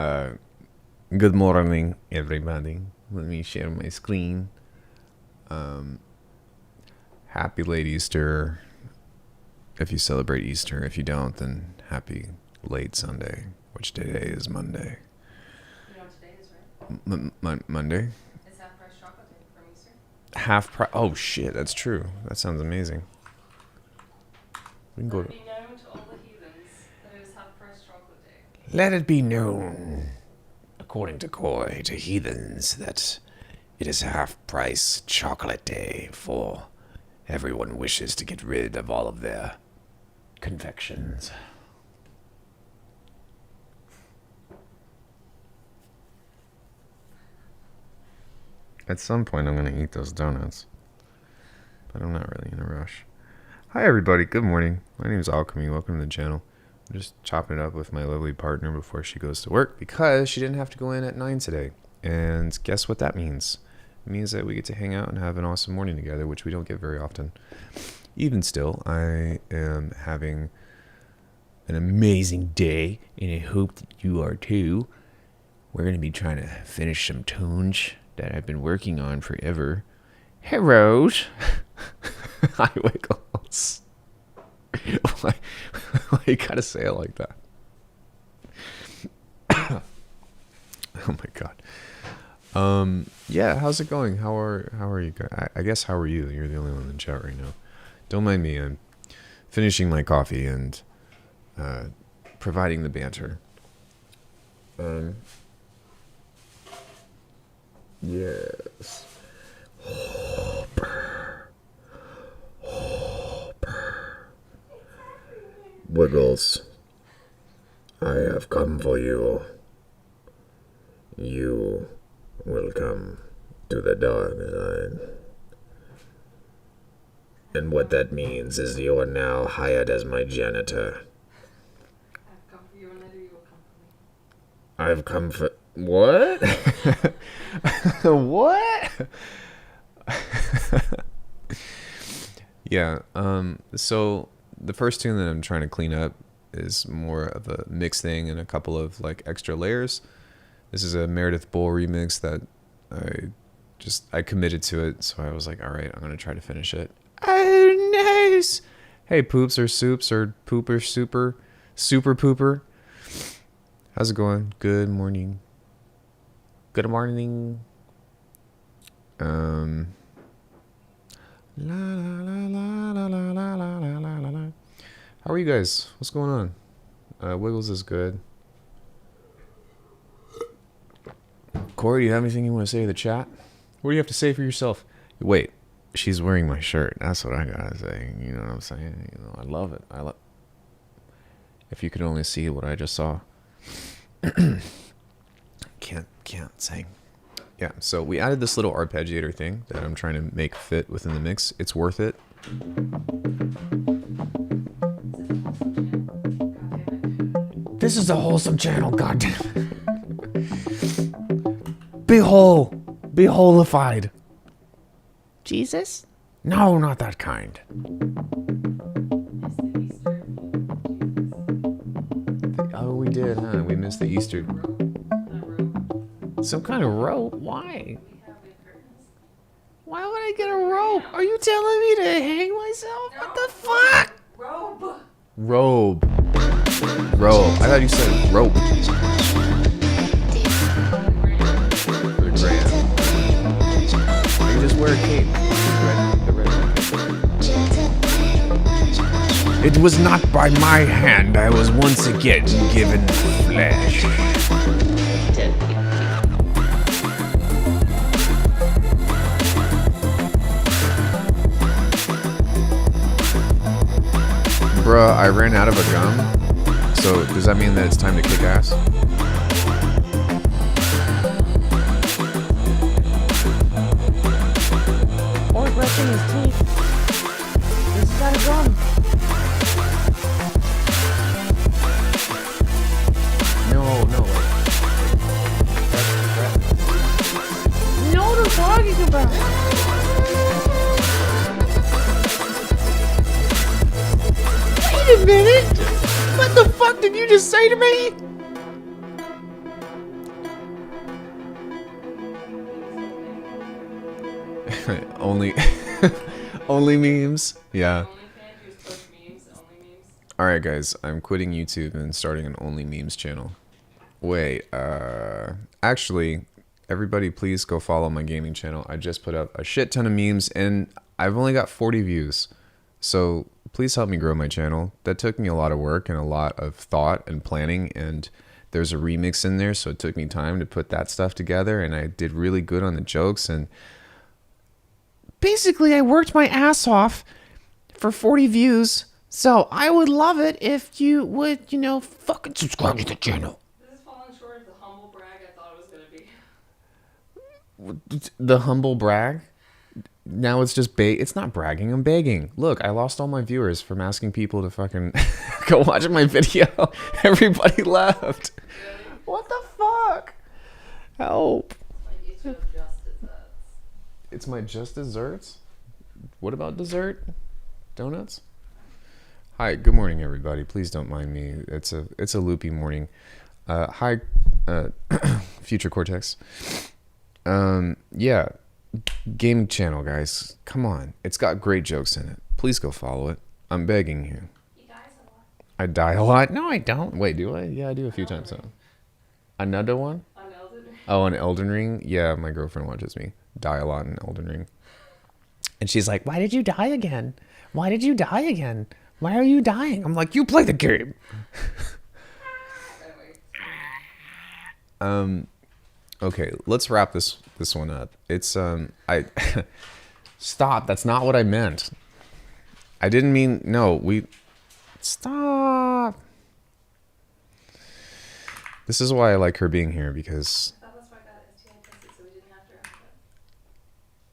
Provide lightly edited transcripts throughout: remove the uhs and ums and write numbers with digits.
Good morning, everybody. Let me share my screen. Happy late Easter. If you celebrate Easter. If you don't, then happy late Sunday, which today is Monday. You know what today is, right? Monday? It's half price chocolate day from Easter. Half price. Oh, shit. That's true. That sounds amazing. We can go Let to... it be known to all the heathens that it is half price chocolate day. Let it be known, according to Coy, to heathens, that it is half-price chocolate day, for everyone wishes to get rid of all of their confections. At some point, I'm going to eat those donuts, but I'm not really in a rush. Hi, everybody. Good morning. My name is Alckemy. Welcome to the channel. I'm just chopping it up with my lovely partner before she goes to work because she didn't have to go in at 9 today. And guess what that means? It means that we get to hang out and have an awesome morning together, which we don't get very often. Even still, I am having an amazing day, and I hope that you are too. We're going to be trying to finish some tunes that I've been working on forever. Hey, Rose. Hi, Wiggles. Why you gotta say it like that? Oh my god. Yeah, how's it going? How are you guys? I guess how are you? You're the only one in the chat right now. Don't mind me. I'm finishing my coffee and providing the banter. Yes. Wiggles, I have come for you. You will come to the dark side. And what that means is you are now hired as my janitor. I've come for you and later you will come for me. I've come for... What? What? Yeah, so... The first tune that I'm trying to clean up is more of a mix thing and a couple of like extra layers. This is a Meredith Bull remix that I committed to it, so I was like, all right, I'm gonna try to finish it. Oh, nice. Hey, poops or soups or pooper super pooper. How's it going? Good morning. Good morning. La la la la la la la la la la. How are you guys? What's going on? Wiggles is good. Corey, do you have anything you want to say to the chat? What do you have to say for yourself? Wait, she's wearing my shirt. That's what I gotta say. You know what I'm saying? You know, I love it. If you could only see what I just saw. Can't say. Yeah, so we added this little arpeggiator thing that I'm trying to make fit within the mix. It's worth it. This is a wholesome channel, goddamn. Be whole. Be holified. Jesus? No, not that kind. Oh, we did, huh? We missed the Easter. Some kind of rope? Why? Why would I get a rope? Are you telling me to hang myself? What the fuck? Robe. I thought you said rope. For the grand. You just wear a cape. It was not by my hand I was once again given flesh. Bruh, I ran out of a gum. So, does that mean that it's time to kick ass? Or brushing his teeth. This is out of gum. No. You know what I'm talking about. Wait a minute! What the fuck did you just say to me? only only memes. Yeah. Only fan, you just post memes, only memes. All right, guys. I'm quitting YouTube and starting an only memes channel. Wait. Actually, everybody, please go follow my gaming channel. I just put up a shit ton of memes, and I've only got 40 views. So please help me grow my channel. That took me a lot of work and a lot of thought and planning, and there's a remix in there, so it took me time to put that stuff together, and I did really good on the jokes, and basically I worked my ass off for 40 views. So I would love it if you would, fucking subscribe to the channel. This is falling short of the humble brag I thought it was gonna be. The humble brag. Now it's just it's not bragging, I'm begging. Look, I lost all my viewers from asking people to fucking go watch my video. Everybody left. Really? What the fuck? Help. Like it's your just desserts. It's my just desserts? What about dessert? Donuts? Hi, good morning everybody. Please don't mind me. It's a loopy morning. Hi, Future Cortex. Yeah. Game channel, guys. Come on. It's got great jokes in it. Please go follow it. I'm begging you. You guys a lot. I die a lot? No, I don't. Wait, do I? Yeah, I do a few times. So. Another one? On Elden Ring. Oh, an Elden Ring? Yeah, my girlfriend watches me die a lot in Elden Ring. And she's like, why did you die again? Why did you die again? Why are you dying? I'm like, you play the game. Anyway. Okay, let's wrap this one up. It's I stop. That's not what I meant. I didn't mean stop. This is why I like her being here, because I thought that's why I got STI tested, so we didn't have to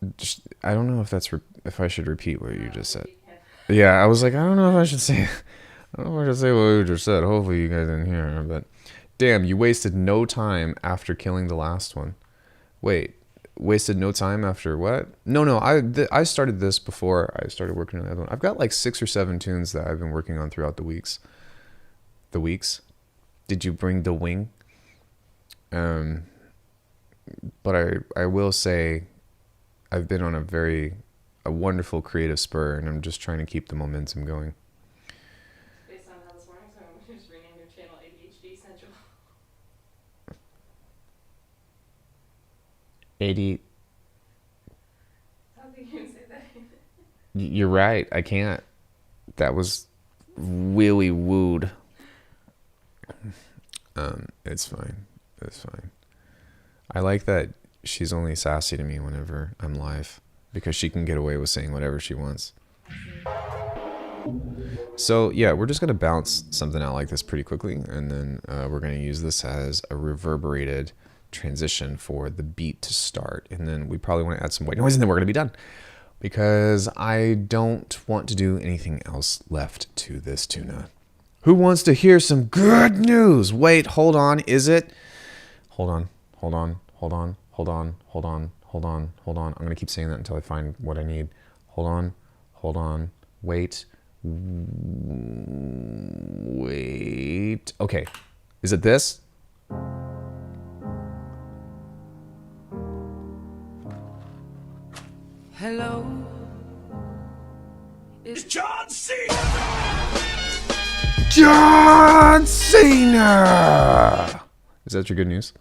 wrap it. I don't know if if I should repeat what you No, just said. we can't. Yeah, I was like, I don't know if I should say. I don't know if I should say what you just said. Hopefully you guys didn't hear, but damn, you wasted no time after killing the last one. Wait, wasted no time after what? No, I started this before I started working on the other one. I've got like 6 or 7 tunes that I've been working on throughout the weeks. The weeks? Did you bring the wing? But I will say I've been on a wonderful creative spur, and I'm just trying to keep the momentum going. Based on how this morning, so I'm just rename your channel ADHD Central. 80. I don't think you can say that. You're right. I can't. That was really wooed. It's fine. It's fine. I like that she's only sassy to me whenever I'm live, because she can get away with saying whatever she wants. So yeah, we're just gonna bounce something out like this pretty quickly, and then we're gonna use this as a reverberated transition for the beat to start, and then we probably want to add some white noise, and then we're gonna be done, because I don't want to do anything else left to this tuna. Who wants to hear some good news? Wait, hold on. Is it? Hold on. I'm gonna keep saying that until I find what I need. Hold on. Wait. Okay. Is it this? Hello. It's John Cena! John Cena! Is that your good news?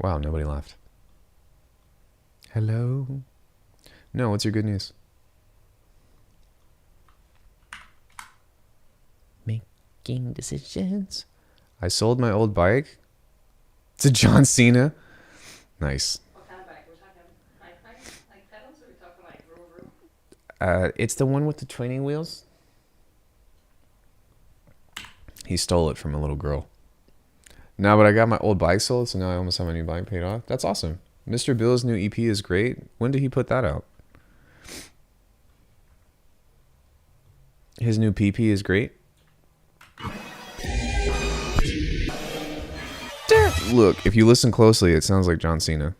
Wow, nobody laughed. Hello? No, what's your good news? Making decisions. I sold my old bike to John Cena. Nice. What kind of bike? We're talking like pedals, or are we talking like room? It's the one with the training wheels. He stole it from a little girl. No, but I got my old bike sold, so now I almost have my new bike paid off. That's awesome. Mr. Bill's new EP is great. When did he put that out? His new PP is great. Look, if you listen closely, it sounds like John Cena.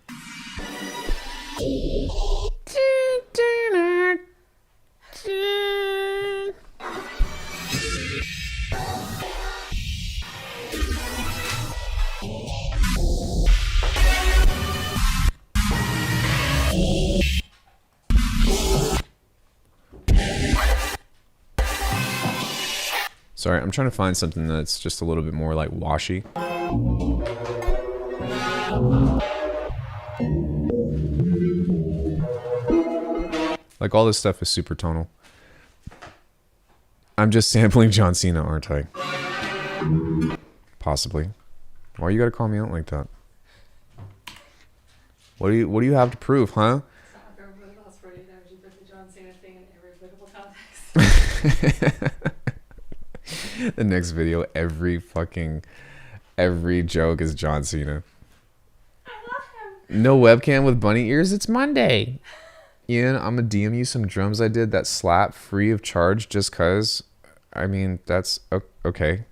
Sorry, I'm trying to find something that's just a little bit more like washy. Like all this stuff is super tonal. I'm just sampling John Cena, aren't I? Possibly. Why you gotta call me out like that? What do you have to prove, huh? So after over the last 48 hours, you put the John Cena thing in every applicable context. The next video, every joke is John Cena. I love him. No webcam with bunny ears. It's Monday. Ian, I'm gonna DM you some drums I did that slap free of charge just cause. I mean, that's okay.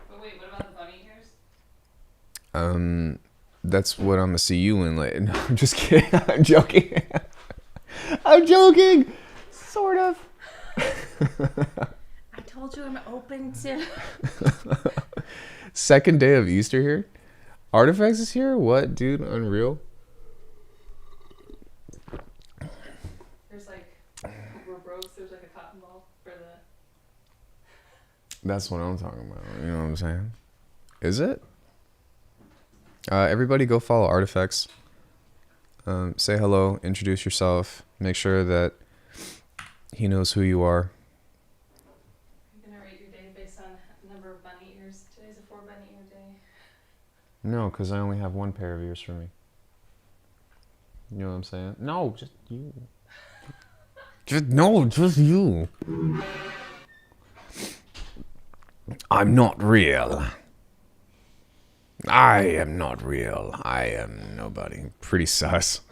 But wait, what about the bunny ears? That's what I'm gonna see you in. Like, no, I'm just kidding. I'm joking. I'm joking. Sort of. I told you I'm open to. Second day of Easter here. Artifacts is here. What, dude? Unreal. There's like ropes. There's like a cotton ball for the. That's what I'm talking about. You know what I'm saying? Is it? Everybody go follow Artifacts. Say hello, introduce yourself, make sure that he knows who you are. You're gonna rate your day based on the number of bunny ears. Today's a 4 bunny ear day. No, because I only have one pair of ears for me. You know what I'm saying? No, just you. Just you. I'm not real. I am not real. I am nobody. Pretty sus.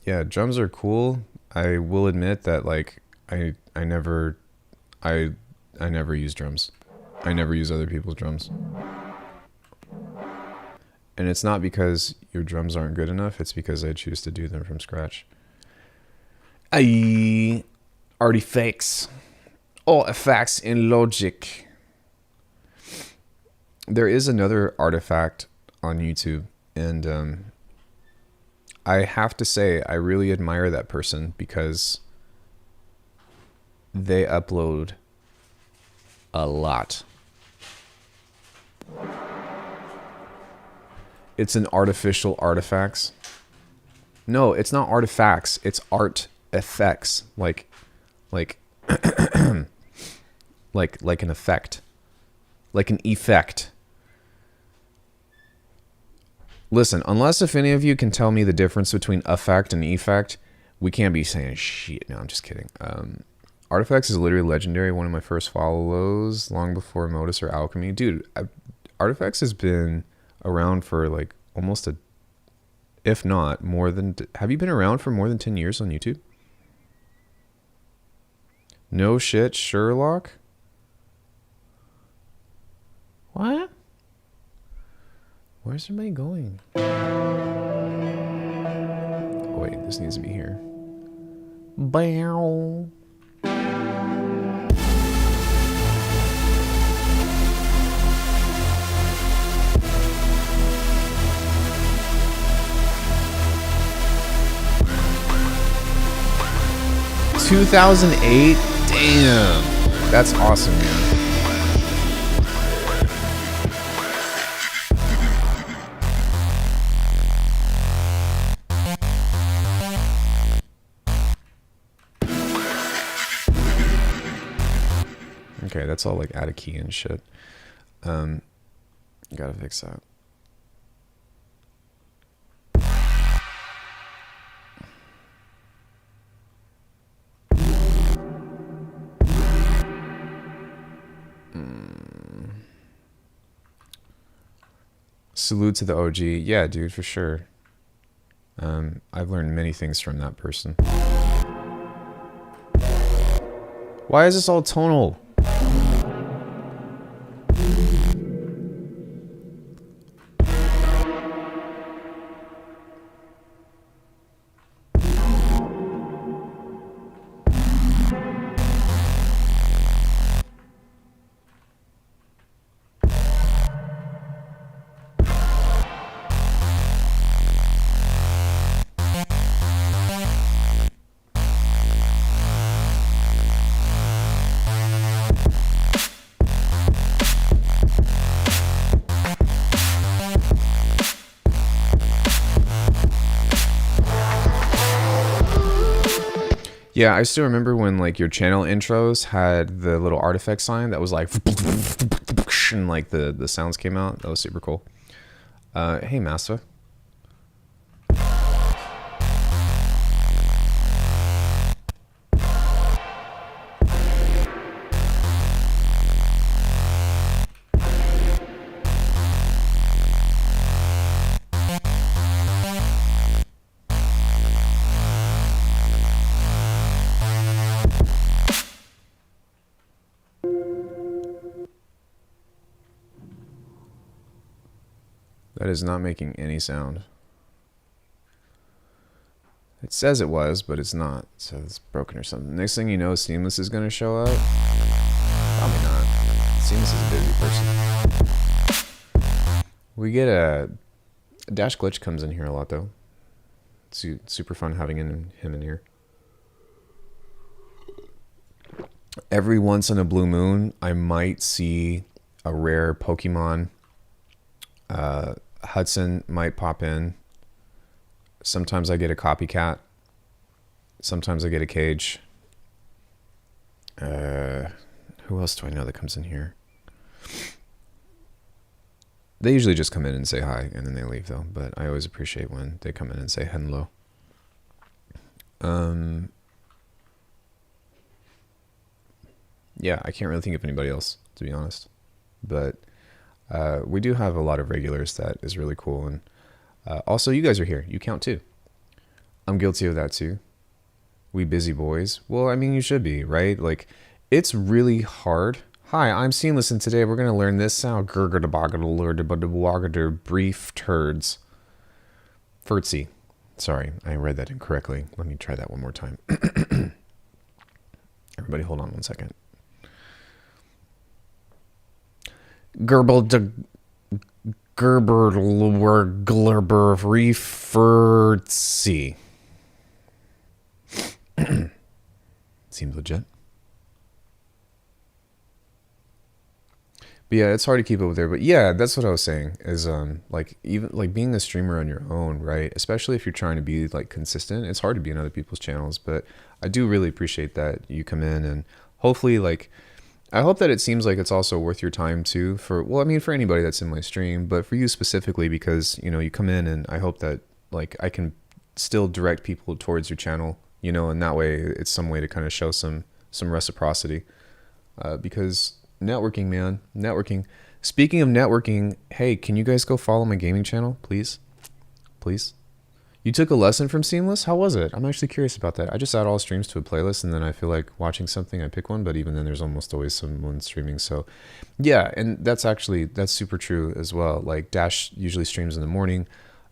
Yeah, drums are cool. I will admit that like I never use drums. I never use other people's drums. And it's not because your drums aren't good enough, it's because I choose to do them from scratch. Artifacts. Artifacts in Logic. There is another artifact on YouTube, and I have to say I really admire that person because they upload a lot. It's an artificial artifacts. No, it's not artifacts. It's art effects, like like an effect, like an effect. Listen, unless if any of you can tell me the difference between effect and effect, we can't be saying shit. No, I'm just kidding. Artifacts is literally legendary. One of my first follows, long before Modus or Alckemy. Dude, Artifacts has been around for like almost a, if not more than, have you been around for more than 10 years on YouTube? No shit, Sherlock? What? Where's everybody going? Oh, wait, this needs to be here. Bow. (2008) Damn, that's awesome, man. Okay, that's all like out of key and shit. Gotta fix that. Salute to the OG. Yeah, dude, for sure. I've learned many things from that person. Why is this all tonal? Yeah, I still remember when like your channel intros had the little artifact sign that was like, and like the sounds came out. That was super cool. Hey, Massa. That is not making any sound. It says it was, but it's not. So it's broken or something. Next thing you know, Seamless is going to show up. Probably not. Seamless is a busy person. We get a Dash Glitch comes in here a lot, though. It's super fun having him in here. Every once in a blue moon, I might see a rare Pokemon. Hudson might pop in. Sometimes I get a copycat. Sometimes I get a cage. Who else do I know that comes in here? They usually just come in and say hi and then they leave though, but I always appreciate when they come in and say hello. Yeah, I can't really think of anybody else, to be honest. But we do have a lot of regulars that is really cool. And also, you guys are here. You count too. I'm guilty of that too. We busy boys. Well, I mean, you should be, right? Like, it's really hard. Hi, I'm Seamless, and today we're going to learn this sound. Brief turds. Furtsy. Sorry, I read that incorrectly. Let me try that one more time. Everybody hold on one second. Gerber Refertsy. Seems legit. But yeah, it's hard to keep up there. But yeah, that's what I was saying is like even like being a streamer on your own, right? Especially if you're trying to be like consistent, it's hard to be on other people's channels. But I do really appreciate that you come in and hopefully like I hope that it seems like it's also worth your time too for well, I mean for anybody that's in my stream, but for you specifically because you know you come in and I hope that like I can still direct people towards your channel, you know, and that way it's some way to kind of show some reciprocity because networking, man. Networking. Speaking of networking, hey, can you guys go follow my gaming channel, please? Please? You took a lesson from Seamless? How was it? I'm actually curious about that. I just add all streams to a playlist, and then I feel like watching something, I pick one, but even then there's almost always someone streaming. So, yeah, and that's super true as well. Like, Dash usually streams in the morning.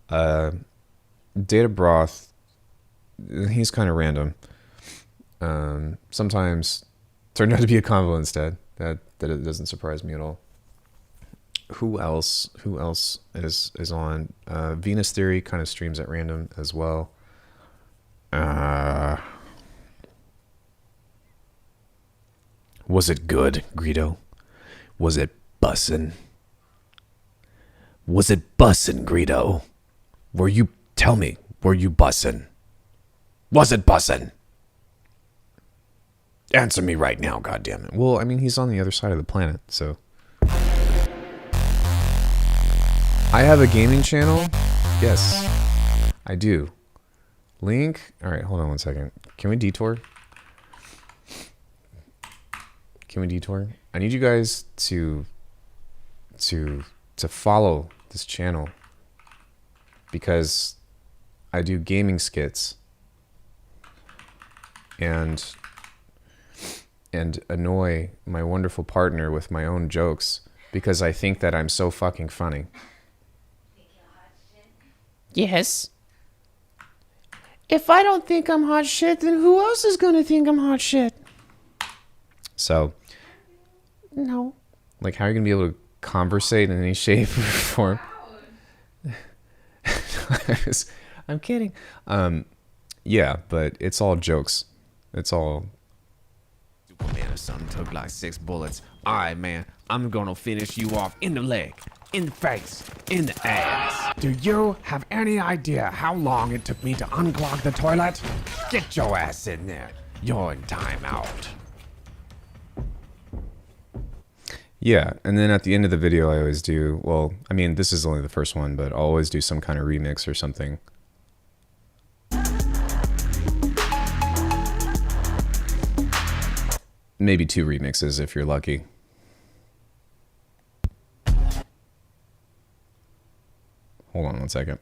Data Broth, he's kind of random. Sometimes turned out to be a convo instead. That it doesn't surprise me at all. Who else is on? Venus Theory kind of streams at random as well. Was it good, Greedo? Was it bussin'? Was it bussin', Greedo? Tell me, were you bussin'? Was it bussin'? Answer me right now, goddammit. Well, I mean, he's on the other side of the planet, so. I have a gaming channel? Yes, I do. Link? Alright, hold on one second. Can we detour? Can we detour? I need you guys to follow this channel because I do gaming skits and annoy my wonderful partner with my own jokes because I think that I'm so fucking funny. Yes. If I don't think I'm hot shit, then who else is gonna think I'm hot shit? So, No. like, how are you gonna be able to conversate in any shape or form? I'm kidding. Yeah, but it's all jokes. It's all. Superman or something took like 6 bullets. Alright, man, I'm gonna finish you off in the leg, in the face, in the ass. Do you have any idea how long it took me to unclog the toilet? Get your ass in there. You're in timeout. Yeah, and then at the end of the video, I always do, well, I mean, this is only the first one, but I'll always do some kind of remix or something. Maybe 2 remixes if you're lucky. Hold on one second.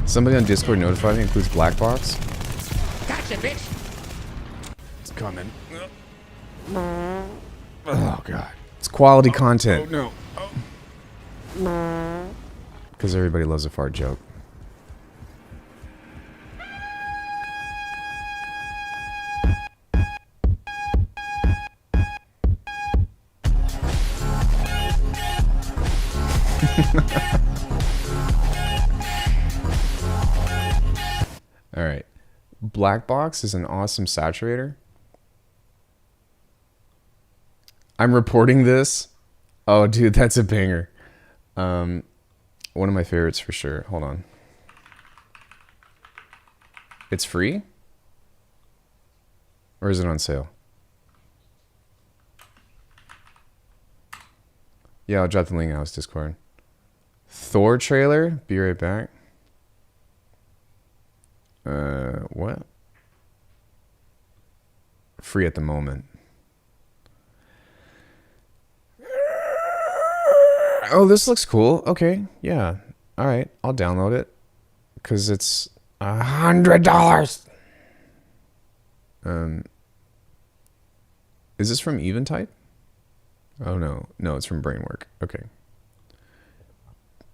Somebody on Discord notified me, includes Black Box. Gotcha, bitch. It's coming. Oh god. It's quality content. No. Because everybody loves a fart joke. All right. Black Box is an awesome saturator. I'm reporting this. Oh, dude, that's a banger. One of my favorites for sure. Hold on. It's free? Or is it on sale? Yeah, I'll drop the link out. It's Discord. Thor trailer. Be right back. What? Free at the moment. Oh, this looks cool. Okay, yeah. All right, I'll download it because it's $100. Is this from Eventide? Oh no, no, it's from Brainwork. Okay.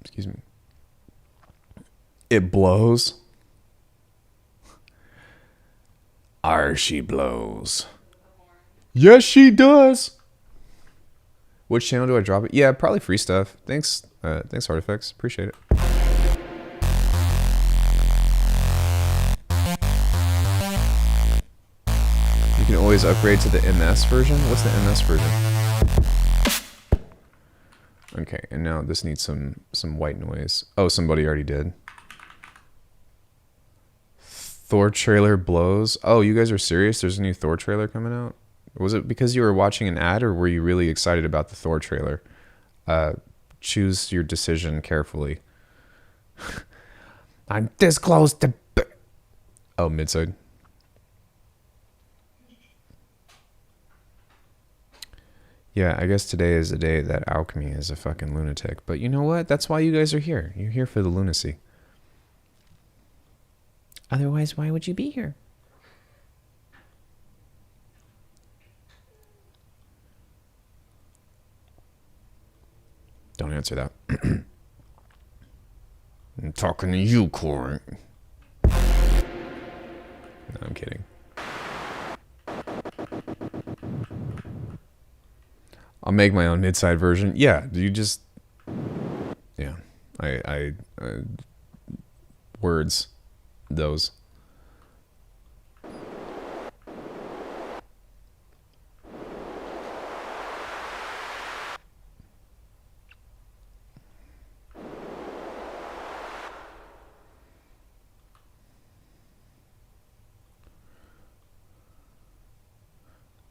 Excuse me. It blows. She blows. Yes, she does. Which channel do I drop it? Yeah, probably free stuff. Thanks, thanks Artifacts. Appreciate it. You can always upgrade to the MS version. What's the MS version? Okay, and now this needs some white noise. Oh, somebody already did. Thor trailer blows. Oh, you guys are serious? There's a new Thor trailer coming out? Was it because you were watching an ad, or were you really excited about the Thor trailer? Choose your decision carefully. I'm this close to... Oh, midside. Yeah, I guess today is the day that Alckemy is a fucking lunatic. But you know what? That's why you guys are here. You're here for the lunacy. Otherwise, why would you be here? Don't answer that. I'm talking to you, Corey. No, I'm kidding. I'll make my own mid-side version. Yeah, you just... Yeah. I words. Those.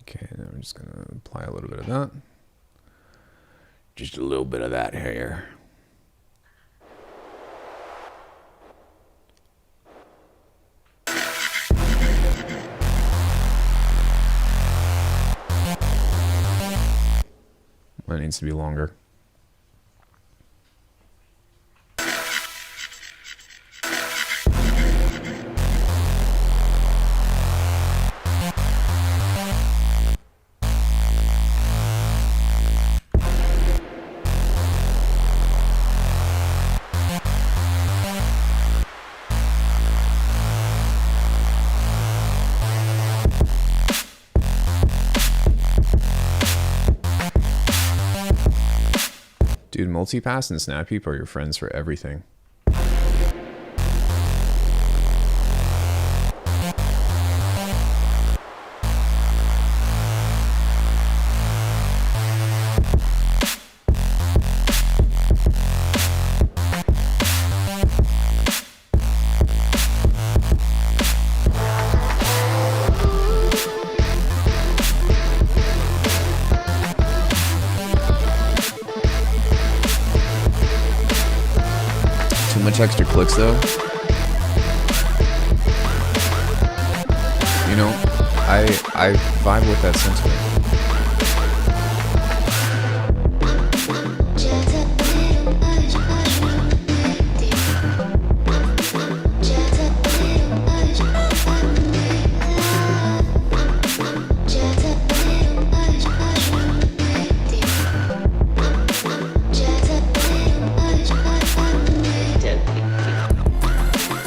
Okay, now we're just gonna apply a little bit of that. Just a little bit of that here. That needs to be longer. Dude, Multipass and Snappeep are your friends for everything. much extra clicks though. You know, I vibe with that sentiment.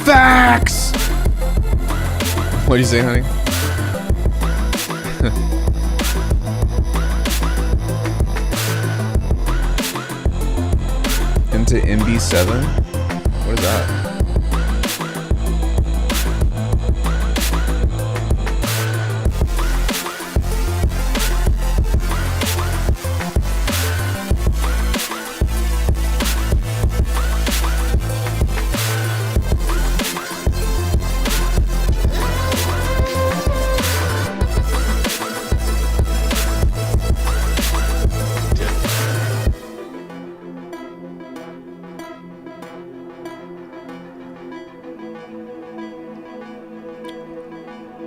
Facts! What do you say, honey? Into MB7? What is that?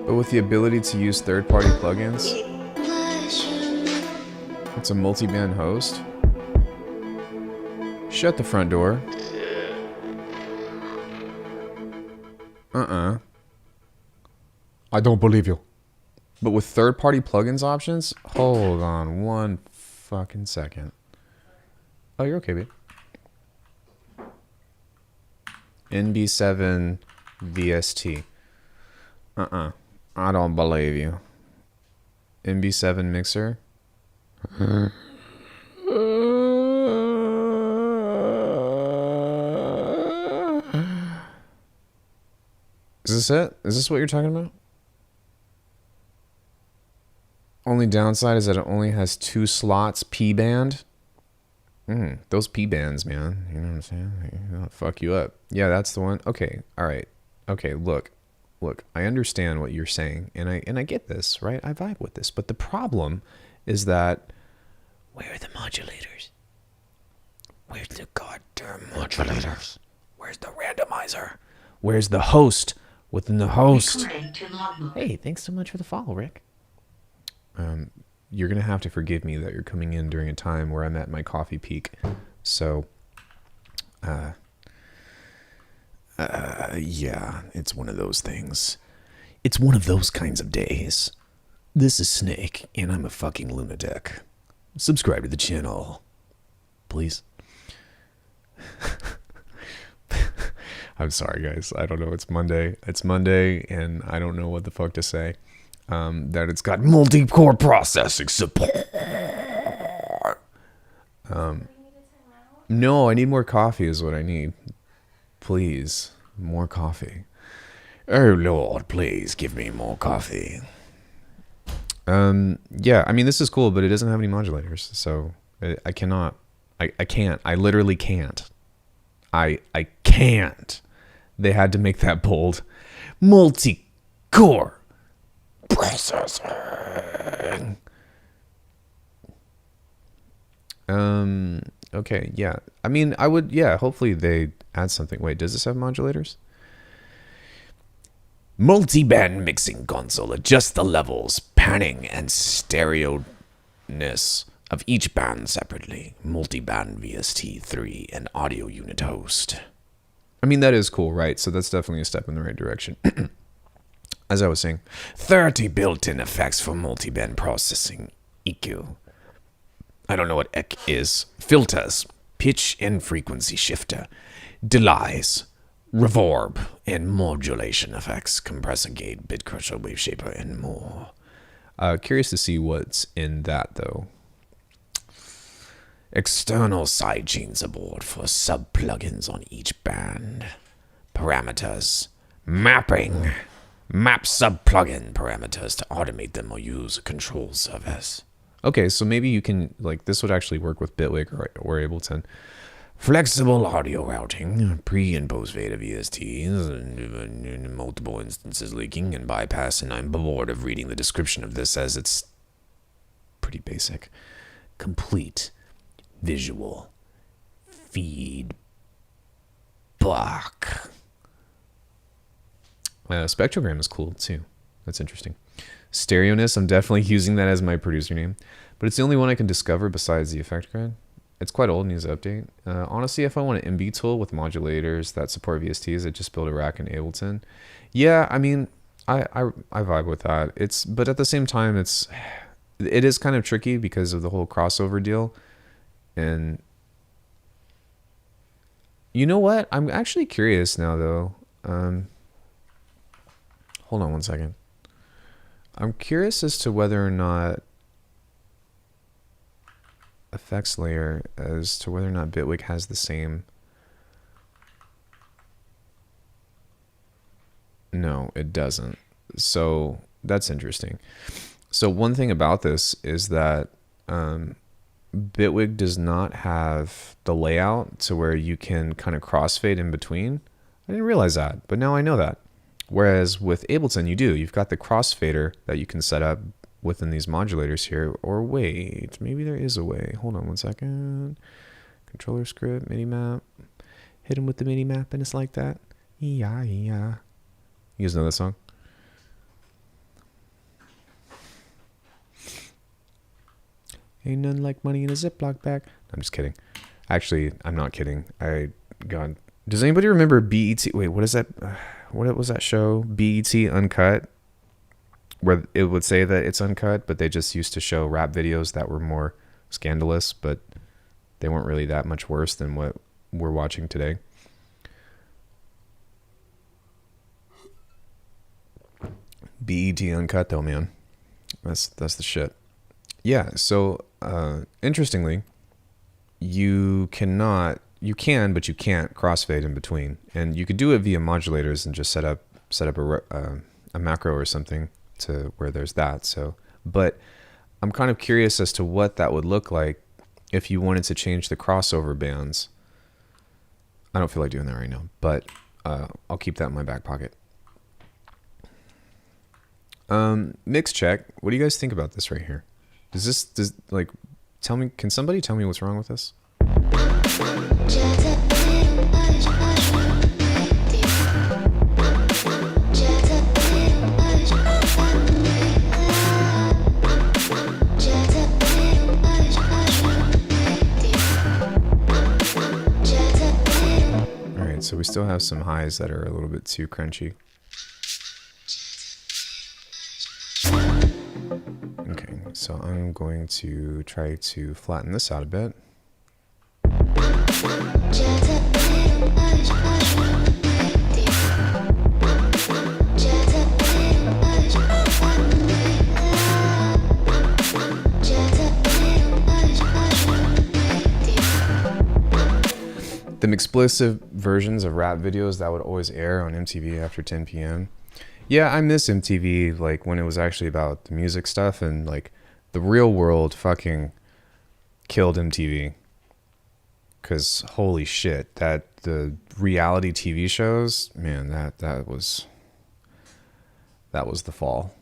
But with the ability to use third-party plugins, it's a multi-band host. Shut the front door. I don't believe you. But with third-party plugins options, hold on one fucking second. Oh, you're okay, babe. NB7 VST. I don't believe you. MB7 mixer. Is this it? Is this what you're talking about? Only downside is that it only has 2 slots P-band. Those P-bands, man. You know what I'm saying? They'll fuck you up. Yeah, that's the one. Okay, alright. Okay, look, I understand what you're saying, and I get this, right? I vibe with this, but the problem is that where are the modulators? Where's the goddamn modulators? Where's the randomizer? Where's the host within the host? Hey, thanks so much for the follow, Rick. You're gonna have to forgive me that you're coming in during a time where I'm at my coffee peak, so yeah, it's one of those things. It's one of those kinds of days. This is Snake, and I'm a fucking lunatic. Subscribe to the channel, please. I'm sorry, guys. I don't know. It's Monday. It's Monday, and I don't know what the fuck to say. That it's got multi-core processing support. No, I need more coffee is what I need. Please, more coffee. Oh Lord, please give me more coffee. Yeah, I mean, this is cool, but it doesn't have any modulators, so I cannot. I can't. I literally can't. I can't. They had to make that bold. Multi-core processing. Okay, yeah. I mean, I would, yeah, hopefully they add something. Wait, does this have modulators? Multi-band mixing console. Adjust the levels, panning, and stereo-ness of each band separately. Multi-band VST3 and audio unit host. I mean, that is cool, right? So that's definitely a step in the right direction. As I was saying, 30 built-in effects for multi-band processing. EQ. I don't know what EQ is. Filters. Pitch and frequency shifter. Delays. Reverb and modulation effects. Compressor gate, bit crusher, wave shaper, and more. Curious to see what's in that, though. External sidechain support for sub-plugins on each band. Parameters. Mapping. Map sub-plugin parameters to automate them or use a control service. Okay, so maybe you can, like, this would actually work with Bitwig or Ableton. Flexible audio routing, pre- and post-Veda VSTs, and multiple instances leaking and bypass, and I'm bored of reading the description of this as it's pretty basic. Complete visual feedback. Fuck. Spectrogram is cool too. That's interesting. Stereoness, I'm definitely using that as my producer name, but it's the only one I can discover besides the effect grid. It's quite old, needs an update. Honestly, if I want an MB tool with modulators that support VSTs, I just build a rack in Ableton. Yeah, I mean, I vibe with that. But at the same time, it is kind of tricky because of the whole crossover deal. And you know what? I'm actually curious now, though. Hold on one second. I'm curious as to whether or not effects layer, as to whether or not Bitwig has the same. No, it doesn't. So that's interesting. So one thing about this is that Bitwig does not have the layout to where you can kind of crossfade in between. I didn't realize that, but now I know that. Whereas with Ableton, you do. You've got the crossfader that you can set up within these modulators here. Or wait, maybe there is a way. Hold on one second. Controller script, MIDI map. Hit him with the MIDI map and it's like that. Yeah, yeah. You guys know that song? Ain't nothing like money in a Ziploc bag. I'm just kidding. Actually, I'm not kidding. God. Does anybody remember BET? Wait, what is that? What was that show? BET Uncut? Where it would say that it's uncut, but they just used to show rap videos that were more scandalous, but they weren't really that much worse than what we're watching today. BET Uncut though, man. That's the shit. Yeah, so interestingly, you can, but you can't crossfade in between. And you could do it via modulators and just set up a macro or something to where there's that. So, but I'm kind of curious as to what that would look like if you wanted to change the crossover bands. I don't feel like doing that right now, but I'll keep that in my back pocket. Mix check. What do you guys think about this right here? Can somebody tell me what's wrong with this? Alright, so we still have some highs that are a little bit too crunchy. Okay, so I'm going to try to flatten this out a bit. The explosive versions of rap videos that would always air on MTV after 10 p.m. Yeah, I miss MTV, like when it was actually about the music stuff, and like the real world fucking killed MTV. Cause holy shit, that the reality TV shows, man, that was the fall.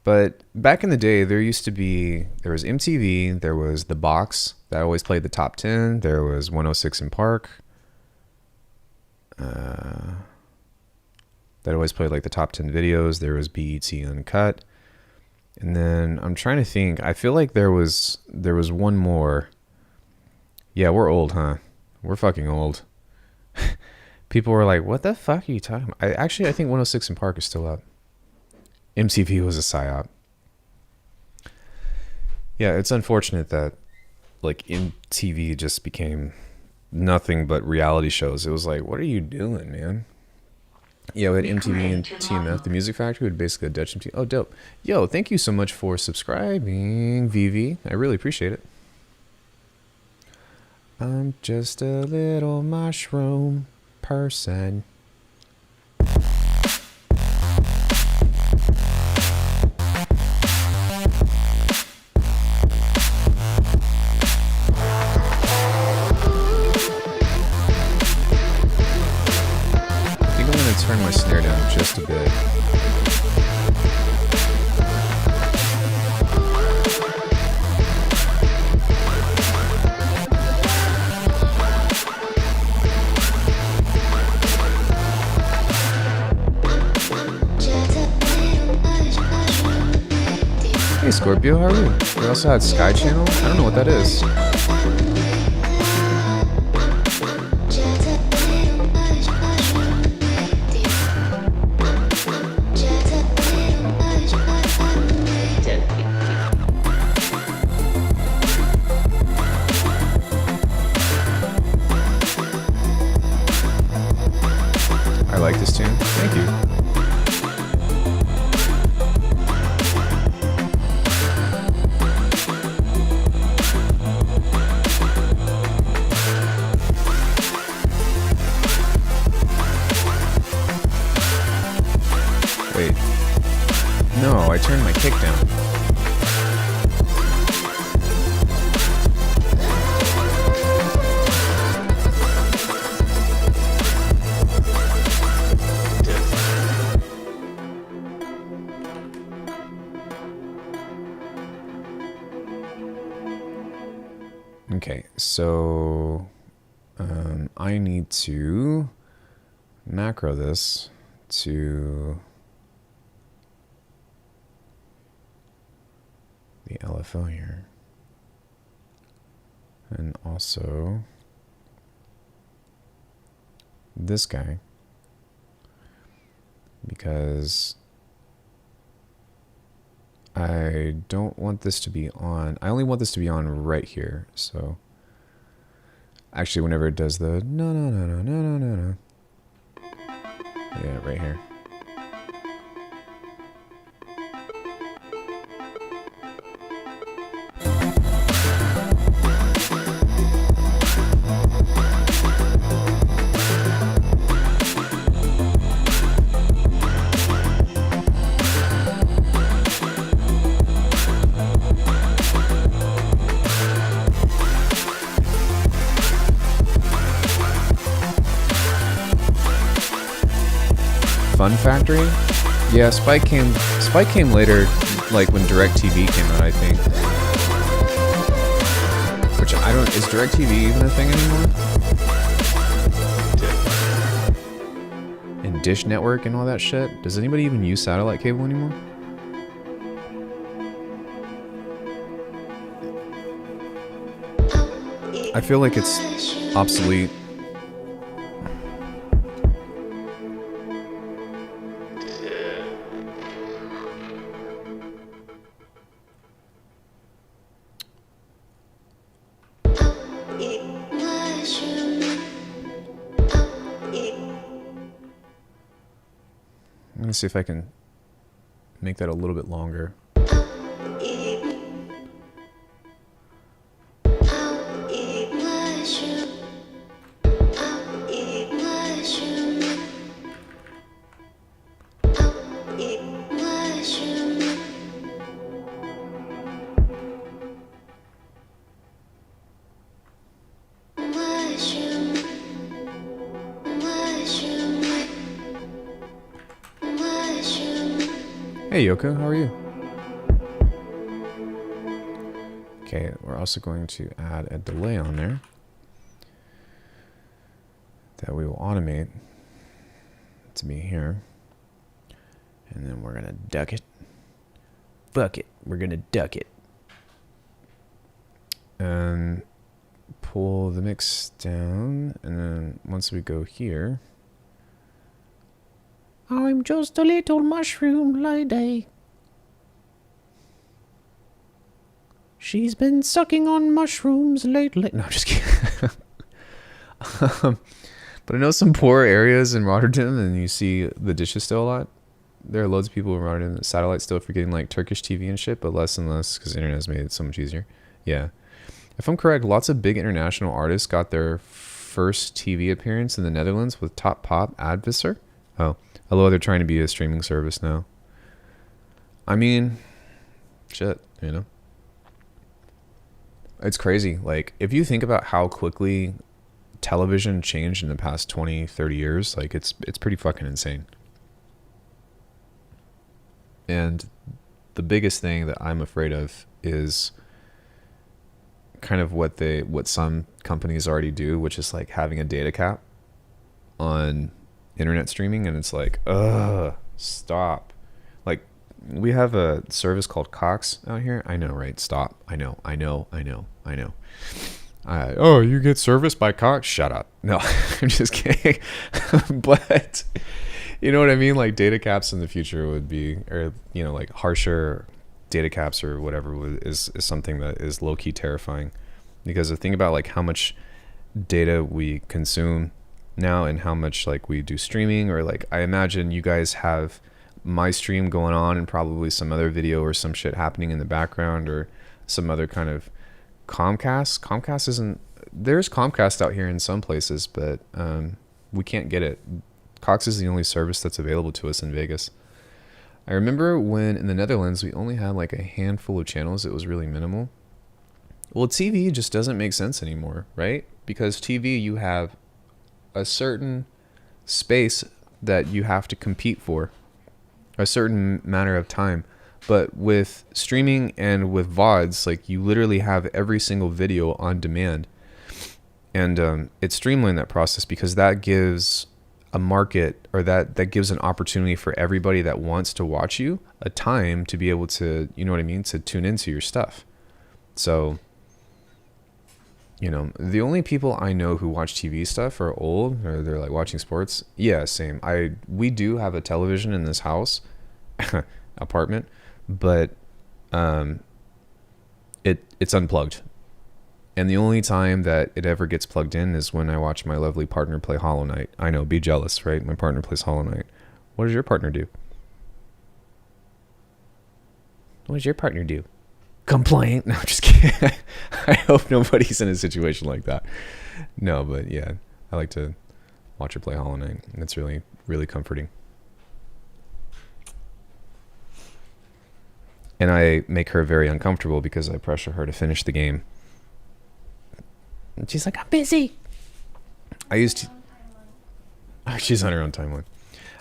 But back in the day, there was MTV, there was The Box that always played the top 10, there was 106 in Park. That always played like the top 10 videos. There was BET Uncut. And then I'm trying to think. I feel like there was one more. Yeah, we're old, huh? We're fucking old. People were like, what the fuck are you talking about? I think 106 in Park is still up. MTV was a psyop. Yeah, it's unfortunate that like MTV just became nothing but reality shows. It was like, what are you doing, man? Yeah, we had MTV and TMF, the Music Factory, would basically a Dutch MTV. Oh, dope. Yo, thank you so much for subscribing, Vivi. I really appreciate it. I'm just a little mushroom person. Turn my snare down just a bit. Hey Scorpio, how are you? We also had Sky Channel. I don't know what that is. I like this tune. Thank you. Wait. No, I turned my kick down. Okay, so I need to macro this to the LFO here, and also this guy, because I don't want this to be on. I only want this to be on right here. So actually, whenever it does the no, yeah, right here. Fun Factory? Yeah, Spike came later, like when DirecTV came out, I think. Which I don't, is DirecTV even a thing anymore? And Dish Network and all that shit? Does anybody even use satellite cable anymore? I feel like it's obsolete. Let me see if I can make that a little bit longer. Hey Yoko, how are you? Okay, we're also going to add a delay on there that we will automate to be here. And then we're gonna duck it. Fuck it, we're gonna duck it. And pull the mix down, and then once we go here, I'm just a little mushroom lady. She's been sucking on mushrooms lately. No, I'm just kidding. But I know some poor areas in Rotterdam, and you see the dishes still a lot. There are loads of people in Rotterdam, satellite still for getting like Turkish TV and shit, but less and less because the internet has made it so much easier. Yeah. If I'm correct, lots of big international artists got their first TV appearance in the Netherlands with Top Pop Advisor. Oh, although they're trying to be a streaming service now. I mean, shit, you know? It's crazy. Like, if you think about how quickly television changed in the past 20, 30 years, like, it's pretty fucking insane. And the biggest thing that I'm afraid of is kind of what some companies already do, which is like having a data cap on internet streaming, and it's like, ugh, stop. Like, we have a service called Cox out here. I know, right? Stop. I know. Oh, you get service by Cox? Shut up. No, I'm just kidding. But you know what I mean? Like data caps in the future would be, or like harsher data caps or whatever is something that is low key terrifying, because the thing about like how much data we consume now and how much like we do streaming, or like I imagine you guys have my stream going on and probably some other video or some shit happening in the background, or some other kind of Comcast isn't, there's Comcast out here in some places, but we can't get it. Cox is the only service that's available to us in Vegas. I remember when in the Netherlands we only had like a handful of channels. It was really minimal. Well, TV just doesn't make sense anymore, right? Because TV, you have a certain space that you have to compete for, a certain matter of time. But with streaming and with VODs, like you literally have every single video on demand. And it streamlined that process because that gives a market, or that gives an opportunity for everybody that wants to watch you a time to be able to, you know what I mean, to tune into your stuff. So, the only people I know who watch TV stuff are old, or they're like watching sports. Yeah, same. We do have a television in this house, apartment, but it's unplugged. And the only time that it ever gets plugged in is when I watch my lovely partner play Hollow Knight. I know, be jealous, right? My partner plays Hollow Knight. What does your partner do? What does your partner do? Complain? No, just kidding. I hope nobody's in a situation like that. No, but yeah, I like to watch her play Hollow Knight. It's really, really comforting. And I make her very uncomfortable because I pressure her to finish the game. And she's like, I'm busy. She's on her own timeline.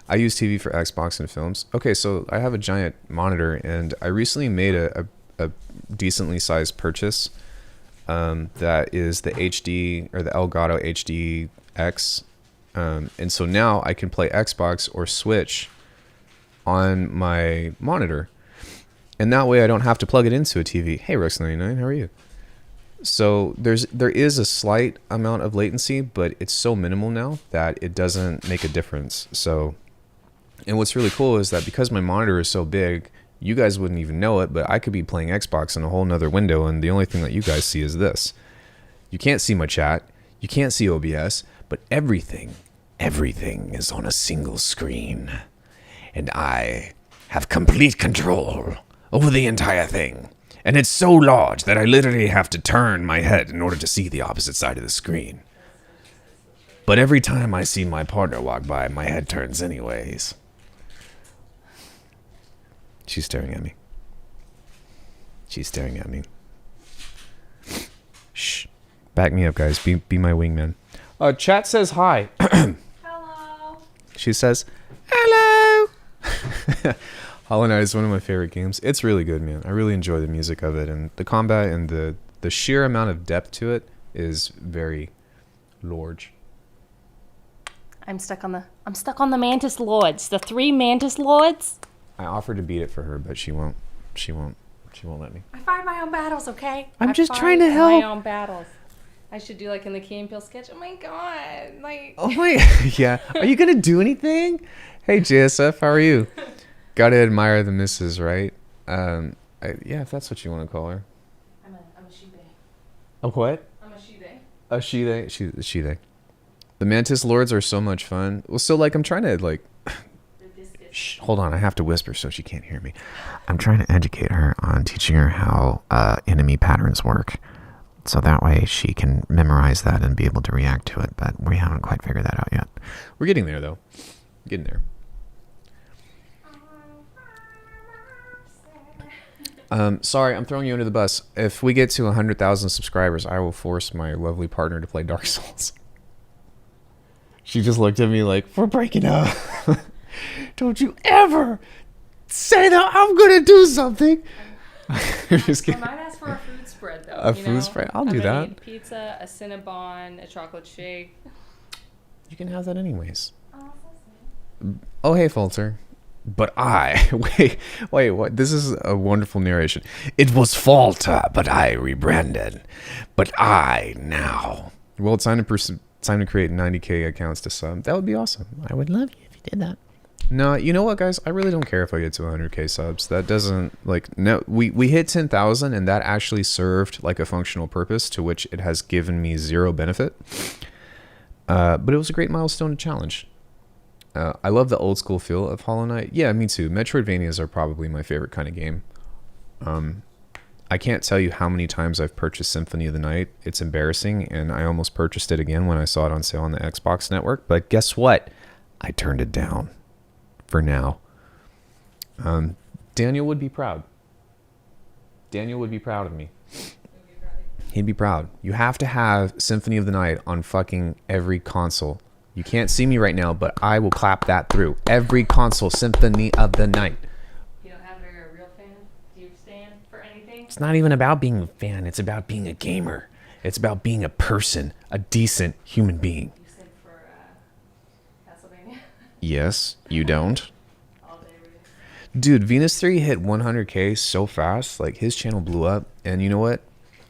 I use TV for Xbox and films. Okay, so I have a giant monitor, and I recently made a decently sized purchase. That is the HD, or the Elgato HD X. And so now I can play Xbox or Switch on my monitor. And that way I don't have to plug it into a TV. Hey, Rex99, how are you? So there is a slight amount of latency, but it's so minimal now that it doesn't make a difference. So, and what's really cool is that because my monitor is so big, you guys wouldn't even know it, but I could be playing Xbox in a whole nother window, and the only thing that you guys see is this. You can't see my chat, you can't see OBS, but everything is on a single screen. And I have complete control over the entire thing. And it's so large that I literally have to turn my head in order to see the opposite side of the screen. But every time I see my partner walk by, my head turns anyways. She's staring at me. She's staring at me. Shh. Back me up, guys. Be my wingman. Chat says hi. Hello. She says, hello. Hollow Knight is one of my favorite games. It's really good, man. I really enjoy the music of it, and the combat and the sheer amount of depth to it is very large. I'm stuck on the Mantis Lords. The 3 Mantis Lords. I offered to beat it for her, but she won't let me. I fight my own battles, okay? I'm I just fight trying to help. my own battles. I should do like in the Key and Peele sketch. Oh my god! Like. Oh my, yeah. Are you gonna do anything? Hey JSF, how are you? Gotta admire the missus, right? Yeah, if that's what you want to call her. I'm a she-they. A what? I'm a she-they. A she-they. She-they. The Mantis Lords are so much fun. Well, so like I'm trying to like. Shh, hold on, I have to whisper so she can't hear me. I'm trying to educate her on teaching her how enemy patterns work. So that way she can memorize that and be able to react to it. But we haven't quite figured that out yet. We're getting there, though. Getting there. Sorry, I'm throwing you under the bus. If we get to 100,000 subscribers, I will force my lovely partner to play Dark Souls. She just looked at me like, we're breaking up. Don't you ever say that I'm going to do something. I'm just kidding. I might ask for a food spread, though. A food spread? I'll do that. Eat pizza, a Cinnabon, a chocolate shake. You can have that anyways. Oh, hey, Falter. But I wait, what? This is a wonderful narration. It was Falter, but I rebranded. But I now. Well, it's time to create 90k accounts to sub. That would be awesome. I would love you if you did that. No, you know what, guys? I really don't care if I get to 100k subs. That doesn't no. We hit 10,000, and that actually served like a functional purpose to which it has given me zero benefit. But it was a great milestone to challenge. I love the old school feel of Hollow Knight. Yeah, me too. Metroidvanias are probably my favorite kind of game. I can't tell you how many times I've purchased Symphony of the Night. It's embarrassing, and I almost purchased it again when I saw it on sale on the Xbox network. But guess what? I turned it down for now. Daniel would be proud. Daniel would be proud of me. He'd be proud. You have to have Symphony of the Night on fucking every console. You can't see me right now, but I will clap that through. Every console, Symphony of the Night. You don't have a real fan? Do you stand for anything? It's not even about being a fan. It's about being a gamer. It's about being a person, a decent human being. You stand for Castlevania? Yes, you don't. All day, really. Dude, Venus 3 hit 100k so fast. Like, his channel blew up. And you know what?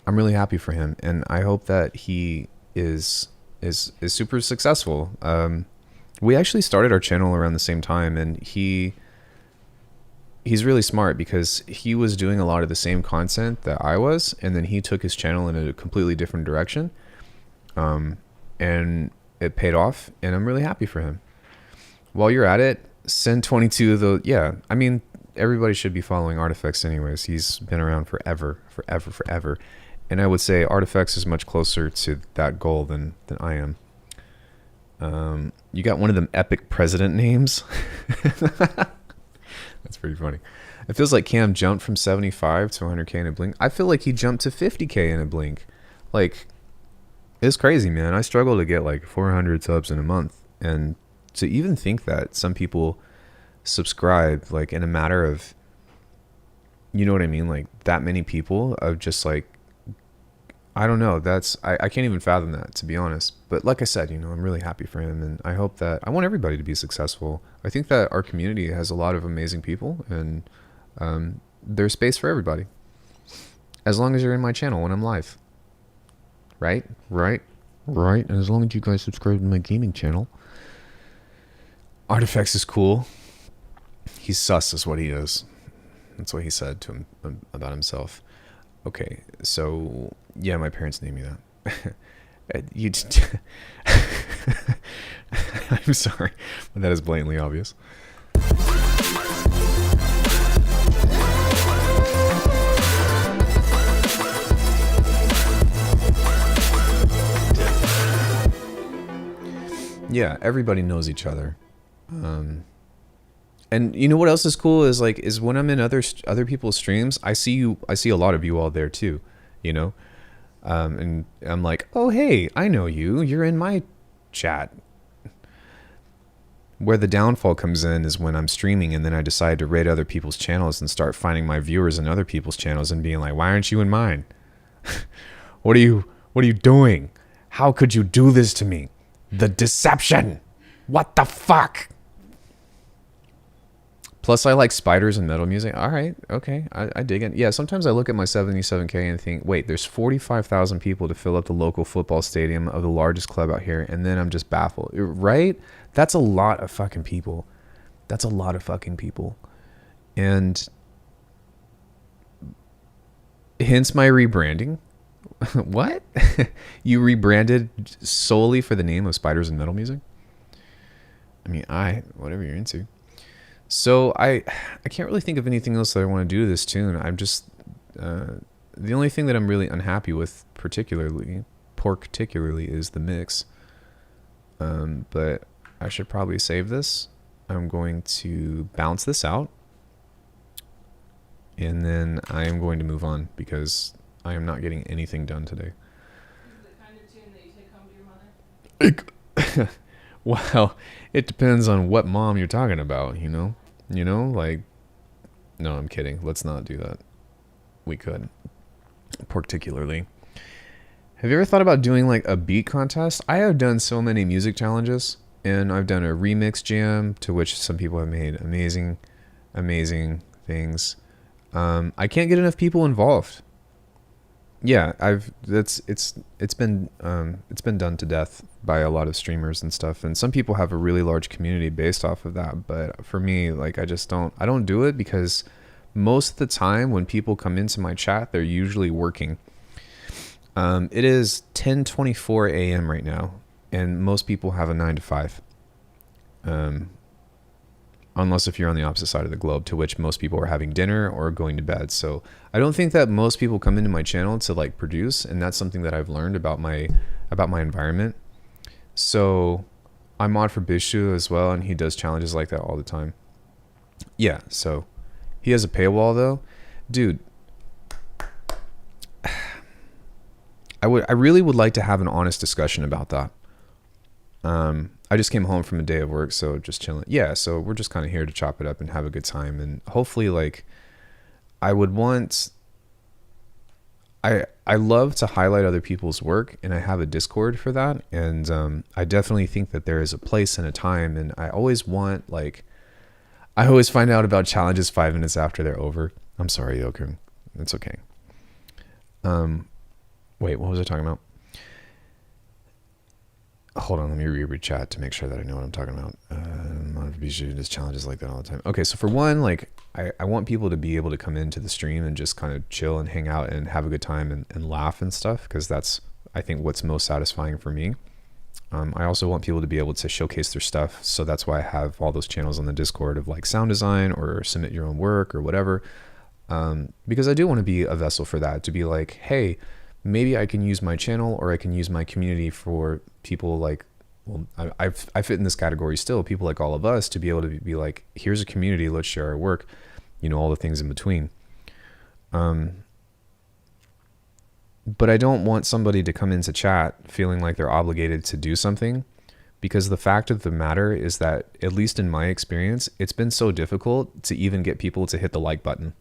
I'm really happy for him. And I hope that he is super successful. We actually started our channel around the same time, and he's really smart because he was doing a lot of the same content that I was, and then he took his channel in a completely different direction, and it paid off, and I'm really happy for him. While you're at it, send 22 of those. Yeah, I mean, everybody should be following Artifacts anyways. He's been around forever. And I would say Artifacts is much closer to that goal than I am. You got one of them epic president names. That's pretty funny. It feels like Cam jumped from 75 to 100k in a blink. I feel like he jumped to 50k in a blink. Like, it's crazy, man. I struggle to get like 400 subs in a month. And to even think that some people subscribe like in a matter of, you know what I mean? Like that many people of just like, I don't know. I can't even fathom that, to be honest. But like I said, you know, I'm really happy for him, and I hope that I want everybody to be successful. I think that our community has a lot of amazing people, and there's space for everybody. As long as you're in my channel when I'm live. Right? And as long as you guys subscribe to my gaming channel. Artifacts is cool. He's sus is what he is. That's what he said to him about himself. Okay, so yeah, my parents named me that. I'm sorry, but that is blatantly obvious. Yeah, everybody knows each other. And you know what else is cool is when I'm in other people's streams, I see a lot of you all there too, you know, and I'm like, oh hey, I know you. You're in my chat. Where the downfall comes in is when I'm streaming and then I decide to raid other people's channels and start finding my viewers in other people's channels and being like, why aren't you in mine? What are you doing? How could you do this to me? The deception. What the fuck? Plus, I like spiders and metal music. All right, okay, I dig it. Yeah, sometimes I look at my 77k and think, wait, there's 45,000 people to fill up the local football stadium of the largest club out here, and then I'm just baffled, right? That's a lot of fucking people. That's a lot of fucking people. And hence my rebranding. What? You rebranded solely for the name of spiders and metal music? I mean, whatever you're into. So I can't really think of anything else that I want to do to this tune. I'm just the only thing that I'm really unhappy with, particularly is the mix. But I should probably save this. I'm going to bounce this out, and then I am going to move on because I am not getting anything done today. Is it the kind of tune that you take home to your mother? Well, it depends on what mom you're talking about, you know? Like, no, I'm kidding. Let's not do that. We could. Particularly. Have you ever thought about doing like a beat contest? I have done so many music challenges, and I've done a remix jam to which some people have made amazing things. I can't get enough people involved. Yeah, it's been done to death by a lot of streamers and stuff, and some people have a really large community based off of that. But for me, like, I don't do it because most of the time when people come into my chat, they're usually working. It is 10:24 a.m. right now, and most people have a 9 to 5. Unless if you're on the opposite side of the globe, to which most people are having dinner or going to bed. So I don't think that most people come into my channel to like produce, and that's something that I've learned about my environment. So I mod for Bishu as well, and he does challenges like that all the time. Yeah, so he has a paywall though. Dude, I really would like to have an honest discussion about that. I just came home from a day of work, so just chilling. Yeah, so we're just kind of here to chop it up and have a good time, and hopefully, like, I love to highlight other people's work, and I have a Discord for that, and I definitely think that there is a place and a time, and I always find out about challenges 5 minutes after they're over. I'm sorry, Yoku. It's okay. Wait, what was I talking about? Hold on, let me reread chat to make sure that I know what I'm talking about. Just challenges like that all the time. Okay, so for one, like, I want people to be able to come into the stream and just kind of chill and hang out and have a good time and laugh and stuff, because that's, I think, what's most satisfying for me. I also want people to be able to showcase their stuff, so that's why I have all those channels on the Discord of like sound design or submit your own work or whatever, because I do want to be a vessel for that, to be like, hey, maybe I can use my channel or I can use my community for people like, well, I fit in this category still, people like all of us, to be able to be like, here's a community, let's share our work, you know, all the things in between. But I don't want somebody to come into chat feeling like they're obligated to do something, because the fact of the matter is that, at least in my experience, it's been so difficult to even get people to hit the like button.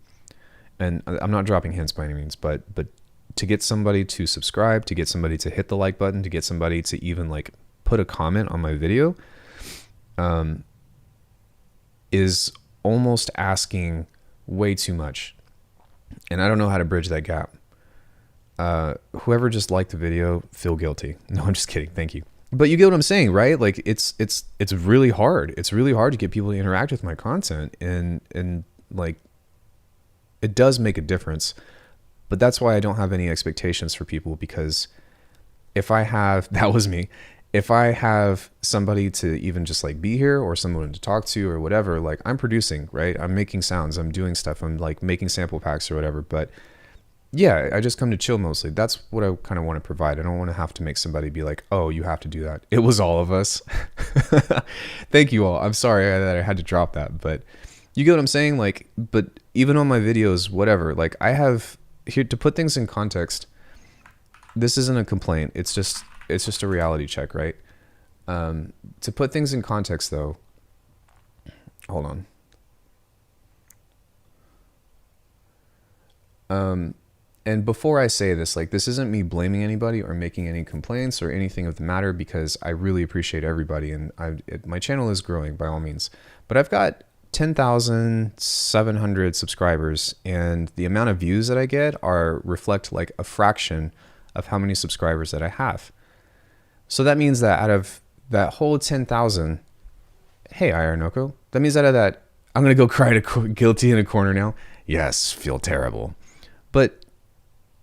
And I'm not dropping hints by any means, but to get somebody to subscribe, to get somebody to hit the like button, to get somebody to even like put a comment on my video, is almost asking way too much. And I don't know how to bridge that gap. Whoever just liked the video, feel guilty. No, I'm just kidding. Thank you. But you get what I'm saying, right? Like, it's really hard. It's really hard to get people to interact with my content, and like, it does make a difference. But that's why I don't have any expectations for people, because if I have, that was me, if I have somebody to even just like be here, or someone to talk to or whatever, like, I'm producing, right? I'm making sounds, I'm doing stuff, I'm like making sample packs or whatever. But yeah, I just come to chill mostly. That's what I kind of want to provide. I don't want to have to make somebody be like, oh, you have to do that. It was all of us. Thank you all. I'm sorry that I had to drop that, but you get what I'm saying? Like, but even on my videos, whatever, like, I have here to put things in context. This isn't a complaint. It's just a reality check, right? To put things in context though, hold on. And before I say this, like, this isn't me blaming anybody or making any complaints or anything of the matter, because I really appreciate everybody, and my channel is growing by all means. But I've got 10,700 subscribers, and the amount of views that I get reflect like a fraction of how many subscribers that I have. So that means that out of that whole 10,000, hey, Ironoko, that means out of that, I'm gonna go cry to guilty in a corner now. Yes, feel terrible. But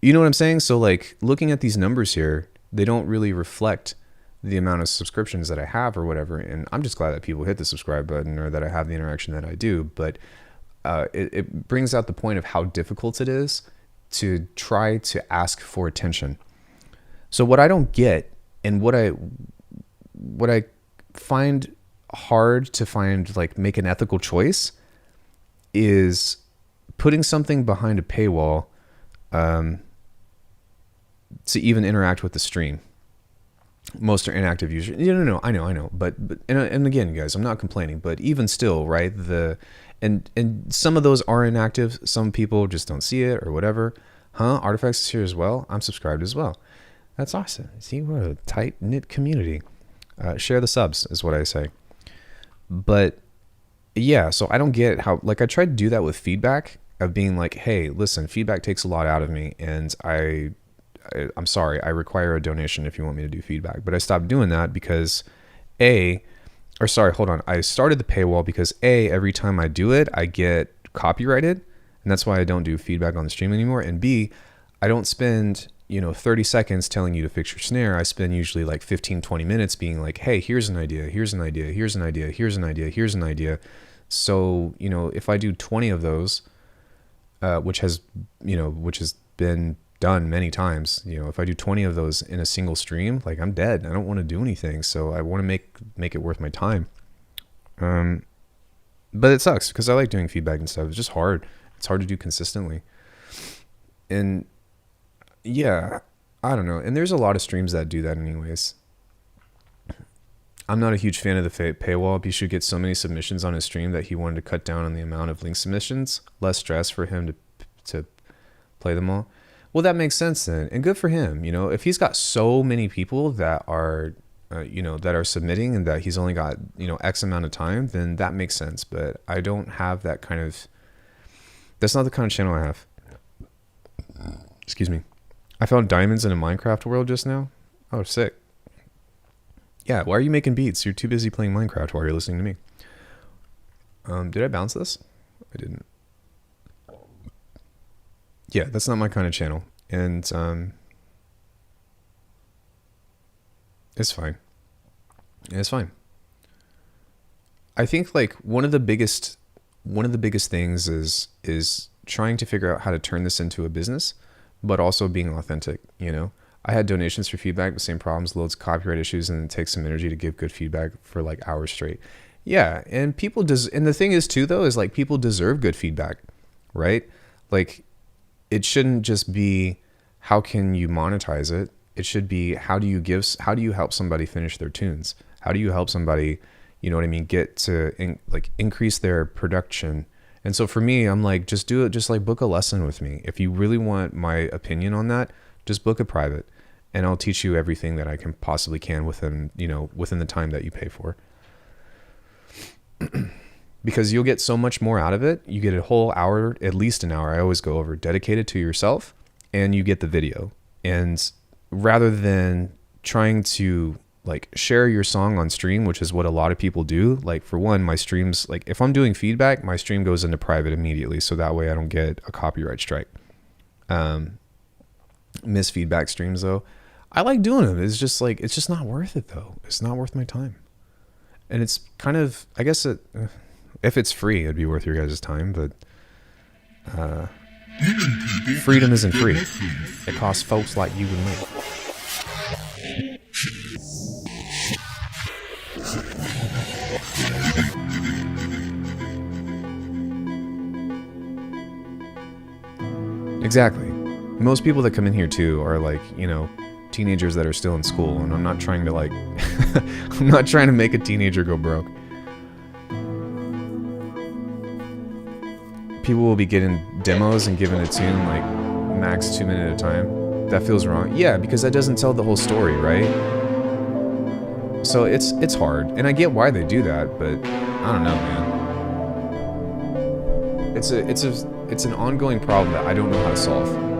you know what I'm saying? So like, looking at these numbers here, they don't really reflect the amount of subscriptions that I have or whatever. And I'm just glad that people hit the subscribe button, or that I have the interaction that I do. But it brings out the point of how difficult it is to try to ask for attention. So what I don't get, and what I find hard to find, like, make an ethical choice, is putting something behind a paywall to even interact with the stream. Most are inactive users. No, I know. But and again, guys, I'm not complaining, but even still, right? And some of those are inactive. Some people just don't see it or whatever. Artifacts is here as well. I'm subscribed as well. That's awesome. See, we're a tight knit community. Share the subs is what I say. But yeah, so I don't get how, like, I tried to do that with feedback of being like, hey, listen, feedback takes a lot out of me, and I'm sorry, I require a donation if you want me to do feedback. But I stopped doing that because I started the paywall because every time I do it, I get copyrighted, and that's why I don't do feedback on the stream anymore. And B, I don't spend 30 seconds telling you to fix your snare. I spend usually like 15-20 minutes being like, hey, here's an idea, here's an idea, here's an idea, here's an idea, here's an idea. So if I do 20 of those, which has been done many times, if I do 20 of those in a single stream, like, I'm dead. I don't want to do anything, so I want to make it worth my time. But it sucks because I like doing feedback and stuff. It's just hard. It's hard to do consistently. And yeah, I don't know. And there's a lot of streams that do that anyways. I'm not a huge fan of the paywall. He should get so many submissions on his stream that he wanted to cut down on the amount of link submissions. Less stress for him to play them all. Well, that makes sense then. And good for him. If he's got so many people that are, that are submitting and that he's only got, X amount of time, then that makes sense. But I don't have that kind of, that's not the kind of channel I have. Excuse me. I found diamonds in a Minecraft world just now. Oh, sick. Yeah, why are you making beats? You're too busy playing Minecraft while you're listening to me. Did I bounce this? I didn't. Yeah, that's not my kind of channel. And it's fine. It's fine. I think like one of the biggest things is trying to figure out how to turn this into a business, but also being authentic. I had donations for feedback, the same problems, loads of copyright issues, and it takes some energy to give good feedback for like hours straight. Yeah, and and the thing is too though is like people deserve good feedback, right? Like, it shouldn't just be how can you monetize it. It should be how do you help somebody finish their tunes? How do you help somebody, get to increase their production? And so for me, I'm like, just do it. Just like book a lesson with me. If you really want my opinion on that, just book a private, and I'll teach you everything that I can possibly within the time that you pay for. Because you'll get so much more out of it. You get a whole hour, at least an hour. I always go over dedicated to yourself, and you get the video. And rather than trying to like share your song on stream, which is what a lot of people do. Like, for one, my streams, like if I'm doing feedback, my stream goes into private immediately. So that way I don't get a copyright strike. Miss feedback streams though, I like doing them. It's just like, it's just not worth it though. It's not worth my time. And it's kind of, I guess if it's free, it'd be worth your guys' time, but freedom isn't free. It costs folks like you and me. Exactly. Most people that come in here too are like, teenagers that are still in school, and I'm not trying to like I'm not trying to make a teenager go broke. People will be getting demos and given a tune like max 2 minutes at a time. That feels wrong. Yeah, because that doesn't tell the whole story, right? So it's hard, and I get why they do that, but I don't know, man. It's an ongoing problem that I don't know how to solve.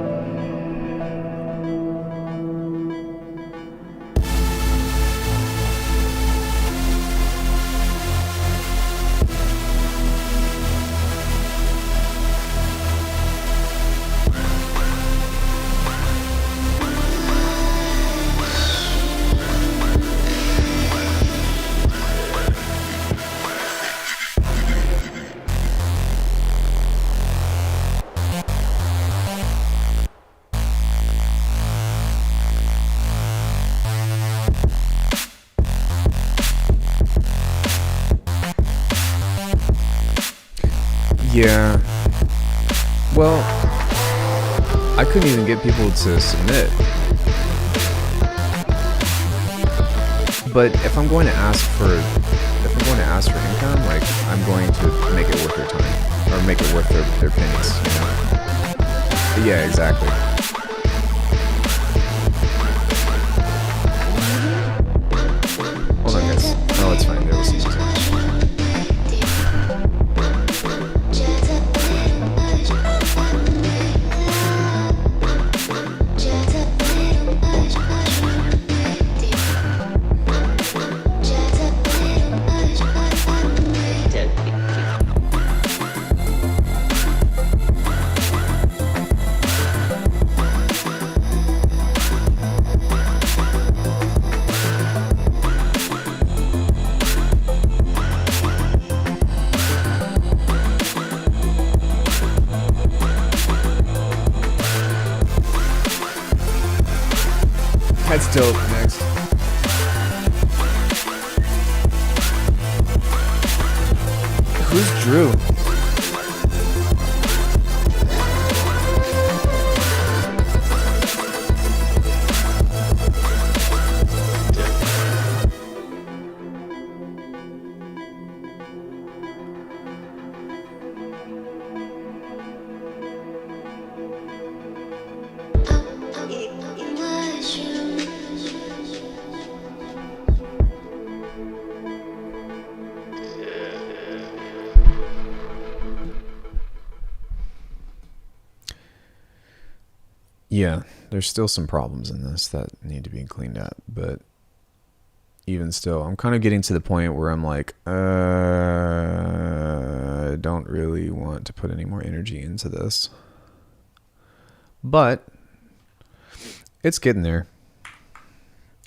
Yeah. Well, I couldn't even get people to submit. But if I'm going to ask for income, like, I'm going to make it worth their time, or make it worth their pennies, Yeah, exactly. That's dope. Next. Who's Drew? Yeah, there's still some problems in this that need to be cleaned up, but even still, I'm kind of getting to the point where I'm like, I don't really want to put any more energy into this. But it's getting there.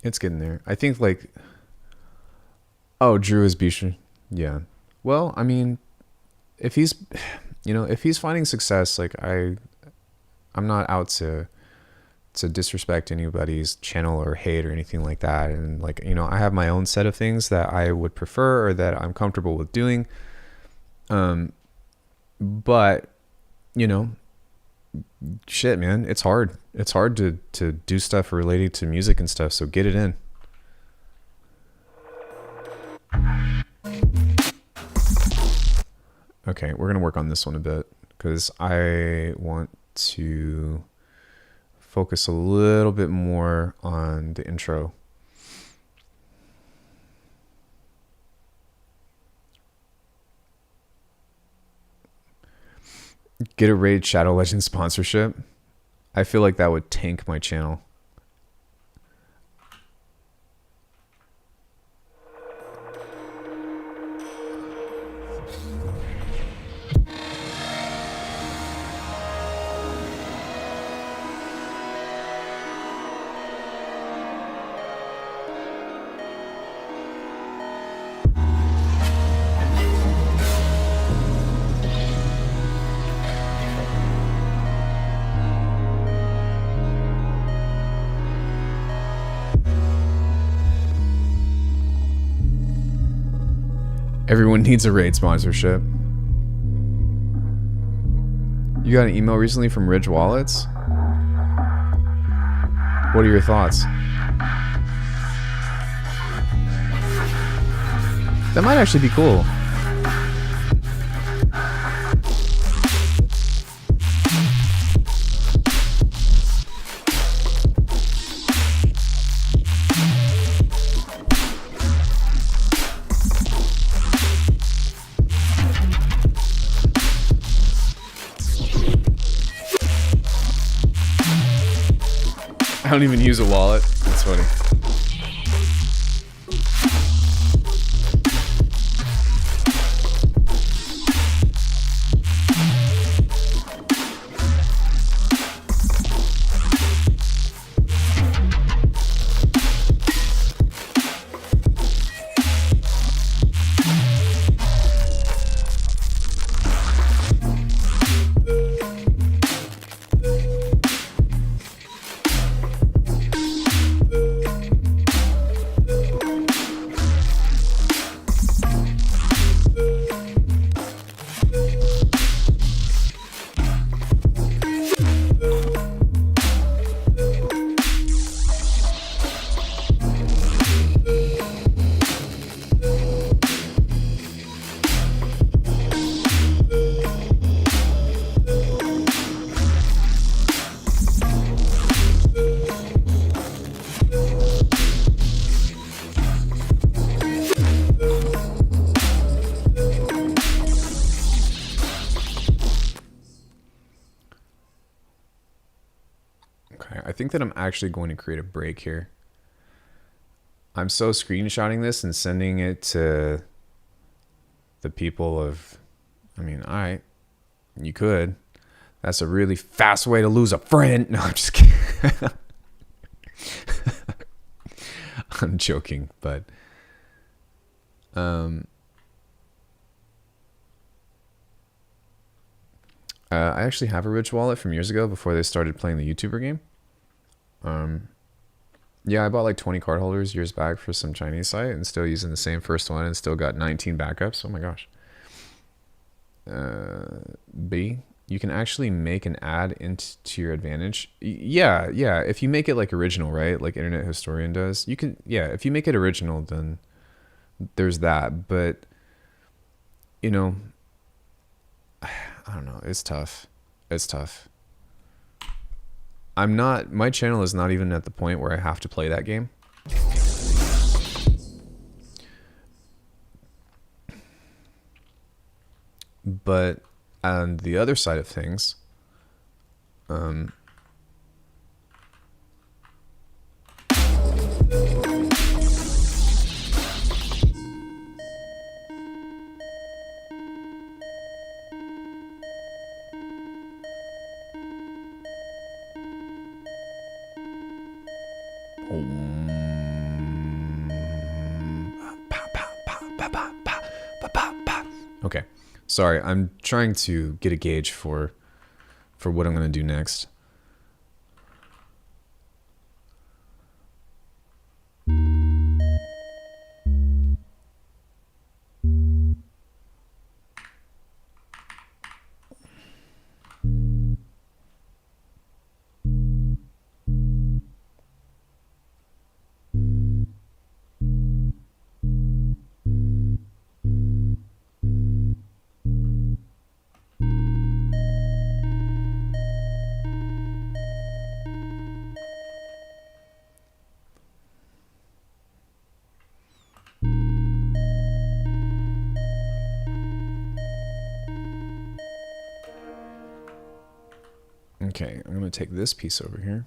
It's getting there. I think like, oh, Drew is Bishan. Yeah. Well, I mean, if he's, if he's finding success, like I'm not out to disrespect anybody's channel or hate or anything like that. And like, I have my own set of things that I would prefer or that I'm comfortable with doing. But, shit, man, it's hard. It's hard to do stuff related to music and stuff. So get it in. Okay, we're going to work on this one a bit because I want to focus a little bit more on the intro. Get a Raid Shadow Legends sponsorship. I feel like that would tank my channel. Everyone needs a Raid sponsorship. You got an email recently from Ridge Wallets? What are your thoughts? That might actually be cool. I don't even use a wallet. That's funny. I think that I'm actually going to create a break here. I'm so screenshotting this and sending it to the people of, alright, you could. That's a really fast way to lose a friend. No, I'm just kidding. I'm joking, but I actually have a Ridge wallet from years ago before they started playing the YouTuber game. Yeah, I bought like 20 card holders years back for some Chinese site and still using the same first one and still got 19 backups. Oh my gosh. B, you can actually make an ad into your advantage. Yeah, yeah. If you make it like original, right? Like Internet Historian does, you can, yeah, if you make it original, then there's that. But, you know, I don't know. It's tough. It's tough. My channel is not even at the point where I have to play that game. But on the other side of things, okay. Sorry, I'm trying to get a gauge for what I'm going to do next. Okay, I'm going to take this piece over here.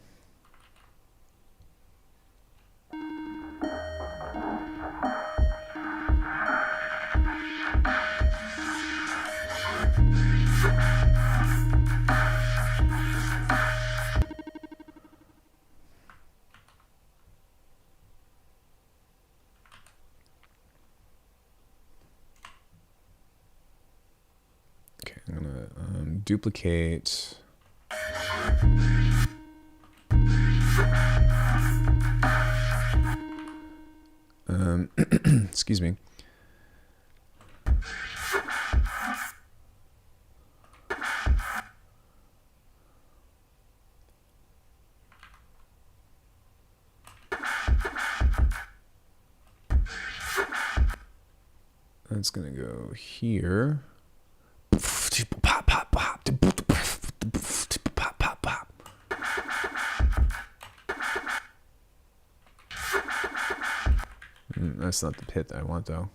Okay, I'm going to duplicate... excuse me. That's gonna go here. That's not the pit that I want, though.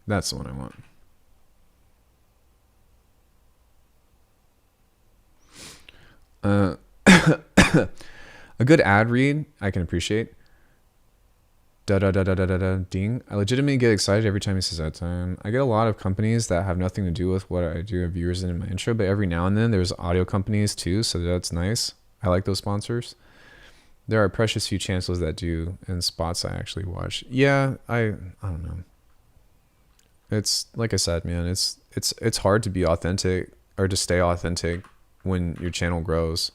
That's the one I want. A good ad read I can appreciate. Da da da da da da da ding. I legitimately get excited every time he says that time. I get a lot of companies that have nothing to do with what I do, have viewers in my intro, but every now and then there's audio companies too, so that's nice. I like those sponsors. There are precious few channels that do, and spots I actually watch. Yeah, I don't know. It's like I said, man. It's hard to be authentic or to stay authentic when your channel grows.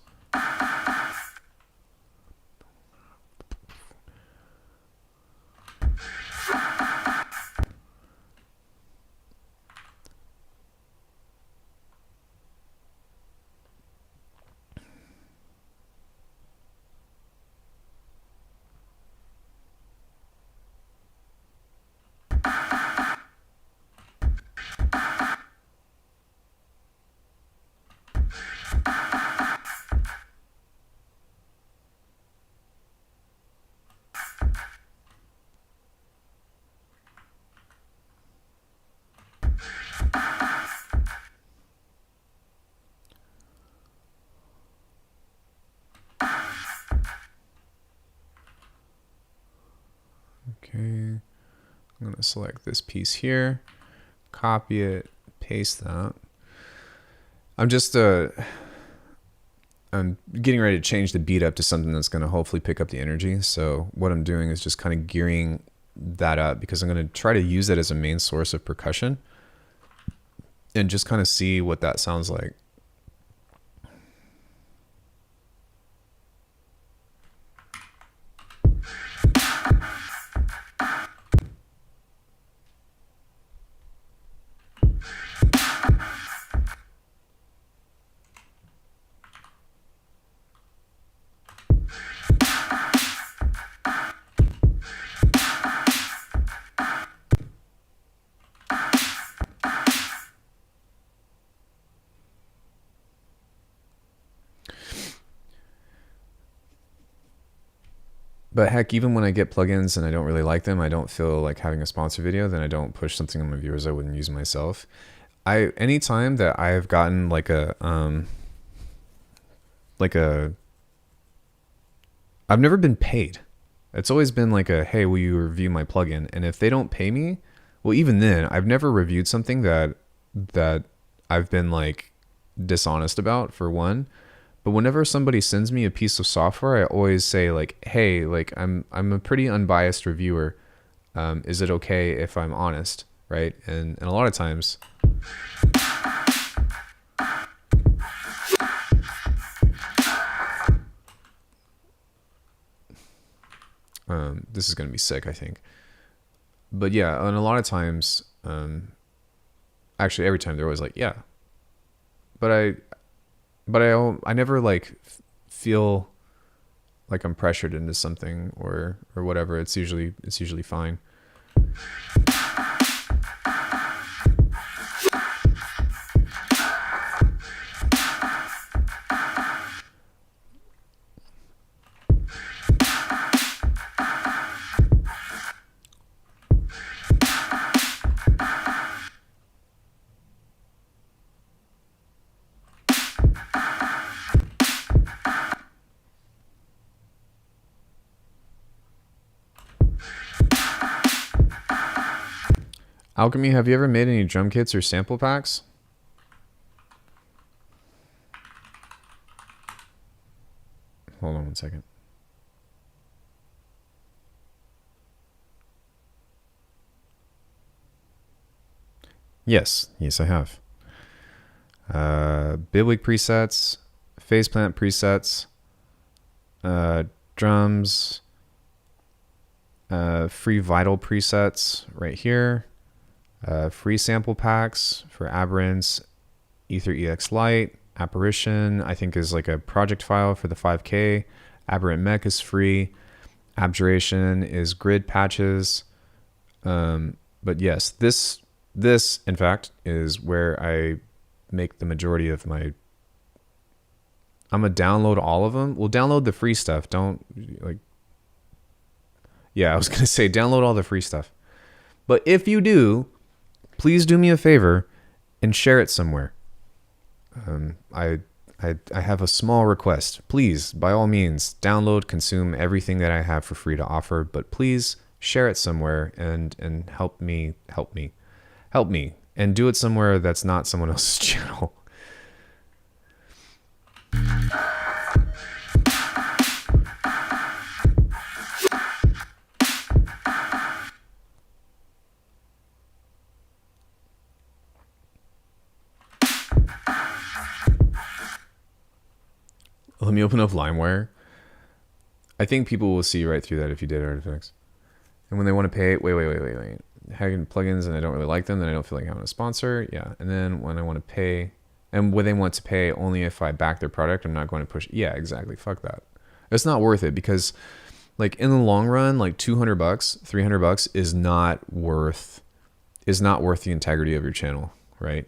Okay, I'm going to select this piece here, copy it, paste that. I'm getting ready to change the beat up to something that's going to hopefully pick up the energy. So what I'm doing is just kind of gearing that up because I'm going to try to use it as a main source of percussion and just kind of see what that sounds like. But heck, even when I get plugins and I don't really like them, I don't feel like having a sponsor video, then I don't push something on my viewers I wouldn't use myself. Anytime that I've gotten like a I've never been paid. It's always been like a, hey, will you review my plugin? And if they don't pay me, well, even then, I've never reviewed something that I've been like dishonest about, for one. But whenever somebody sends me a piece of software, I always say like, hey, like I'm a pretty unbiased reviewer. Is it okay if I'm honest, right? And a lot of times, this is gonna be sick, I think. But yeah, and a lot of times, actually every time they're always like, yeah. But I never like feel like I'm pressured into something or whatever. It's usually fine. Alckemy, have you ever made any drum kits or sample packs? Hold on one second. Yes, I have. Bitwig presets, Faceplant presets, drums, free Vital presets right here. Free sample packs for Aberrants, Ether EX Lite, Apparition, I think is like a project file for the 5K. Aberrant Mech is free. Abjuration is grid patches. But yes, this in fact is where I make the majority of my. I'm gonna download all of them. We'll download the free stuff. Don't like. Yeah, I was gonna say download all the free stuff. But if you do, please do me a favor and share it somewhere. I have a small request. Please, by all means, download, consume everything that I have for free to offer, but please share it somewhere and help me, and do it somewhere that's not someone else's channel. Let me open up LimeWire. I think people will see right through that if you did artifacts. And when they want to pay, wait. Having plugins and I don't really like them, then I don't feel like having a sponsor. Yeah. And then when I want to pay, and when they want to pay only if I back their product, I'm not going to push. Yeah, exactly. Fuck that. It's not worth it because, like, in the long run, like $200, $300 is not worth the integrity of your channel, right?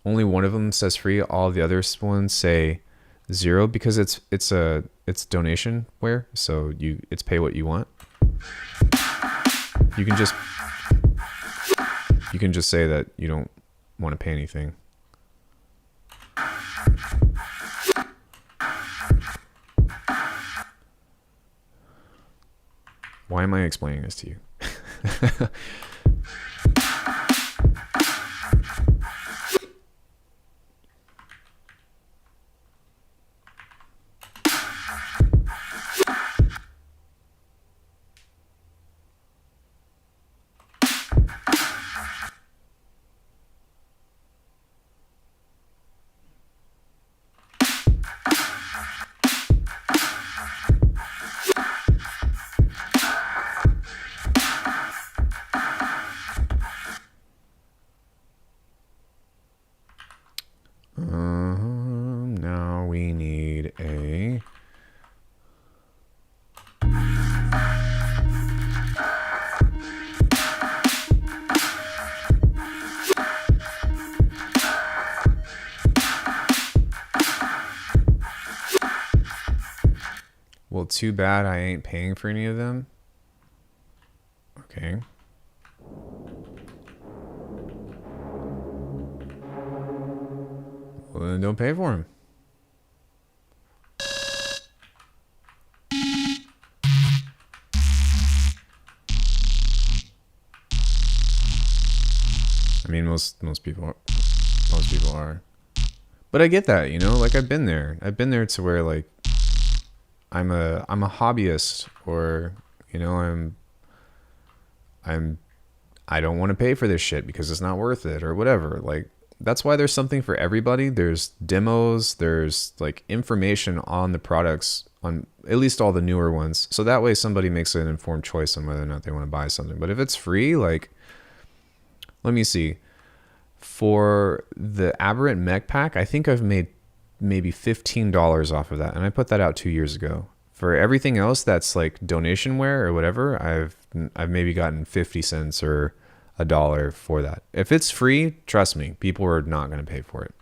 Only one of them says free. All the other ones say $0 because it's donation ware, so it's pay what you want. You can just say that you don't want to pay anything. Why am I explaining this to you? too bad I ain't paying for any of them. Okay. Well, then don't pay for them. I mean, most people are. But I get that, you know, like I've been there. I've been there to where like I'm a hobbyist, or you know, I don't want to pay for this shit because it's not worth it or whatever. Like that's why there's something for everybody. There's demos, there's like information on the products, on at least all the newer ones. So that way somebody makes an informed choice on whether or not they want to buy something. But if it's free, like let me see. For the Aberrant Mech Pack, I think I've made maybe $15 off of that, and I put that out 2 years ago. For everything else that's like donationware or whatever, I've maybe gotten 50 cents or $1 for that. If it's free, trust me, people are not going to pay for it.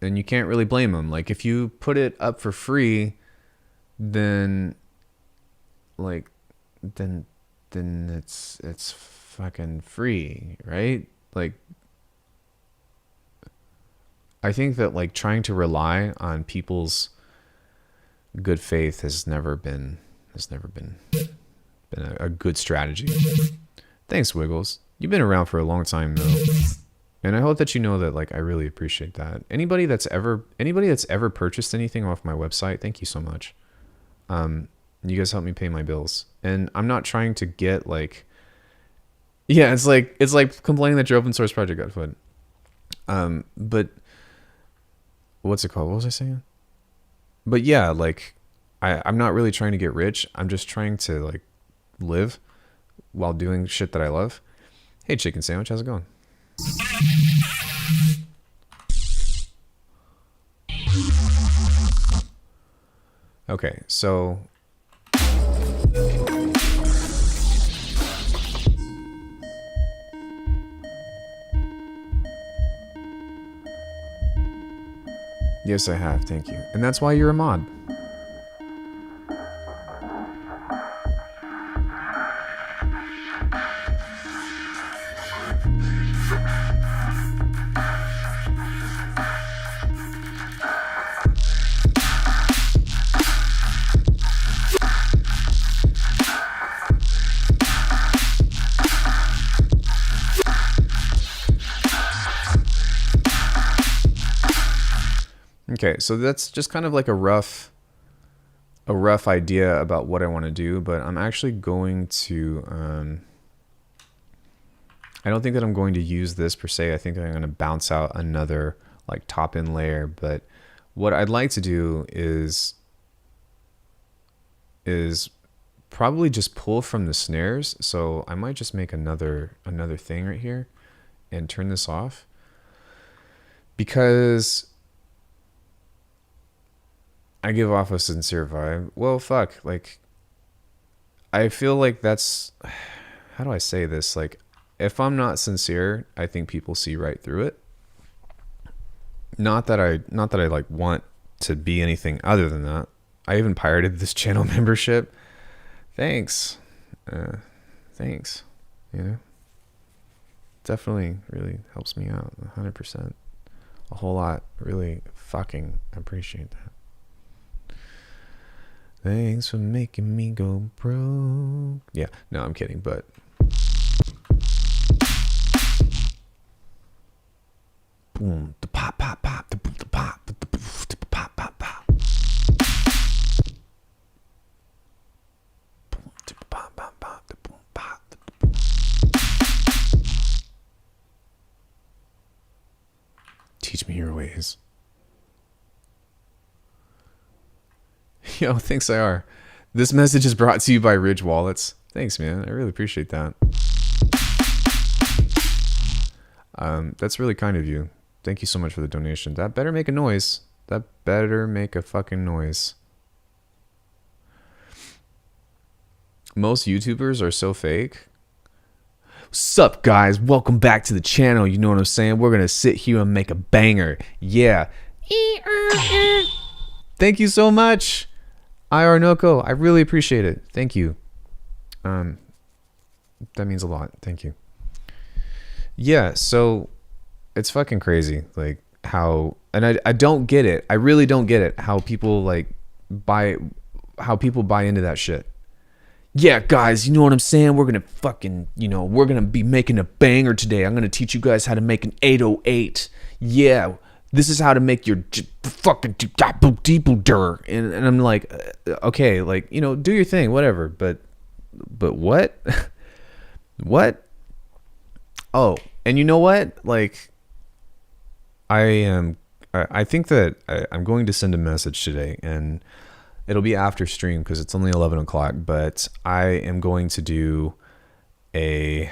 And you can't really blame them. Like if you put it up for free, then it's fucking free, right? Like I think that like trying to rely on people's good faith has never been a good strategy. Thanks, Wiggles. You've been around for a long time though. And I hope that you know that like I really appreciate that. Anybody that's ever purchased anything off my website, thank you so much. You guys help me pay my bills. And I'm not trying to get like, yeah, it's like complaining that your open source project got fed. But what's it called? What was I saying? But yeah, like I'm not really trying to get rich. I'm just trying to like live while doing shit that I love. Hey, chicken sandwich, how's it going? Okay, so yes, I have, thank you. And that's why you're a mod. Okay, so that's just kind of like a rough idea about what I want to do, but I'm actually going to, I don't think that I'm going to use this per se. I think I'm going to bounce out another like top-in layer, but what I'd like to do is probably just pull from the snares. So I might just make another thing right here and turn this off, because I give off a sincere vibe. Well, fuck, like I feel like that's, how do I say this? Like if I'm not sincere, I think people see right through it. Not that I like want to be anything other than that. I even pirated this channel membership. Thanks. Thanks. You know, definitely really helps me out 100%. A whole lot. Really fucking appreciate that. Thanks for making me go broke. Yeah, no, I'm kidding, but boom, the pop, pop, pop, the boom, the pop, the boom, the pop, pop, pop. Boom, the pop, pop, pop, the boom, pop, the boom. Teach me your ways. Yo, thanks, IR. This message is brought to you by Ridge Wallets. Thanks, man. I really appreciate that. That's really kind of you. Thank you so much for the donation. That better make a noise. That better make a fucking noise. Most YouTubers are so fake. Sup guys, welcome back to the channel. You know what I'm saying? We're gonna sit here and make a banger. Yeah. Thank you so much, IR Noko. I really appreciate it. Thank you. That means a lot. Thank you. Yeah, so it's fucking crazy, like how, and I don't get it. I really don't get it. How people buy into that shit. Yeah, guys, you know what I'm saying? We're gonna fucking, we're gonna be making a banger today. I'm gonna teach you guys how to make an 808. Yeah, this is how to make your fucking deeper. And I'm like, okay, do your thing, whatever. But what? What? Oh, and you know what? I think that I'm going to send a message today, and it'll be after stream because it's only 11 o'clock, but I am going to do a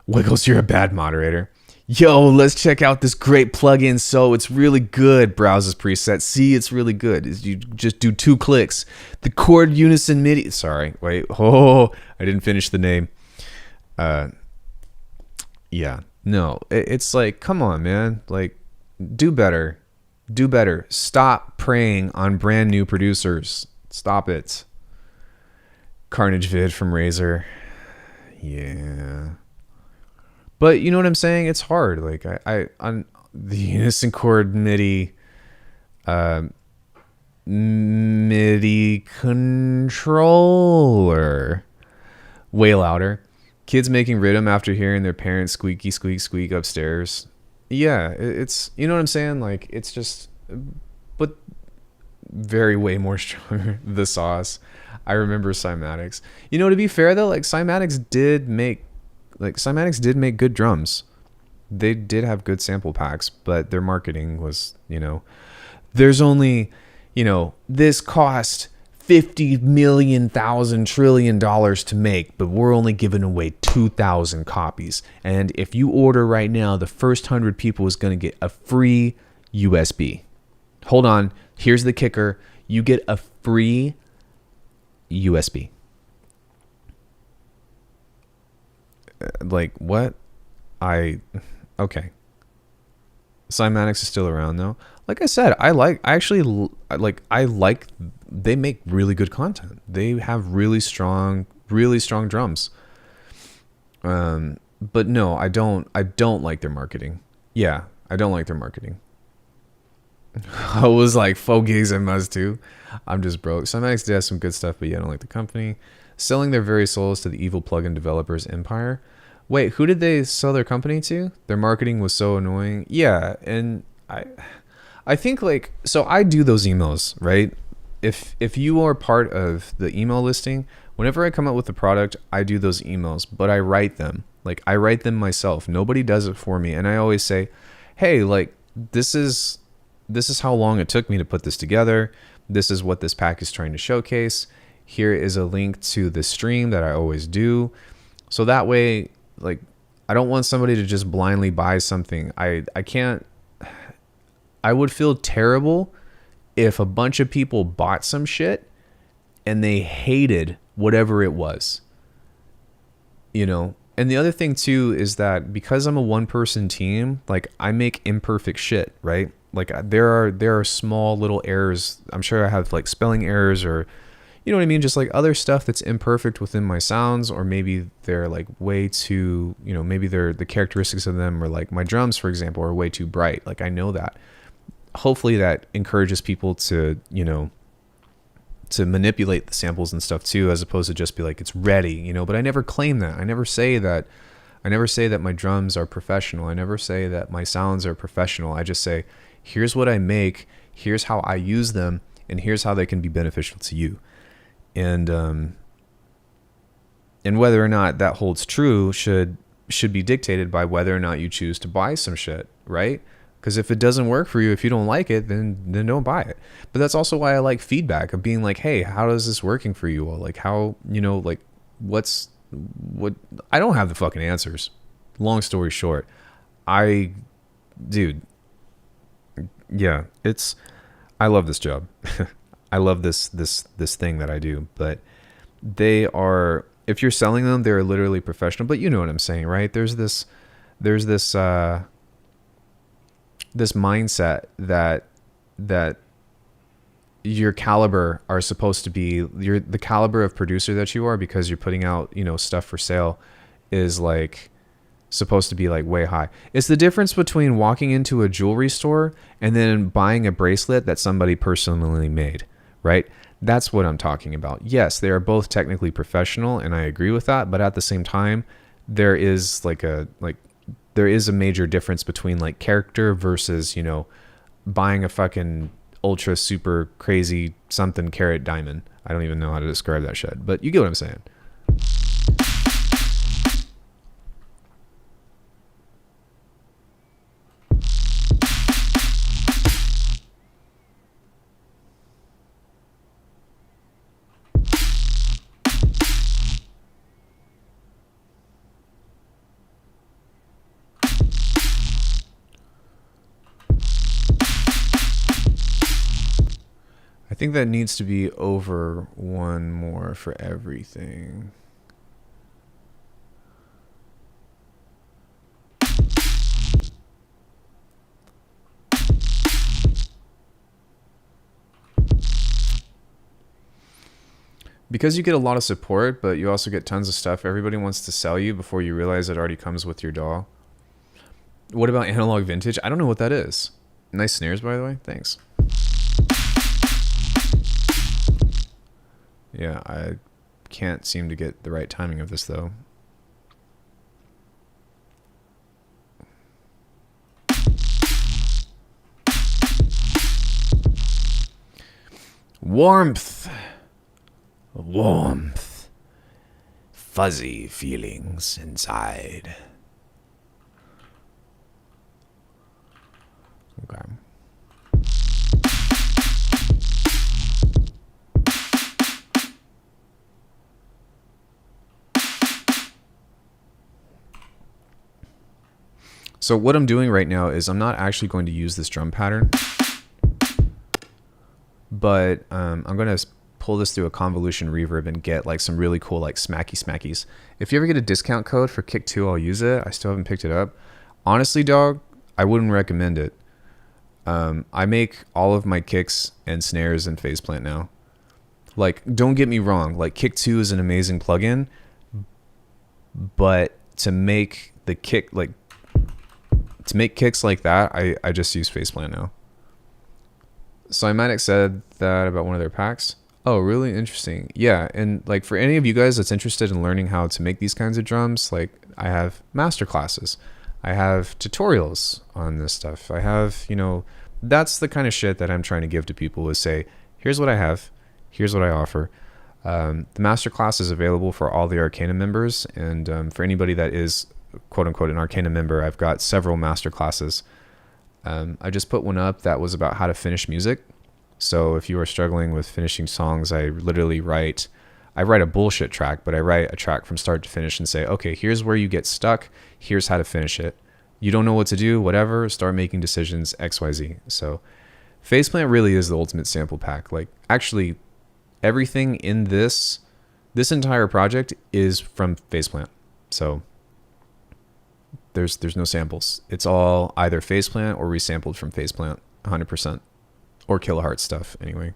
Wiggles, you're a bad moderator. Yo, let's check out this great plugin. So it's really good. Browse this preset. See, it's really good. You just do 2 clicks. The chord unison MIDI. Sorry, wait. Oh, I didn't finish the name. Yeah, no, it's like, come on, man. Do better. Do better. Stop preying on brand new producers. Stop it. Carnage Vid from Razer. Yeah. But you know what I'm saying? It's hard. I on the unison chord MIDI MIDI controller. Way louder. Kids making rhythm after hearing their parents squeaky squeak squeak upstairs. Yeah, it's, you know what I'm saying? It's just, but very way more stronger. The sauce. I remember Cymatics. To be fair though, Cymatics did make good drums. They did have good sample packs, but their marketing was, there's only, this cost $50 trillion to make, but we're only giving away 2,000 copies. And if you order right now, the first 100 people is going to get a free USB. Hold on. Here's the kicker. You get a free USB. What? Okay. Cymatics is still around though. Like I said, I like they make really good content. They have really strong drums. But no, I don't like their marketing. Yeah, I don't like their marketing. I was like, 4 gigs I must too. I'm just broke. Cymatics did have some good stuff, but yeah, I don't like the company. Selling their very souls to the evil plugin developers empire. Wait, who did they sell their company to? Their marketing was so annoying. Yeah, and I think so I do those emails, right? If you are part of the email listing, whenever I come up with a product, I do those emails, but I write them. I write them myself. Nobody does it for me. And I always say, hey, this is how long it took me to put this together. This is what this pack is trying to showcase. Here is a link to the stream that I always do. So that way, I don't want somebody to just blindly buy something. I would feel terrible if a bunch of people bought some shit and they hated whatever it was. And the other thing too is that because I'm a 1-person team, I make imperfect shit, right? There are small little errors. I'm sure I have spelling errors or, you know what I mean? Just other stuff that's imperfect within my sounds, or maybe they're way too, maybe the characteristics of them, or my drums, for example, are way too bright. I know that. Hopefully that encourages people to, to manipulate the samples and stuff too, as opposed to just be it's ready, but I never claim that. I never say that my drums are professional. I never say that my sounds are professional. I just say, here's what I make, here's how I use them, and here's how they can be beneficial to you. And whether or not that holds true should be dictated by whether or not you choose to buy some shit, right? Because if it doesn't work for you, if you don't like it, then don't buy it. But that's also why I like feedback of being hey, how is this working for you all? How, what? I don't have the fucking answers. Long story short, dude, yeah, I love this job. I love this thing that I do, but they are, if you're selling them, they're literally professional, but you know what I'm saying, right? There's this this mindset that your caliber are supposed to be, the caliber of producer that you are, because you're putting out, you know, stuff for sale, is like supposed to be like way high. It's the difference between walking into a jewelry store and then buying a bracelet that somebody personally made, right? That's what I'm talking about. Yes, they are both technically professional, and I agree with that, but at the same time, there is there is a major difference between like character versus, you know, buying a fucking ultra super crazy something carat diamond. I don't even know how to describe that shit, but you get what I'm saying. I think that needs to be over one more for everything. Because you get a lot of support, but you also get tons of stuff. Everybody wants to sell you before you realize it already comes with your DAW. What about analog vintage? I don't know what that is. Nice snares, by the way. Thanks. Yeah, I can't seem to get the right timing of this, though. Warmth. Warmth. Fuzzy feelings inside. Okay. So what I'm doing right now is I'm not actually going to use this drum pattern, but I'm going to pull this through a convolution reverb and get like some really cool like smacky smackies. If you ever get a discount code for Kick 2, I'll use it. I still haven't picked it up. Honestly, dog, I wouldn't recommend it. I make all of my kicks and snares in Faceplant now. Like, don't get me wrong, like Kick 2 is an amazing plugin, but to make the kick like to make kicks like that, I just use Faceplant now. So I might have said that about one of their packs. Oh, really? Interesting. Yeah, and like for any of you guys that's interested in learning how to make these kinds of drums, like I have master classes. I have tutorials on this stuff. I have, you know, that's the kind of shit that I'm trying to give to people, is say, here's what I have, here's what I offer. The master class is available for all the Arcana members, and for anybody that is quote unquote an Arcana member, I've got several master classes. I just put one up that was about how to finish music. So if you are struggling with finishing songs, I literally write a bullshit track, but I write a track from start to finish and say, okay, here's where you get stuck. Here's how to finish it. You don't know what to do, whatever, start making decisions, XYZ. So Faceplant really is the ultimate sample pack. Like actually everything in this entire project is from Faceplant. So there's no samples. It's all either Faceplant or resampled from Faceplant 100%, or kilohearts stuff anyway.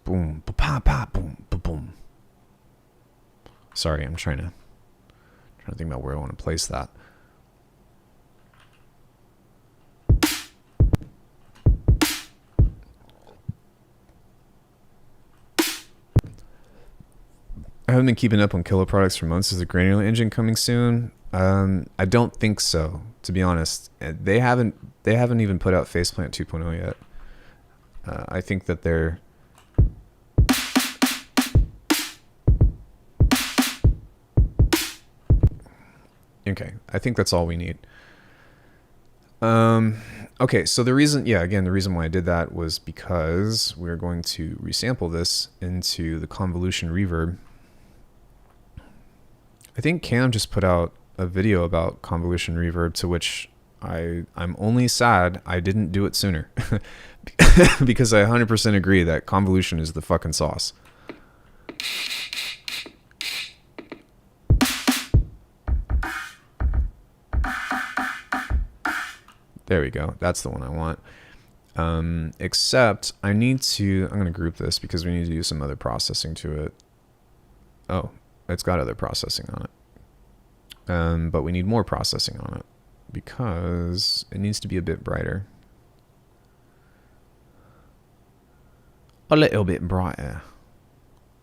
Boom, pa pa, boom, boom. Sorry, I'm trying to think about where I want to place that. I haven't been keeping up on Killer products for months. Is the granular engine coming soon? I don't think so, to be honest. They haven't even put out Faceplant 2.0 yet. I think that they're... Okay, I think that's all we need. Okay, so the reason, again, the reason why I did that was because we're going to resample this into the convolution reverb. I think Cam just put out a video about convolution reverb, to which I'm only sad I didn't do it sooner. Because I 100% agree that convolution is the fucking sauce. There we go. That's the one I want. Except I need to, I'm going to group this because we need to do some other processing to it. Oh, it's got other processing on it. But we need more processing on it because it needs to be a bit brighter. A little bit brighter.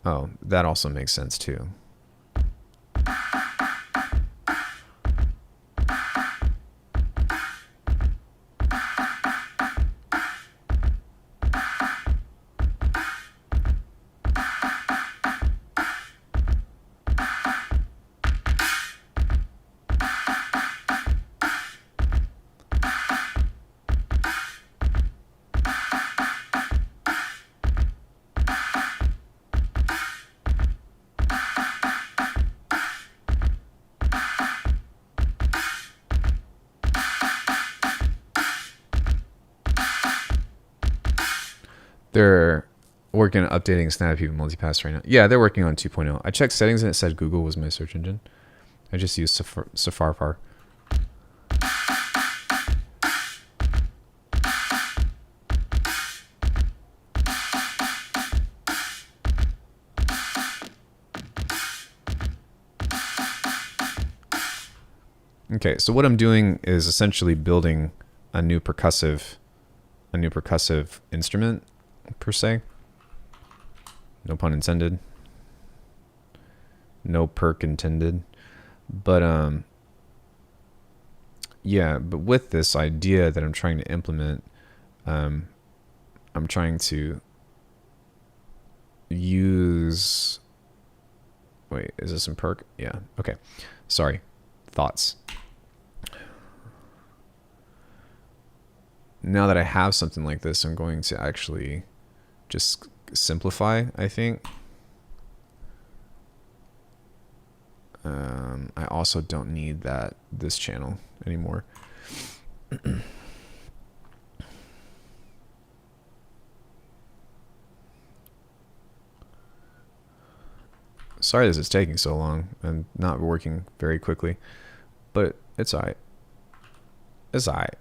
Oh, that also makes sense too. They're working on updating SnapHeap multipass right now. Yeah, they're working on 2.0. I checked settings and it said Google was my search engine. I just used Safari. Okay, so what I'm doing is essentially building a new percussive instrument, per se. No pun intended. No perk intended. But yeah, but with this idea that I'm trying to implement, I'm trying to use, wait, is this in perk? Yeah, okay. Sorry. Thoughts. Now that I have something like this, I'm going to actually just simplify, I think. I also don't need this channel anymore. Sorry this is taking so long and not working very quickly, but it's alright. It's alright.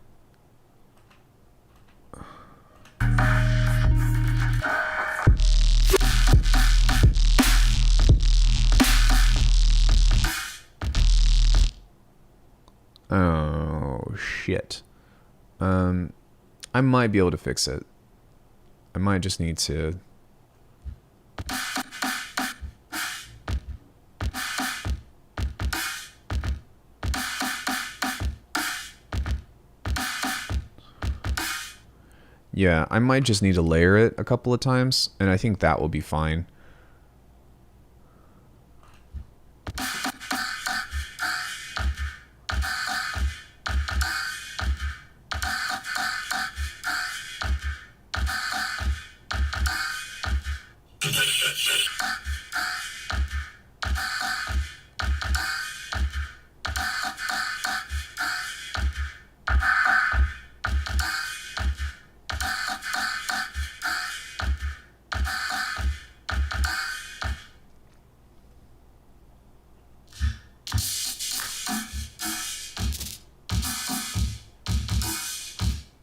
Oh shit. I might be able to fix it. I might just need to yeah, I might just need to layer it a couple of times, and I think that will be fine.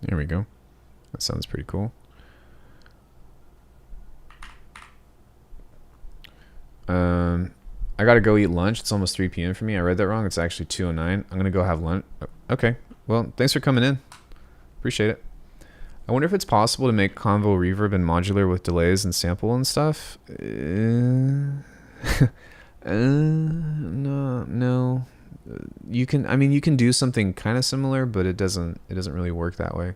There we go. That sounds pretty cool. I gotta go eat lunch. It's almost 3 p.m. for me. I read that wrong. It's actually 2:09. I'm gonna go have lunch. Okay. Well, thanks for coming in. Appreciate it. I wonder if it's possible to make convo reverb and modular with delays and sample and stuff. No. You can, I mean, you can do something kind of similar, but it doesn't really work that way.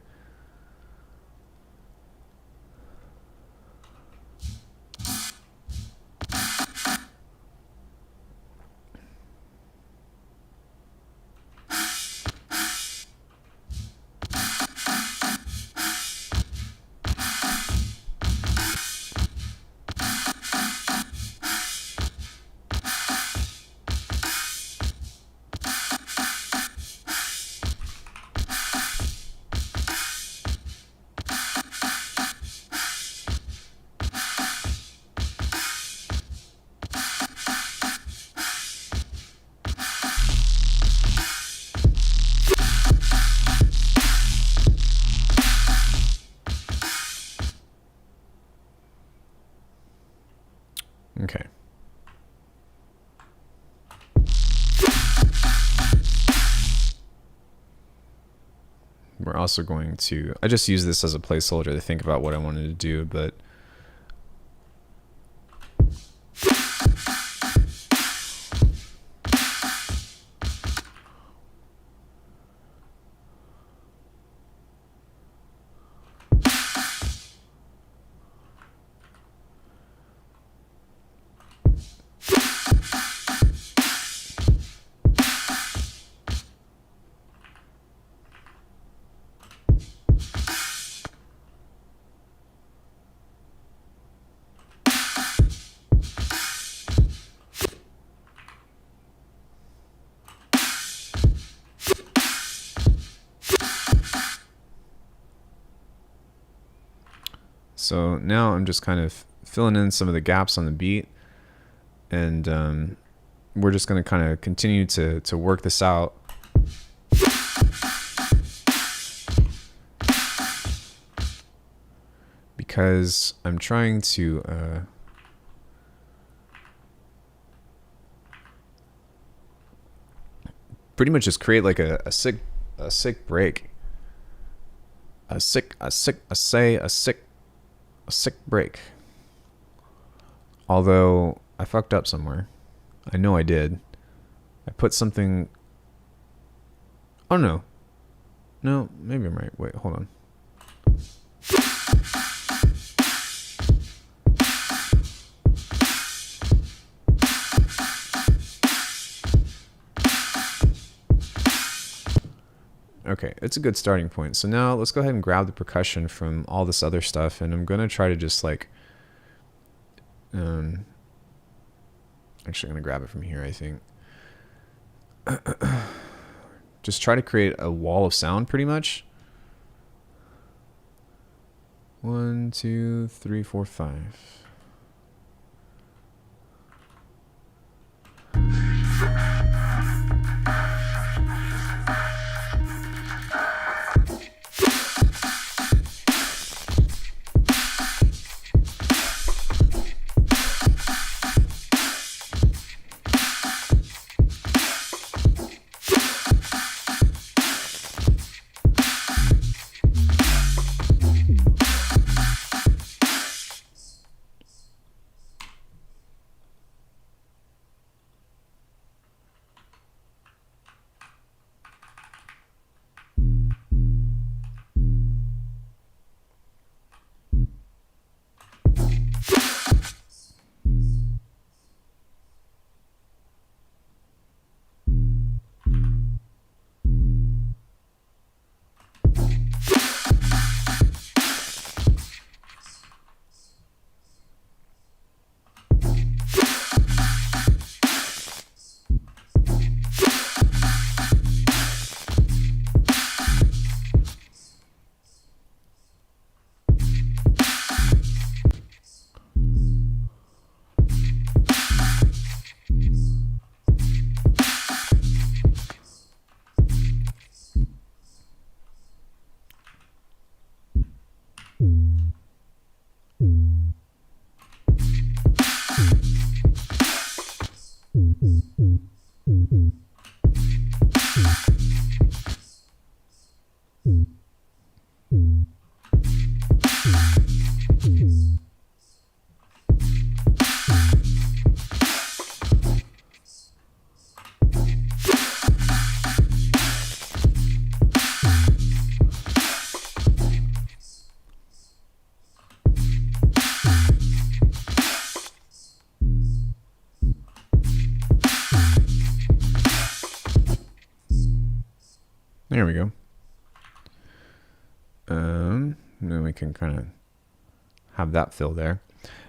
we're also going to, I just use this as a placeholder to think about what I wanted to do, but so now I'm just kind of filling in some of the gaps on the beat, and we're just going to kind of continue to work this out. Because I'm trying to pretty much just create like a sick break. A sick break. Although I fucked up somewhere. I know I did. I put something. Oh no. No, maybe I'm right. Wait, hold on. Okay, it's a good starting point. So now let's go ahead and grab the percussion from all this other stuff, and I'm gonna try to just like, actually I'm gonna grab it from here, I think. Just try to create a wall of sound, pretty much. 1, 2, 3, 4, 5. There we go. Then we can kind of have that fill there.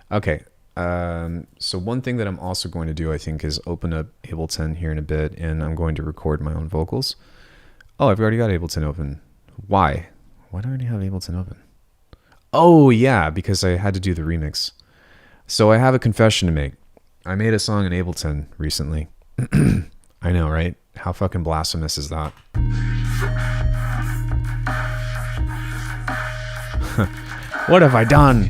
Okay. So one thing that I'm also going to do, I think, is open up Ableton here in a bit, and I'm going to record my own vocals. Oh, I've already got Ableton open. Why? Why do I already have Ableton open? Oh, yeah, because I had to do the remix. So I have a confession to make. I made a song in Ableton recently. I know, right? How fucking blasphemous is that? What have I done?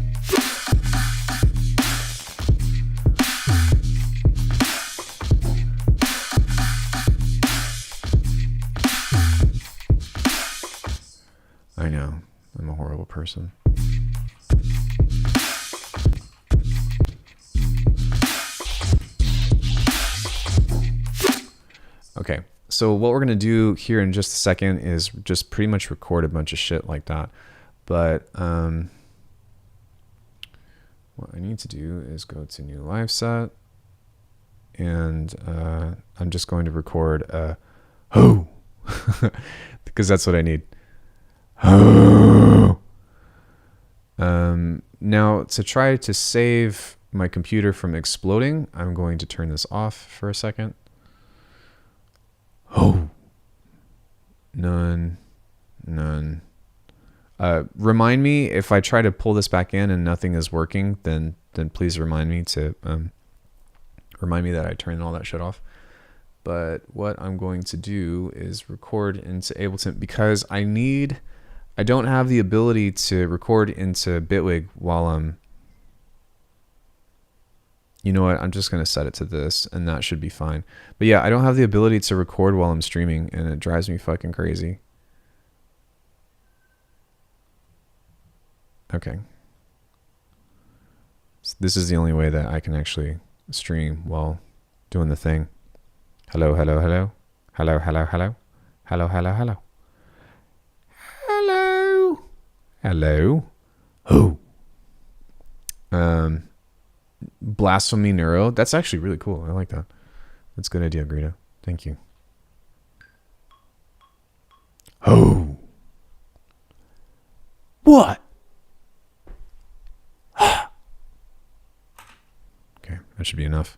person. Okay, so what we're gonna do here in just a second is just pretty much record a bunch of shit like that. But what I need to do is go to new live set, and I'm just going to record a ho, because that's what I need. Ho. Now to try to save my computer from exploding, I'm going to turn this off for a second. Oh, none. Remind me if I try to pull this back in and nothing is working, then please remind me to remind me that I turned all that shit off. But what I'm going to do is record into Ableton, because I don't have the ability to record into Bitwig while I'm, you know what, I'm just going to set it to this and that should be fine. But yeah, I don't have the ability to record while I'm streaming, and it drives me fucking crazy. Okay. So this is the only way that I can actually stream while doing the thing. Hello, hello, hello. Hello, hello, hello. Hello, hello, hello. Hello. Hello. Who? Blasphemy Neuro. That's actually really cool. I like that. That's a good idea, Greta. Thank you. Oh. What? Okay, that should be enough.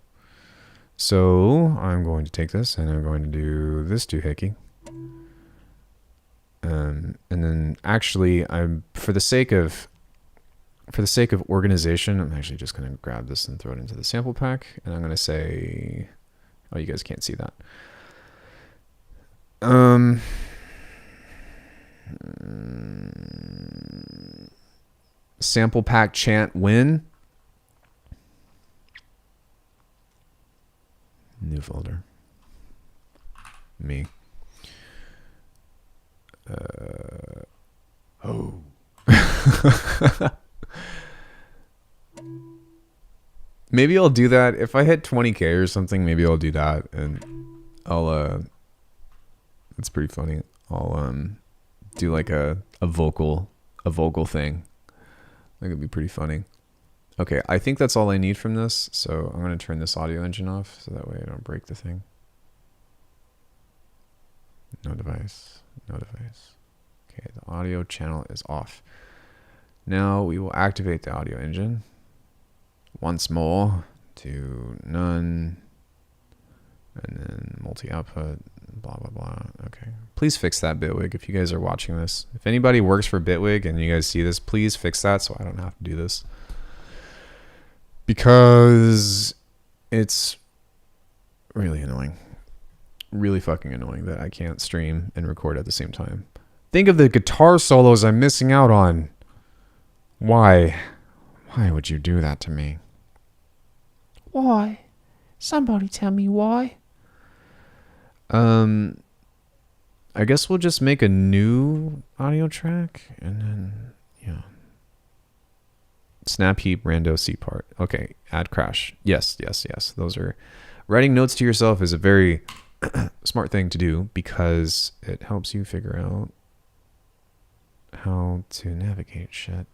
So I'm going to take this and I'm going to do this doohickey. And then actually, for the sake of organization, I'm actually just going to grab this and throw it into the sample pack, and I'm going to say, oh, you guys can't see that. Sample pack chant win. New folder. Me. Oh. Maybe I'll do that if I hit 20k or something. Maybe I'll do that, and I'll it's pretty funny. I'll do like a vocal thing. That could be pretty funny. Okay, I think that's all I need from this, so I'm going to turn this audio engine off so that way I don't break the thing. No device. Okay, the audio channel is off. Now we will activate the audio engine once more to none, and then multi-output, blah, blah, blah. Okay, please fix that, Bitwig, if you guys are watching this. If anybody works for Bitwig and you guys see this, please fix that so I don't have to do this. Because it's really annoying. Really fucking annoying that I can't stream and record at the same time. Think of the guitar solos I'm missing out on. Why? Why would you do that to me? Why? Somebody tell me why. I guess we'll just make a new audio track and then, yeah. Snap heap rando C part. Okay, add crash. Yes. Those are, writing notes to yourself is a very smart thing to do because it helps you figure out how to navigate shit.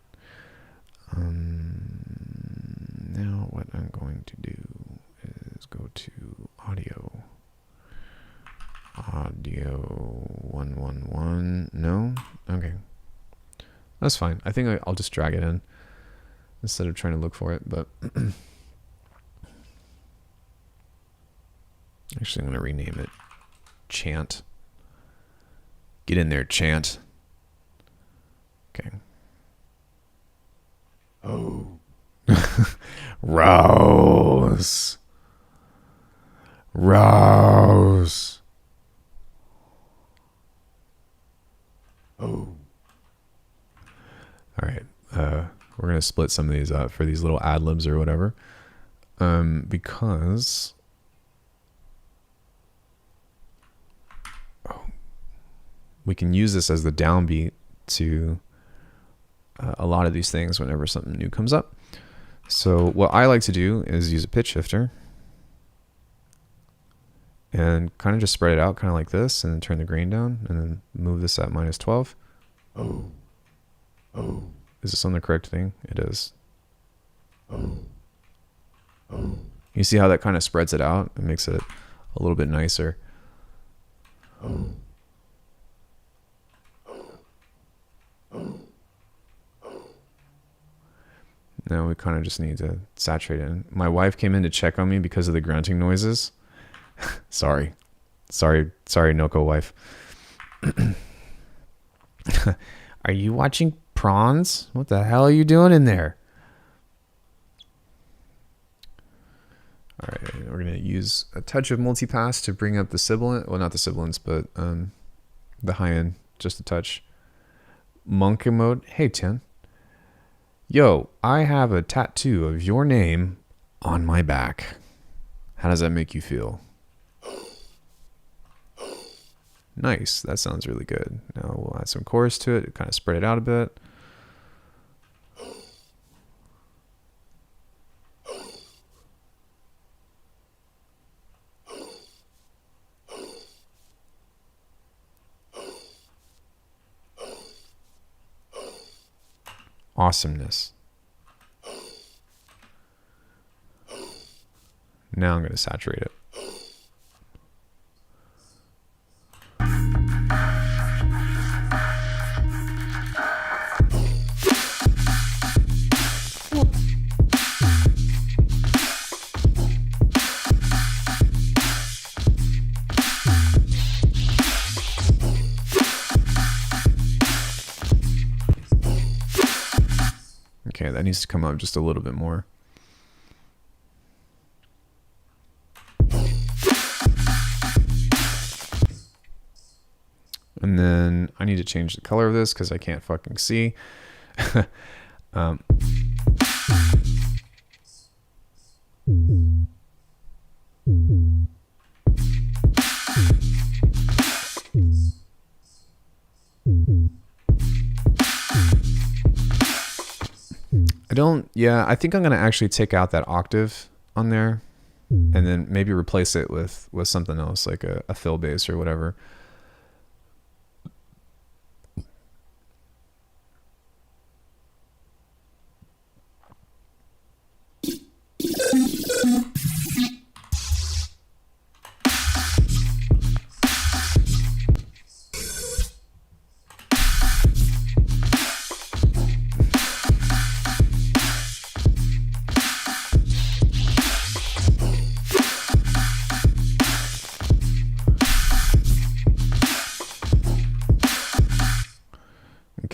Now what I'm going to do is go to audio 111. No? Okay. That's fine. I think I'll just drag it in instead of trying to look for it, but actually I'm going to rename it Chant. Get in there, Chant. Okay. Oh. Rouse. Oh. All right. We're going to split some of these up for these little ad libs or whatever. Because we can use this as the downbeat to a lot of these things whenever something new comes up. So what I like to do is use a pitch shifter and kind of just spread it out kind of like this, and then turn the grain down, and then move this at -12. Is this on the correct thing? It is. You see how that kind of spreads it out? It makes it a little bit nicer. Now we kind of just need to saturate it. My wife came in to check on me because of the grunting noises. Sorry, Noko wife. Are you watching prawns? What the hell are you doing in there? All right, we're gonna use a touch of multipass to bring up the sibilant. Well, not the sibilants, but the high end, just a touch. Monkey mode. Hey, Tin. Yo, I have a tattoo of your name on my back. How does that make you feel? Nice. That sounds really good. Now we'll add some chorus to it, kind of spread it out a bit. Awesomeness. Now I'm going to saturate it. Okay, that needs to come up just a little bit more. And then I need to change the color of this because I can't fucking see. I think I'm going to actually take out that octave on there and then maybe replace it with something else, like a fill bass or whatever.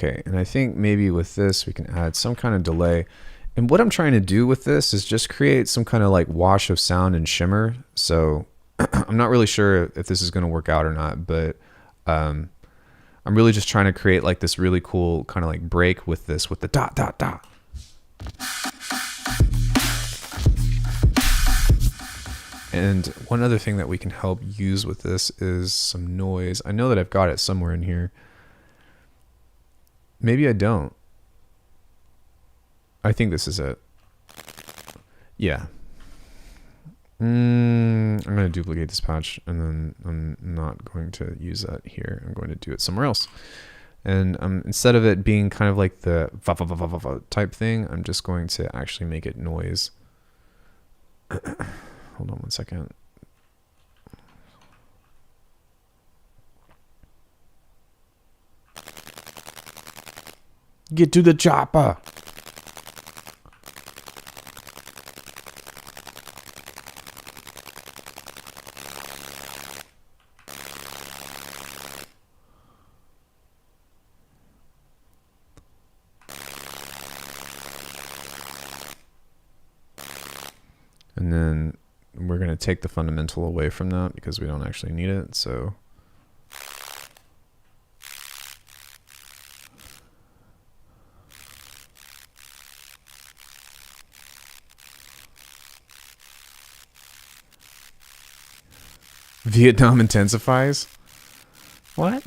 Okay, and I think maybe with this we can add some kind of delay. And what I'm trying to do with this is just create some kind of like wash of sound and shimmer. So I'm not really sure if this is going to work out or not, but I'm really just trying to create like this really cool kind of like break with this, with the dot, dot, dot. And one other thing that we can help use with this is some noise. I know that I've got it somewhere in here. Maybe I don't. I think this is it. Yeah. I'm going to duplicate this patch, and then I'm not going to use that here. I'm going to do it somewhere else. And instead of it being kind of like the va va va va va va type thing, I'm just going to actually make it noise. Hold on one second. Get to the chopper. And then we're going to take the fundamental away from that because we don't actually need it. So Vietnam intensifies? What?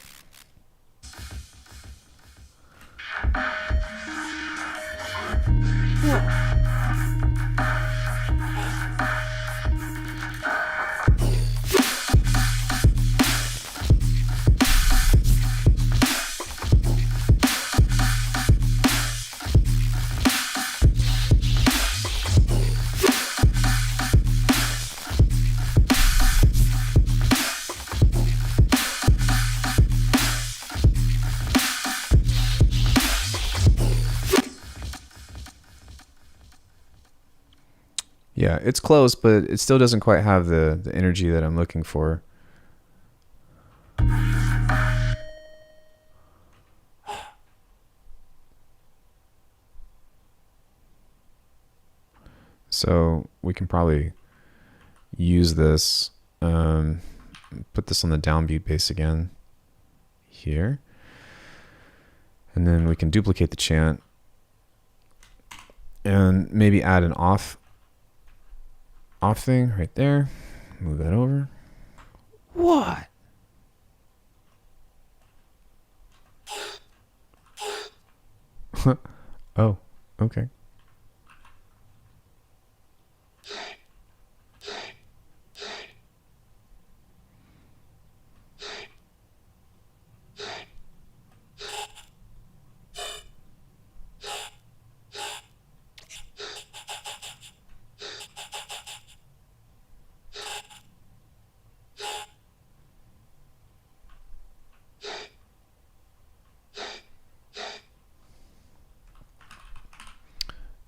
Yeah, it's close, but it still doesn't quite have the energy that I'm looking for. So we can probably use this, put this on the downbeat bass again here. And then we can duplicate the chant and maybe add an off thing right there. Move that over. What? Oh, okay.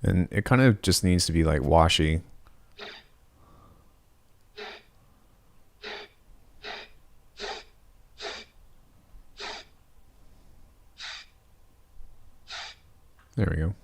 And it kind of just needs to be like washy. There we go.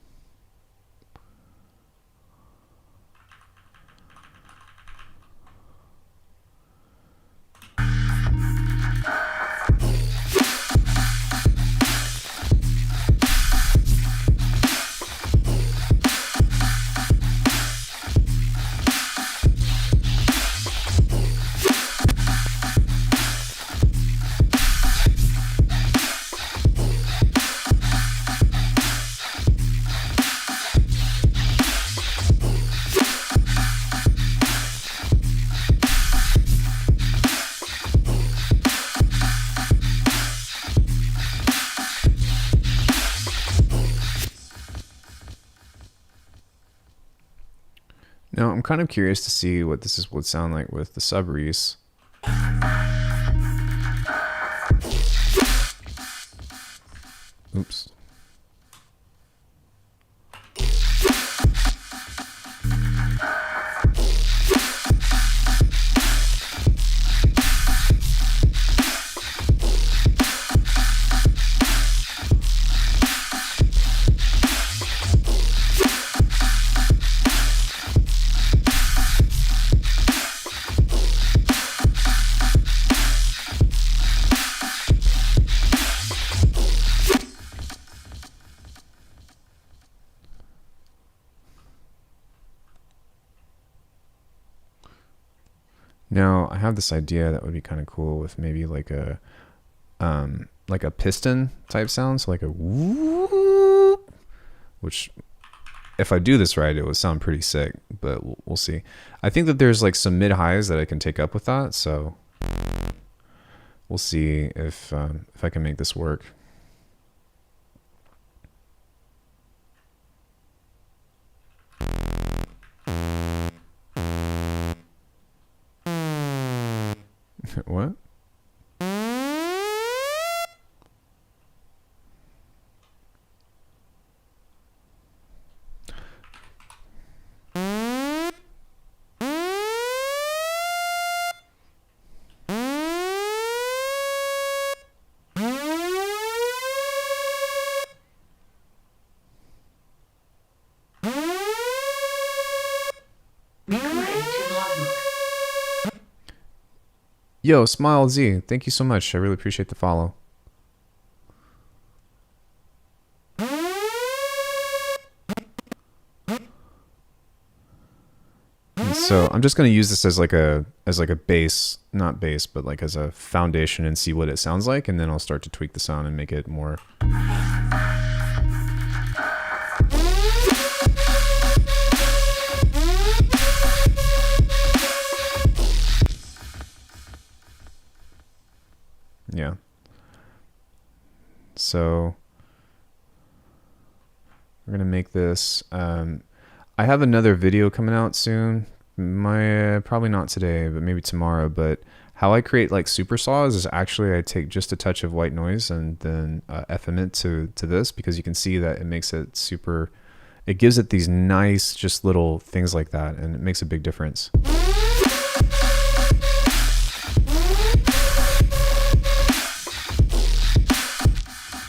Now I'm kind of curious to see what this would sound like with the sub-reese. Oops. Now I have this idea that would be kind of cool with maybe like a piston type sound, so like a whoop, which if I do this right, it would sound pretty sick, but we'll see. I think that there's like some mid highs that I can take up with that, so we'll see if I can make this work. What? Yo, Smile Z, thank you so much. I really appreciate the follow. And so I'm just going to use this as like a base, not base, but like as a foundation and see what it sounds like, and then I'll start to tweak the sound and make it more. Yeah. So we're gonna make this. I have another video coming out soon. Probably not today, but maybe tomorrow. But how I create like super saws is actually I take just a touch of white noise and then FM it to this, because you can see that it makes it super. it gives it these nice, just little things like that, and it makes a big difference.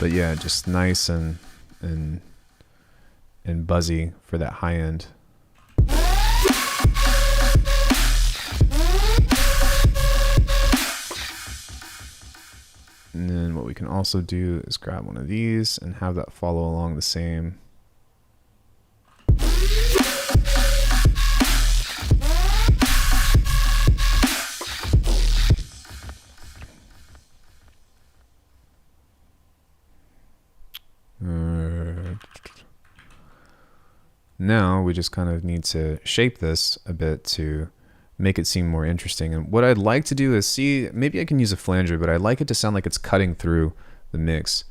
But yeah, just nice and buzzy for that high end. And then what we can also do is grab one of these and have that follow along the same. Now we just kind of need to shape this a bit to make it seem more interesting. And what I'd like to do is see, maybe I can use a flanger, but I'd like it to sound like it's cutting through the mix.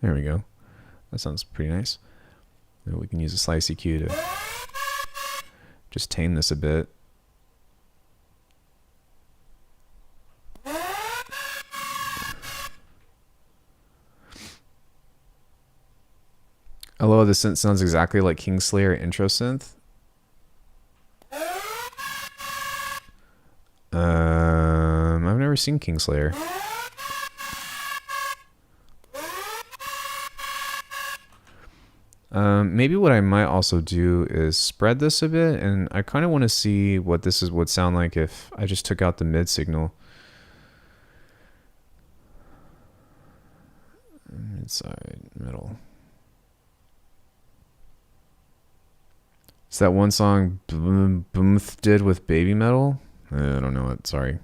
There we go. That sounds pretty nice. Maybe we can use a slice EQ to just tame this a bit. Although this synth sounds exactly like Kingslayer intro synth. I've never seen Kingslayer. Maybe what I might also do is spread this a bit, and I kind of want to see what this would sound like if I just took out the mid signal. Mid-side, middle. Is that one song Boomth did with Baby Metal? I don't know it, sorry.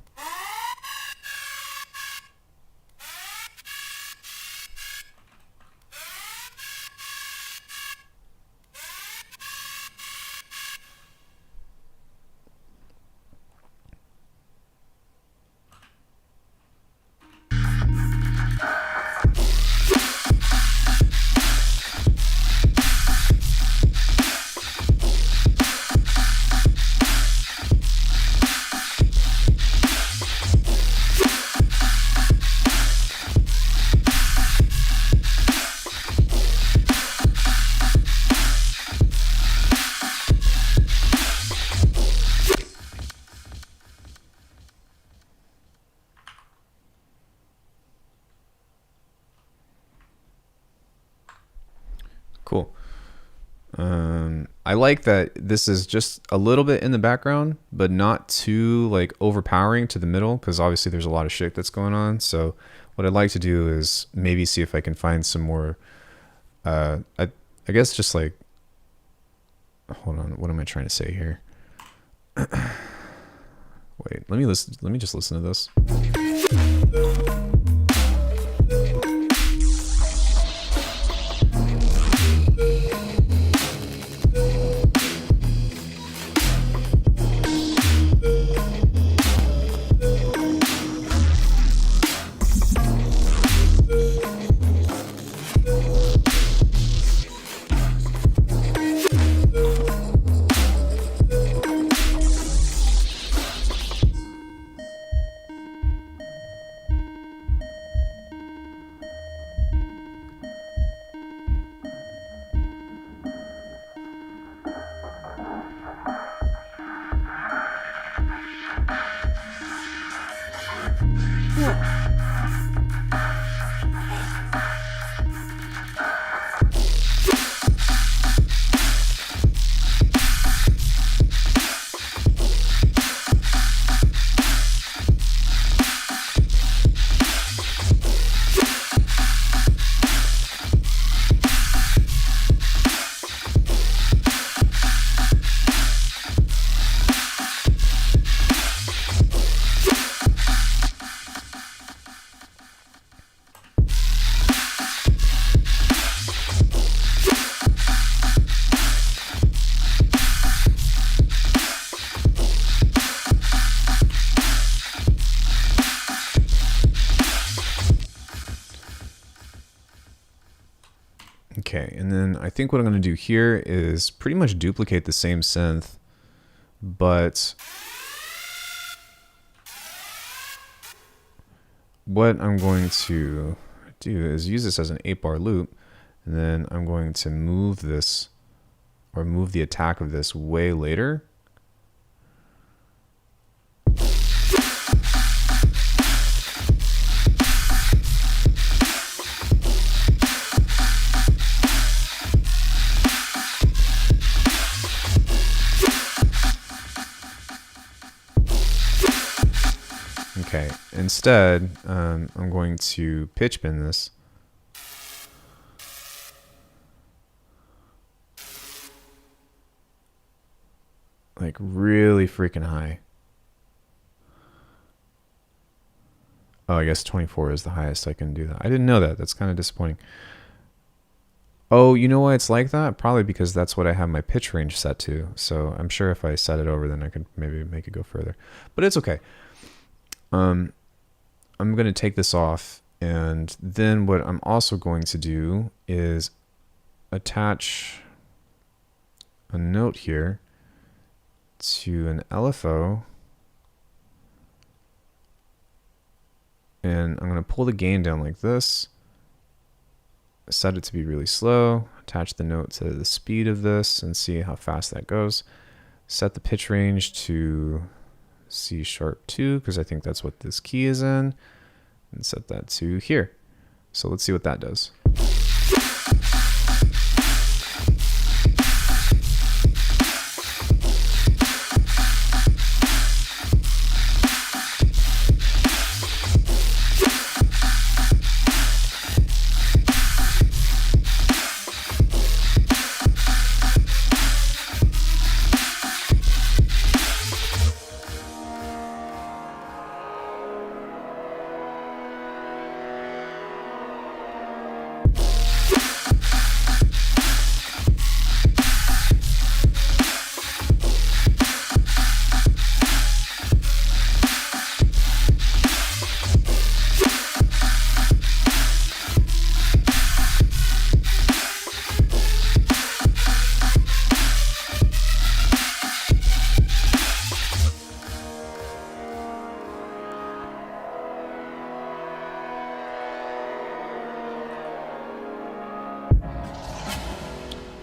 Cool. I like that this is just a little bit in the background, but not too like overpowering to the middle, because obviously there's a lot of shit that's going on. So what I'd like to do is maybe see if I can find some more, I guess just like, hold on, what am I trying to say here? Wait, let me just listen to this. and then I think what I'm going to do here is pretty much duplicate the same synth, but what I'm going to do is use this as an 8-bar loop, and then I'm going to move this, or move the attack of this way later. Okay, instead, I'm going to pitch bend this. Like really freaking high. Oh, I guess 24 is the highest I can do that. I didn't know that. That's kind of disappointing. Oh, you know why it's like that? Probably because that's what I have my pitch range set to. So I'm sure if I set it over, then I could maybe make it go further. But it's okay. I'm going to take this off, and then what I'm also going to do is attach a note here to an LFO, and I'm going to pull the gain down like this, set it to be really slow, attach the note to the speed of this and see how fast that goes, set the pitch range to C#2 because I think that's what this key is in, and set that to here. So let's see what that does.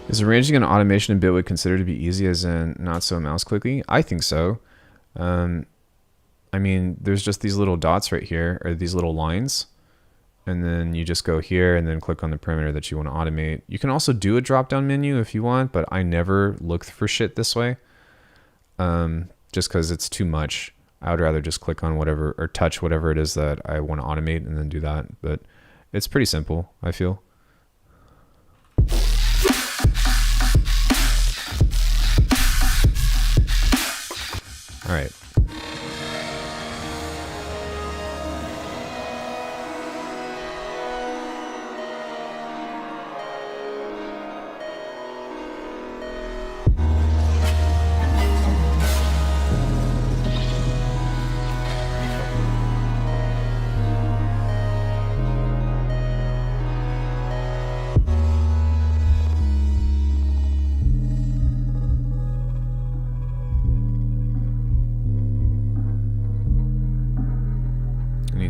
Is arranging an automation in Bitwig considered to be easy, as in not so mouse clicky? I think so. I mean, there's just these little dots right here, or these little lines, and then you just go here and then click on the parameter that you want to automate. You can also do a drop-down menu if you want, but I never look for shit this way, just because it's too much. I would rather just click on whatever, or touch whatever it is that I want to automate and then do that. But it's pretty simple, I feel. All right.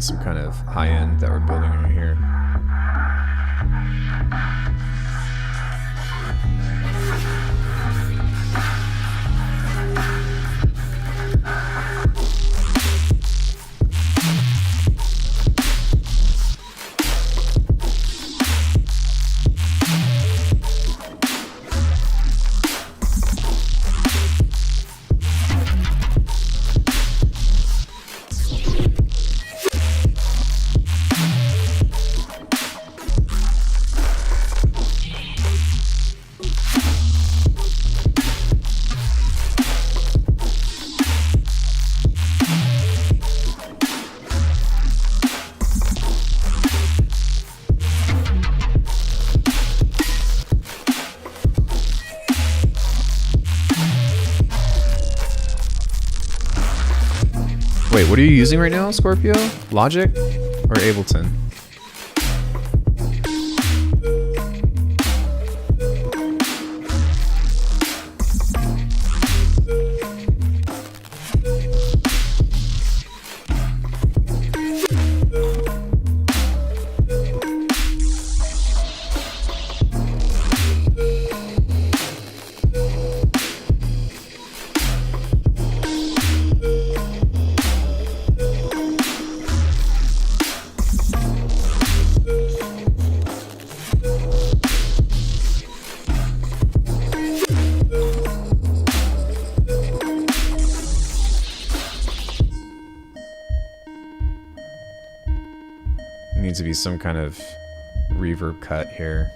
Some kind of high end that we're building right here. Wait, what are you using right now, Scorpio? Logic or Ableton? needs to be some kind of reverb cut here.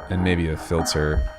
And maybe a filter.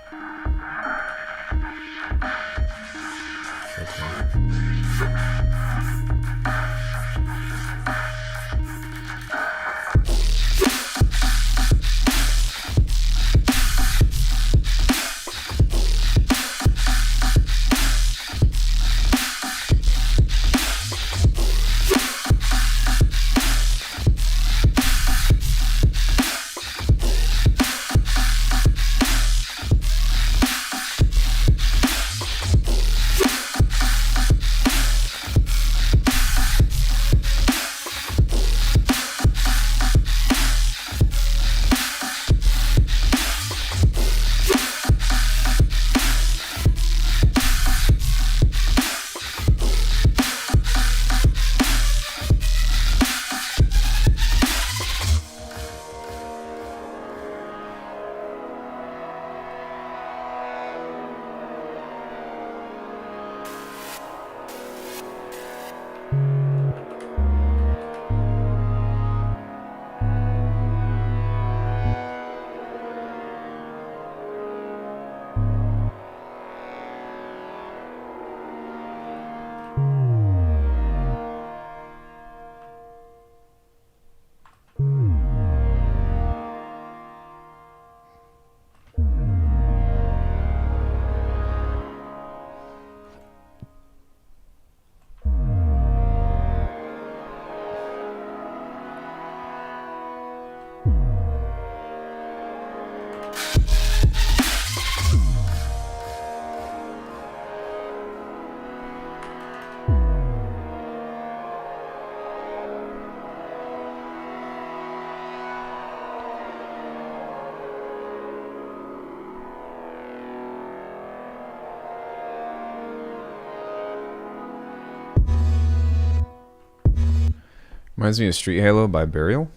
Reminds me of Street Halo by Burial.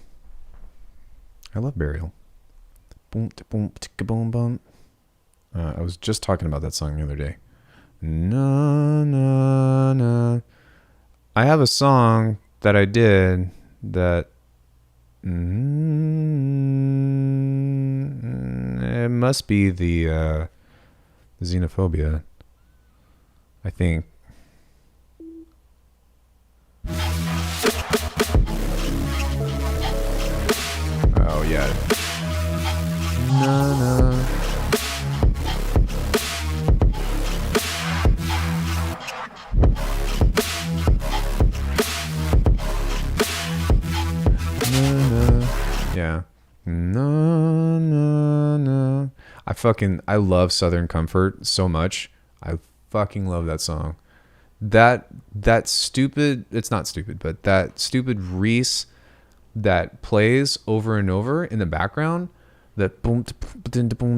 I love Burial. Boom, boom, boom, boom. I was just talking about that song the other day. Na na na. I have a song that I did that. It must be the Xenophobia. I think. Oh yeah. Na na. Yeah. No, no, no. I love Southern Comfort so much. I fucking love that song. That stupid, it's not stupid, but that stupid Reese that plays over and over in the background, that boom, boom, boom,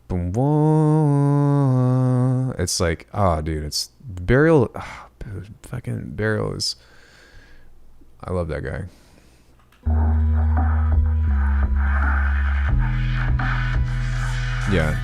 boom, boom. It's like, oh, dude, it's Burial. Oh, fucking Burial is. I love that guy. Yeah.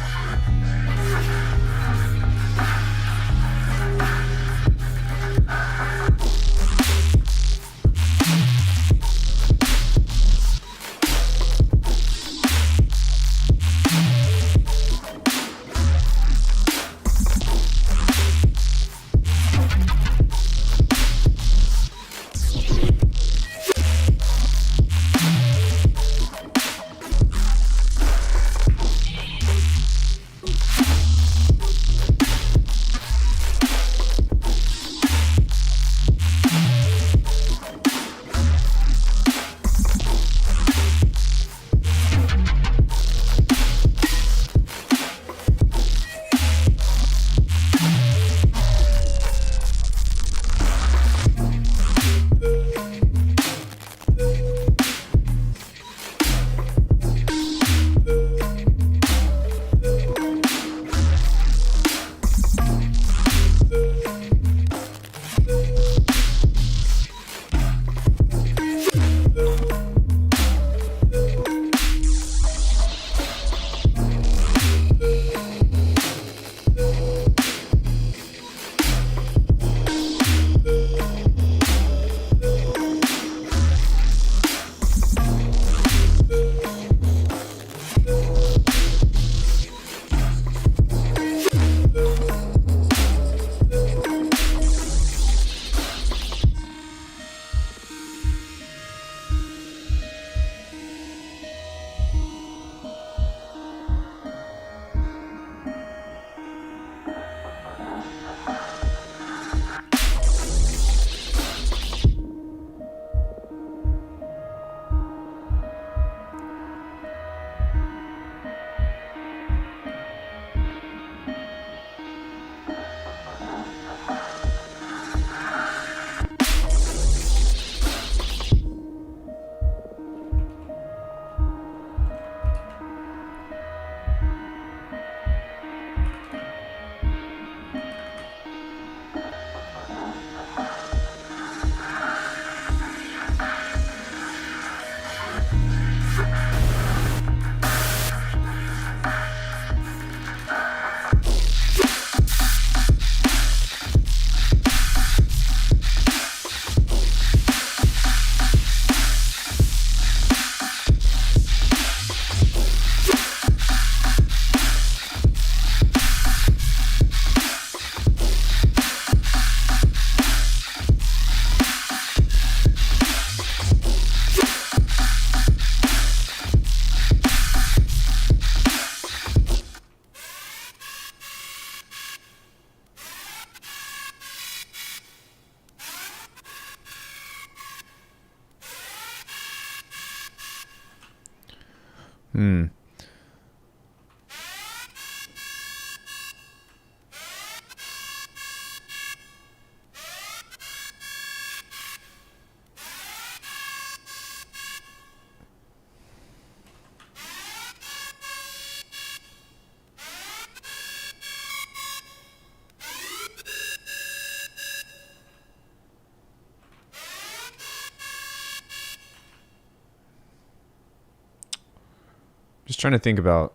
Just trying to think about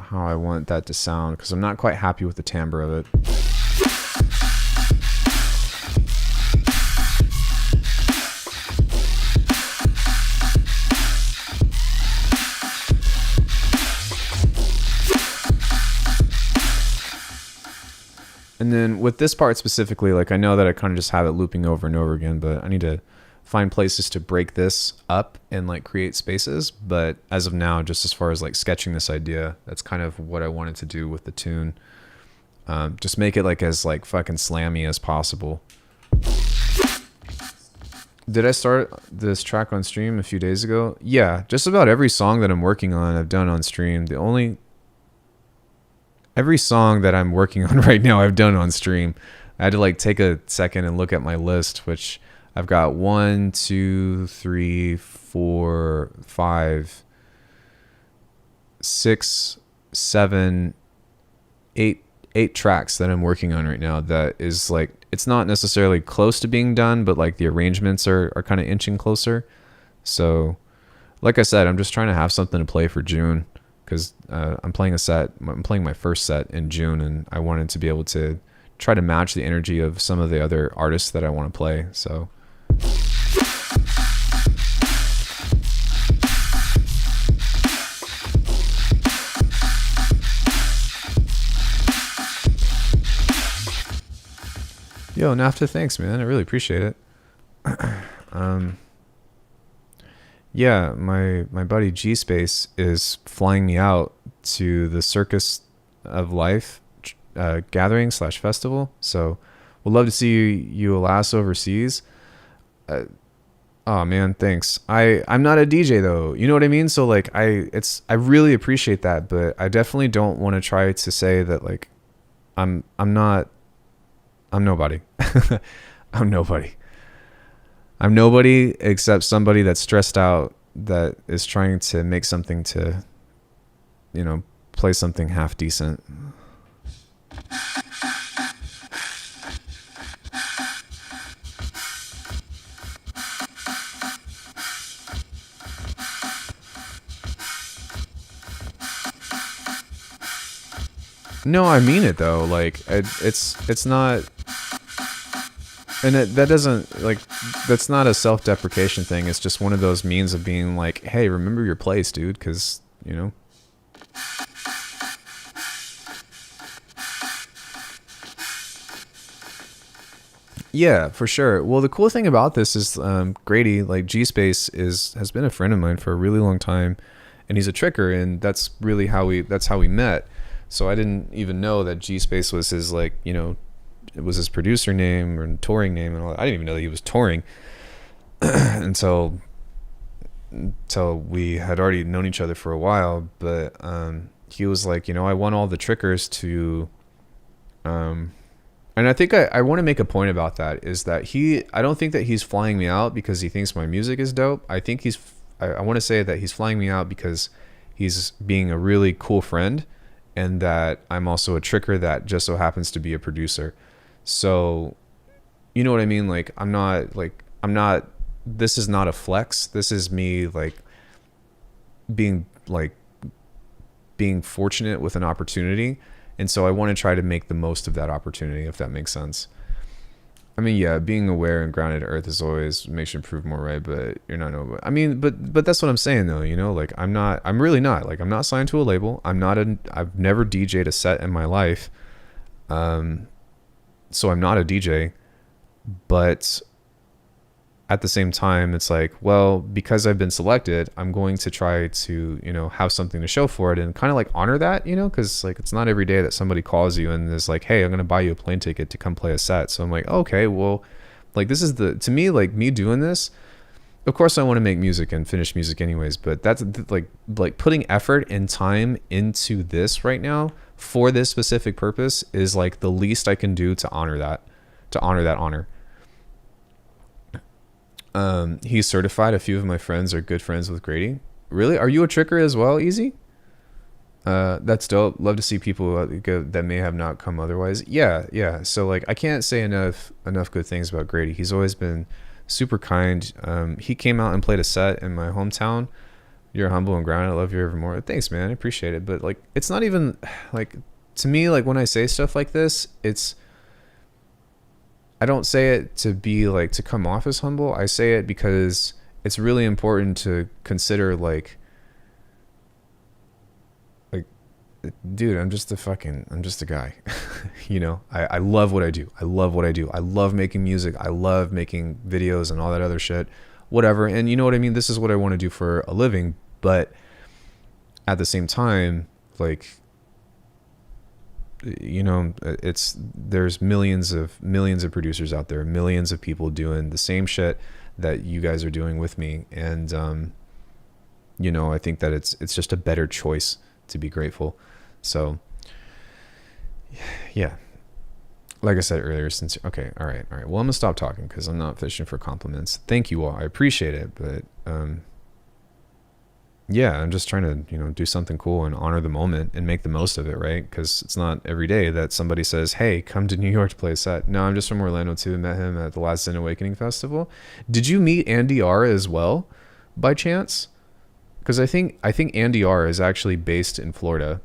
how I want that to sound, because I'm not quite happy with the timbre of it. And then with this part specifically, like I know that I kind of just have it looping over and over again, but I need to find places to break this up and like create spaces. But as of now, just as far as like sketching this idea, that's kind of what I wanted to do with the tune. Just make it like as like fucking slammy as possible. Did I start this track on stream a few days ago? Yeah, just about every song that I'm working on, I've done on stream. Every song that I'm working on right now, I've done on stream. I had to like take a second and look at my list, which I've got 1, 2, 3, 4, 5, 6, 7, 8 tracks that I'm working on right now. That is like, it's not necessarily close to being done, but like the arrangements are kind of inching closer. So like I said, I'm just trying to have something to play for June, because I'm playing my first set in June, and I wanted to be able to try to match the energy of some of the other artists that I want to play. So yo, NAFTA, thanks, man. I really appreciate it. Yeah, my buddy G Space is flying me out to the Circus of Life gathering / festival. So we'd love to see you alas overseas. Oh man, thanks. I'm not a DJ though. You know what I mean? So like I really appreciate that, but I definitely don't want to try to say that like I'm nobody. I'm nobody. I'm nobody except somebody that's stressed out, that is trying to make something to, play something half decent. No, I mean it though. Like it's not. And that doesn't, like, that's not a self-deprecation thing. It's just one of those means of being like, hey, remember your place, dude, because, Yeah, for sure. Well, the cool thing about this is Grady, like G-Space, has been a friend of mine for a really long time, and he's a tricker, and that's really how we met. So I didn't even know that G-Space was his, like, it was his producer name or touring name and all that. I didn't even know that he was touring until we had already known each other for a while. But he was like, I want all the trickers to and I think I want to make a point about that, is that I don't think that he's flying me out because he thinks my music is dope. I think I want to say that he's flying me out because he's being a really cool friend, and that I'm also a tricker that just so happens to be a producer. So, you know what I mean? Like, this is not a flex. This is me, like, being fortunate with an opportunity. And so I want to try to make the most of that opportunity, if that makes sense. I mean, yeah, being aware and grounded to earth is always makes you improve more, right? But you're not, I mean, but that's what I'm saying though, like I'm really not, like, I'm not signed to a label. I've never DJ'd a set in my life. So I'm not a DJ, but at the same time, it's like, well, because I've been selected, I'm going to try to, have something to show for it and kind of like honor that, because like, it's not every day that somebody calls you and is like, hey, I'm going to buy you a plane ticket to come play a set. So I'm like, okay, well, like, this is to me, like, me doing this of course I want to make music and finish music anyways, but that's like putting effort and time into this right now for this specific purpose is like the least I can do to honor that honor. He's certified. A few of my friends are good friends with Grady. Really? Are you a tricker as well, Easy? That's dope. Love to see people that may have not come otherwise. Yeah. So like, I can't say enough good things about Grady. He's always been super kind. He came out and played a set in my hometown. You're humble and grounded. I love you evermore. Thanks, man. I appreciate it. But like, it's not even like, to me, like when I say stuff like this, I don't say it to be like, to come off as humble. I say it because it's really important to consider like, dude, I'm just a guy. You know, I love what I do. I love making music. I love making videos and all that other shit, whatever. And you know what I mean? This is what I want to do for a living. But at the same time, like, you know, there's millions of producers out there, millions of people doing the same shit that you guys are doing with me. And, you know, I think that it's just a better choice to be grateful. So yeah, like I said earlier, okay. All right. Well, I'm gonna stop talking because I'm not fishing for compliments. Thank you all. I appreciate it. But, yeah, I'm just trying to, you know, do something cool and honor the moment and make the most of it. Right. Cause it's not every day that somebody says, hey, come to New York to play a set. No, I'm just from Orlando too. Met him at the last Zen Awakening Festival. Did you meet Andy R as well by chance? Cause I think Andy R is actually based in Florida.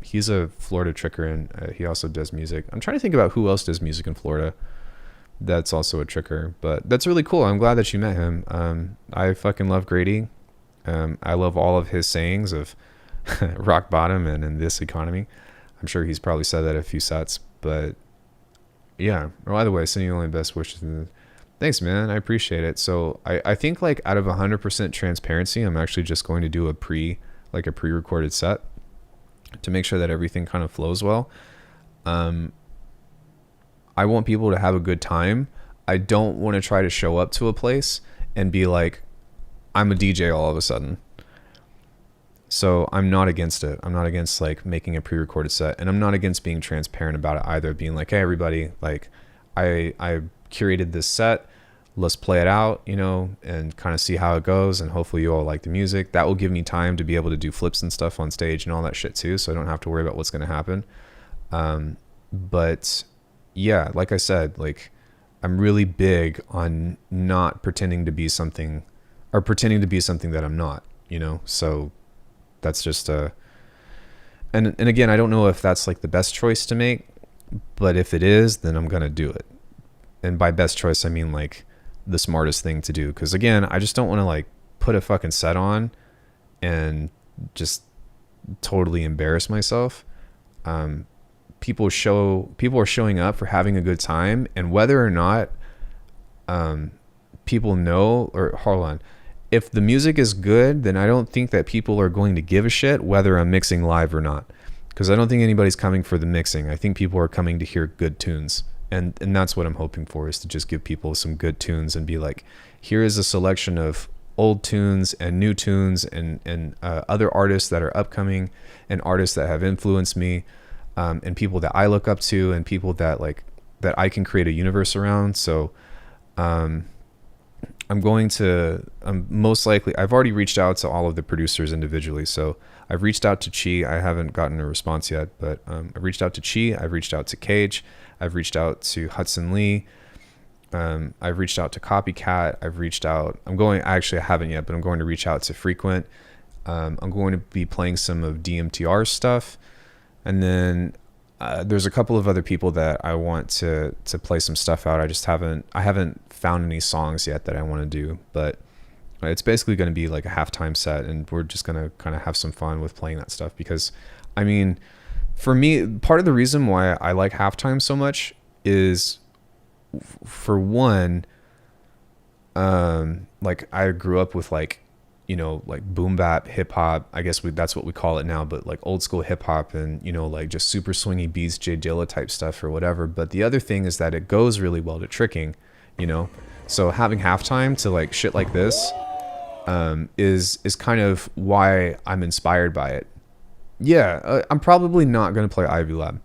He's a Florida tricker and he also does music. I'm trying to think about who else does music in Florida that's also a tricker, but that's really cool. I'm glad that you met him. I fucking love Grady. I love all of his sayings of rock bottom and in this economy. I'm sure he's probably said that a few sets, but yeah. Well, either way, sending you only best wishes. Thanks, man. I appreciate it. So I think like out of 100% transparency, I'm actually just going to do a pre-recorded set to make sure that everything kind of flows well. I want people to have a good time. I don't want to try to show up to a place and be like, I'm a DJ all of a sudden. So I'm not against it. I'm not against like making a pre-recorded set, and I'm not against being transparent about it either. Being like, hey, everybody, like I curated this set. Let's play it out, you know, and kind of see how it goes. And hopefully you all like the music. That will give me time to be able to do flips and stuff on stage and all that shit too. So I don't have to worry about what's going to happen. But yeah, like I said, like I'm really big on not pretending to be something that I'm not, you know? So that's just and again, I don't know if that's like the best choice to make, but if it is, then I'm going to do it. And by best choice, I mean like the smartest thing to do. Cause again, I just don't want to like put a fucking set on and just totally embarrass myself. People are showing up for having a good time, and whether or not, people know, or hold on, if the music is good, then I don't think that people are going to give a shit whether I'm mixing live or not. Cause I don't think anybody's coming for the mixing. I think people are coming to hear good tunes. And that's what I'm hoping for, is to just give people some good tunes and be like, here is a selection of old tunes and new tunes and other artists that are upcoming and artists that have influenced me, and people that I look up to and people that like that I can create a universe around. So I'm most likely, I've already reached out to all of the producers individually. So I've reached out to Chi. I haven't gotten a response yet, but I've reached out to Chi. I've reached out to Cage. I've reached out to Hudson Lee. I've reached out to Copycat. I haven't yet, but I'm going to reach out to Frequent. I'm going to be playing some of DMTR's stuff. And then there's a couple of other people that I want to play some stuff out. I haven't found any songs yet that I want to do, but it's basically going to be like a halftime set, and we're just going to kind of have some fun with playing that stuff. Because I mean, for me, part of the reason why I like halftime so much is, for one, like I grew up with like, you know, like boom bap hip hop. I guess that's what we call it now, but like old school hip hop and, you know, like just super swingy beats, Jay Dilla type stuff or whatever. But the other thing is that it goes really well to tricking, you know? So having halftime to like shit like this is kind of why I'm inspired by it. Yeah, I'm probably not going to play Ivy Lab.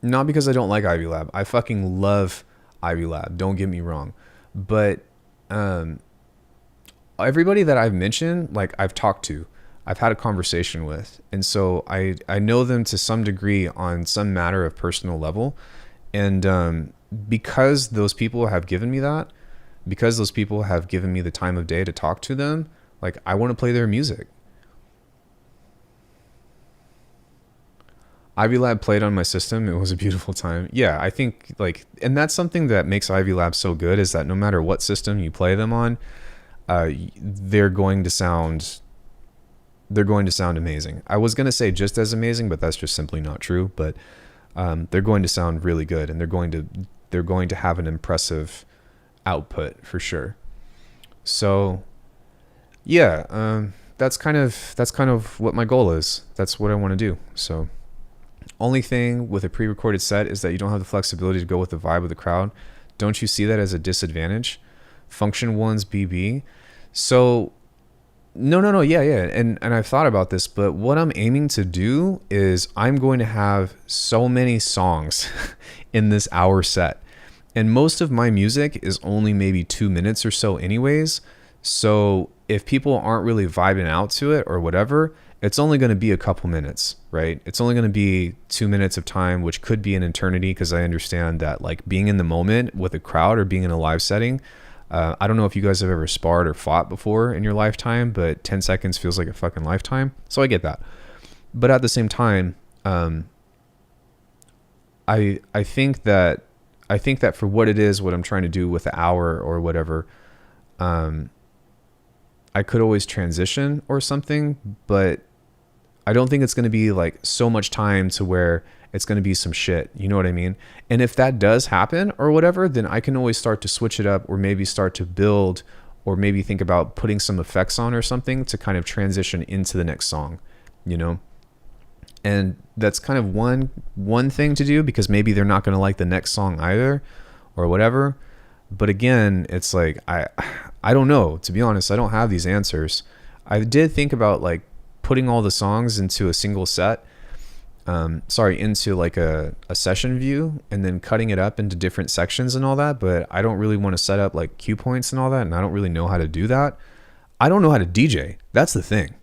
Not because I don't like Ivy Lab. I fucking love Ivy Lab. Don't get me wrong. But everybody that I've mentioned, like I've talked to, I've had a conversation with. And so I know them to some degree on some matter of personal level. And because those people have given me that, because those people have given me the time of day to talk to them, like I want to play their music. Ivy Lab played on my system. It was a beautiful time. Yeah, I think like, and that's something that makes Ivy Lab so good, is that no matter what system you play them on, they're going to sound amazing. I was going to say just as amazing, but that's just simply not true. But they're going to sound really good, and they're going to have an impressive output for sure. So yeah, that's kind of what my goal is. That's what I want to do. So only thing with a pre-recorded set is that you don't have the flexibility to go with the vibe of the crowd. Don't you see that as a disadvantage? Function 1's BB. So no, yeah. And I've thought about this, but what I'm aiming to do is I'm going to have so many songs in this hour set. And most of my music is only maybe 2 minutes or so anyways. So if people aren't really vibing out to it or whatever, it's only going to be a couple minutes, right? It's only going to be 2 minutes of time, which could be an eternity, because I understand that like being in the moment with a crowd or being in a live setting, I don't know if you guys have ever sparred or fought before in your lifetime, but 10 seconds feels like a fucking lifetime. So I get that. But at the same time, I think that for what it is, what I'm trying to do with the hour or whatever, I could always transition or something, but I don't think it's going to be like so much time to where it's going to be some shit. You know what I mean? And if that does happen or whatever, then I can always start to switch it up, or maybe start to build, or maybe think about putting some effects on or something to kind of transition into the next song, you know? And that's kind of one thing to do, because maybe they're not going to like the next song either or whatever. But again, it's like, I don't know, to be honest. I don't have these answers. I did think about like putting all the songs into a single set, into like a session view, and then cutting it up into different sections and all that. But I don't really want to set up like cue points and all that. And I don't really know how to do that. I don't know how to DJ. That's the thing.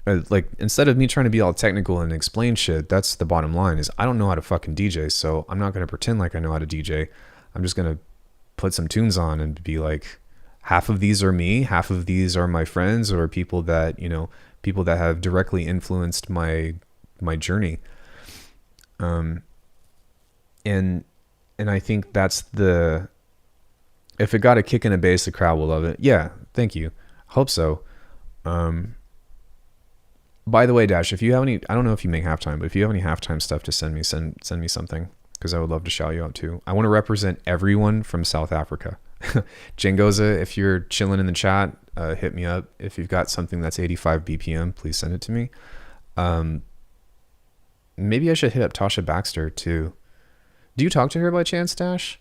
Like, instead of me trying to be all technical and explain shit, that's the bottom line, is I don't know how to fucking DJ. So I'm not going to pretend like I know how to DJ. I'm just going to put some tunes on and be like, half of these are me, half of these are my friends, or people that, you know, people that have directly influenced my journey. And I think that's if it got a kick in the bass, the crowd will love it. Yeah. Thank you. Hope so. By the way, Dash, if you have any, I don't know if you make halftime, but if you have any halftime stuff to send me something, because I would love to shout you out too. I want to represent everyone from South Africa. Jengoza, if you're chilling in the chat, hit me up. If you've got something that's 85 BPM, please send it to me. Maybe I should hit up Tasha Baxter too. Do you talk to her by chance, Dash?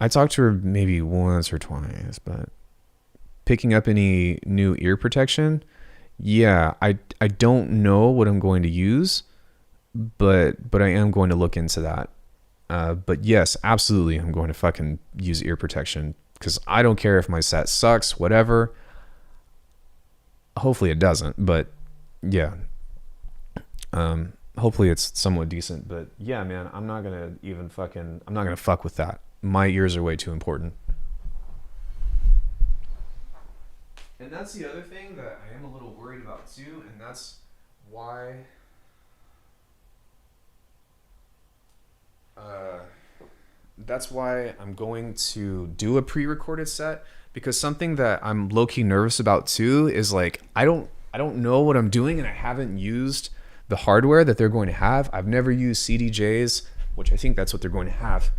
I talked to her maybe once or twice, but picking up any new ear protection? Yeah, I don't know what I'm going to use, but I am going to look into that. But yes, absolutely, I'm going to fucking use ear protection, because I don't care if my set sucks, whatever. Hopefully it doesn't, but yeah. Hopefully it's somewhat decent, but yeah, man, I'm not gonna fuck with that. My ears are way too important. And that's the other thing that I am a little worried about too, and that's why I'm going to do a pre-recorded set, because something that I'm low-key nervous about too is like I don't know what I'm doing, and I haven't used the hardware that they're going to have. I've never used CDJs, which I think that's what they're going to have.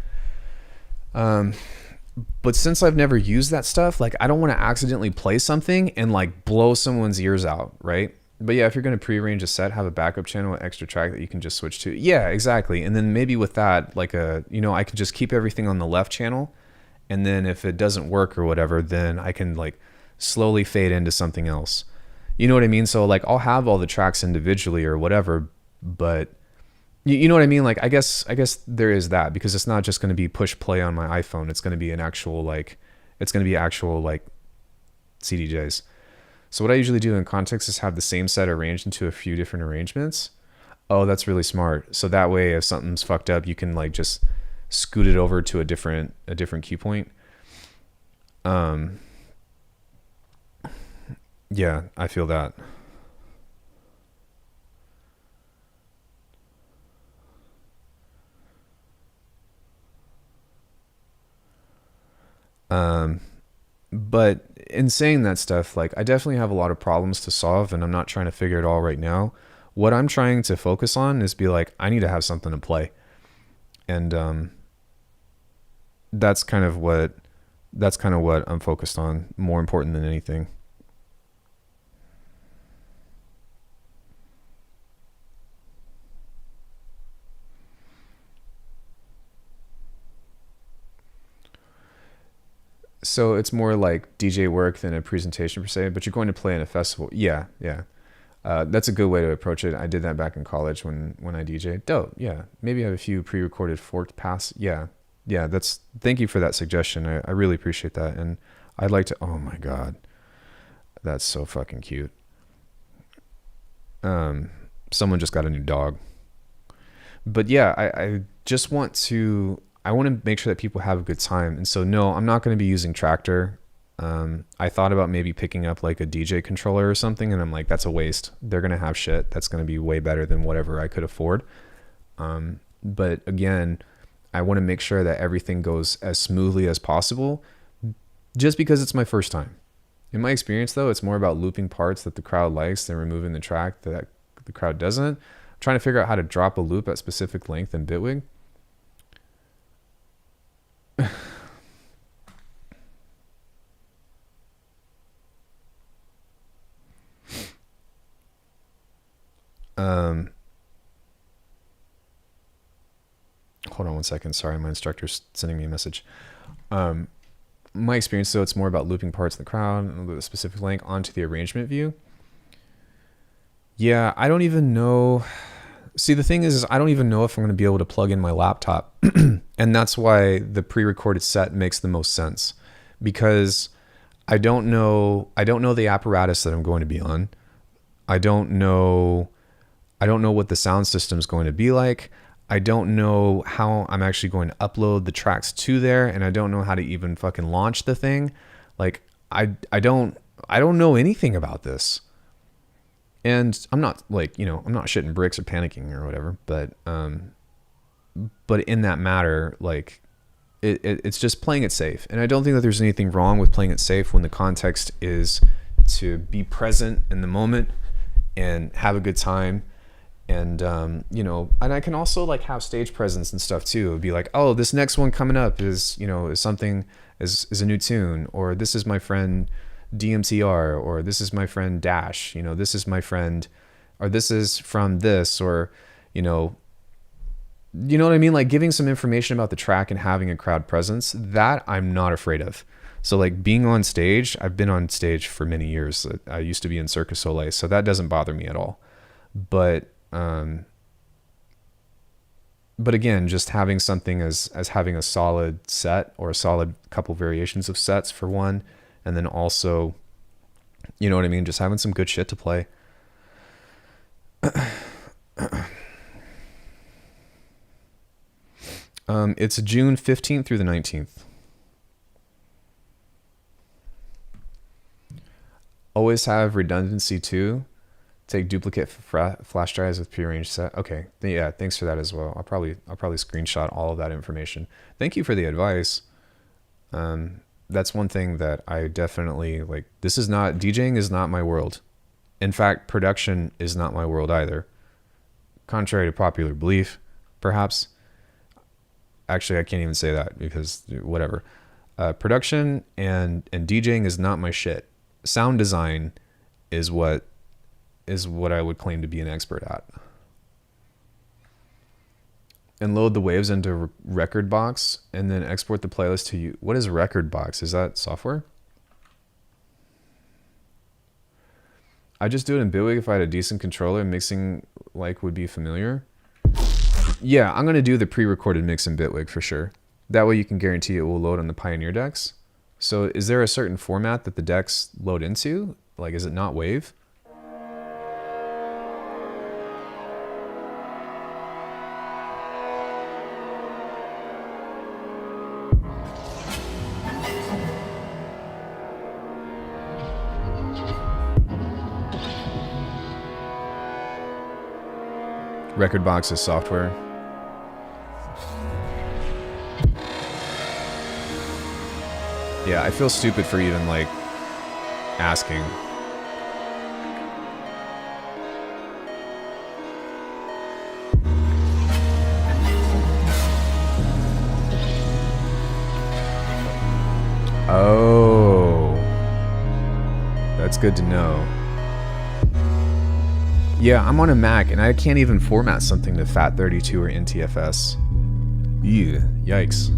But since I've never used that stuff, like I don't want to accidentally play something and like blow someone's ears out, right? But yeah, if you're going to prearrange a set, have a backup channel, an extra track that you can just switch to. Yeah, exactly. And then maybe with that, like I could just keep everything on the left channel. And then if it doesn't work or whatever, then I can like slowly fade into something else. You know what I mean? So like I'll have all the tracks individually or whatever, but you know what I mean? Like I guess there is that, because it's not just going to be push play on my iPhone. It's going to be an actual like, CDJs. So what I usually do in context is have the same set arranged into a few different arrangements. Oh, that's really smart. So that way, if something's fucked up, you can like just scoot it over to a different key point. Yeah, I feel that. But in saying that stuff, like I definitely have a lot of problems to solve, and I'm not trying to figure it all right now. What I'm trying to focus on is be like, I need to have something to play. And that's kind of what I'm focused on, more important than anything. So it's more like DJ work than a presentation per se, but you're going to play in a festival. Yeah. That's a good way to approach it. I did that back in college when I DJed. Dope. Yeah. Maybe have a few pre-recorded forked pass. Yeah. Thank you for that suggestion. I really appreciate that. And I'd like to, oh my God, that's so fucking cute. Someone just got a new dog. But yeah, I just want to make sure that people have a good time. And so, no, I'm not going to be using Tractor. I thought about maybe picking up like a DJ controller or something, and I'm like, that's a waste. They're going to have shit that's going to be way better than whatever I could afford. But again, I want to make sure that everything goes as smoothly as possible, just because it's my first time. In my experience, though, it's more about looping parts that the crowd likes than removing the track that the crowd doesn't. I'm trying to figure out how to drop a loop at specific length in Bitwig. Hold on one second. Sorry, my instructor's sending me a message. My experience, though, it's more about looping parts of the crowd and the specific length onto the arrangement view. Yeah, I don't even know. See, the thing is I don't even know if I'm going to be able to plug in my laptop. And that's why the pre-recorded set makes the most sense, because I don't know the apparatus that I'm going to be on. I don't know what the sound system is going to be like. I don't know how I'm actually going to upload the tracks to there, and I don't know how to even fucking launch the thing. Like I don't know anything about this. And I'm not like, I'm not shitting bricks or panicking or whatever, but in that matter, like it's just playing it safe. And I don't think that there's anything wrong with playing it safe when the context is to be present in the moment and have a good time. And, and I can also like have stage presence and stuff too. It'd be like, oh, this next one coming up is something is a new tune, or this is my friend DMTR, or this is my friend Dash, this is my friend, or this is from this, or, you know what I mean? Like giving some information about the track and having a crowd presence, that I'm not afraid of. So like being on stage, I've been on stage for many years. I used to be in Circus Soleil, so that doesn't bother me at all. But again, just having something as having a solid set or a solid couple variations of sets for one, and then also, you know what I mean? Just having some good shit to play. It's June 15th through the 19th. Always have redundancy too. Take duplicate flash drives with prearranged set. Okay, yeah, thanks for that as well. I'll probably screenshot all of that information. Thank you for the advice. That's one thing that I definitely like. DJing is not my world. In fact, production is not my world either. Contrary to popular belief, perhaps. Actually, I can't even say that because whatever. Production and DJing is not my shit. Sound design is what is what I would claim to be an expert at. And load the waves into record box and then export the playlist to you. What is record box? Is that software? I just do it in Bitwig if I had a decent controller. Mixing like would be familiar. Yeah, I'm going to do the pre-recorded mix in Bitwig for sure. That way you can guarantee it will load on the Pioneer decks. So is there a certain format that the decks load into? Like, is it not wave? Record box is software. Yeah, I feel stupid for even like asking. Oh, that's good to know. Yeah, I'm on a Mac and I can't even format something to FAT32 or NTFS. Ew, yikes.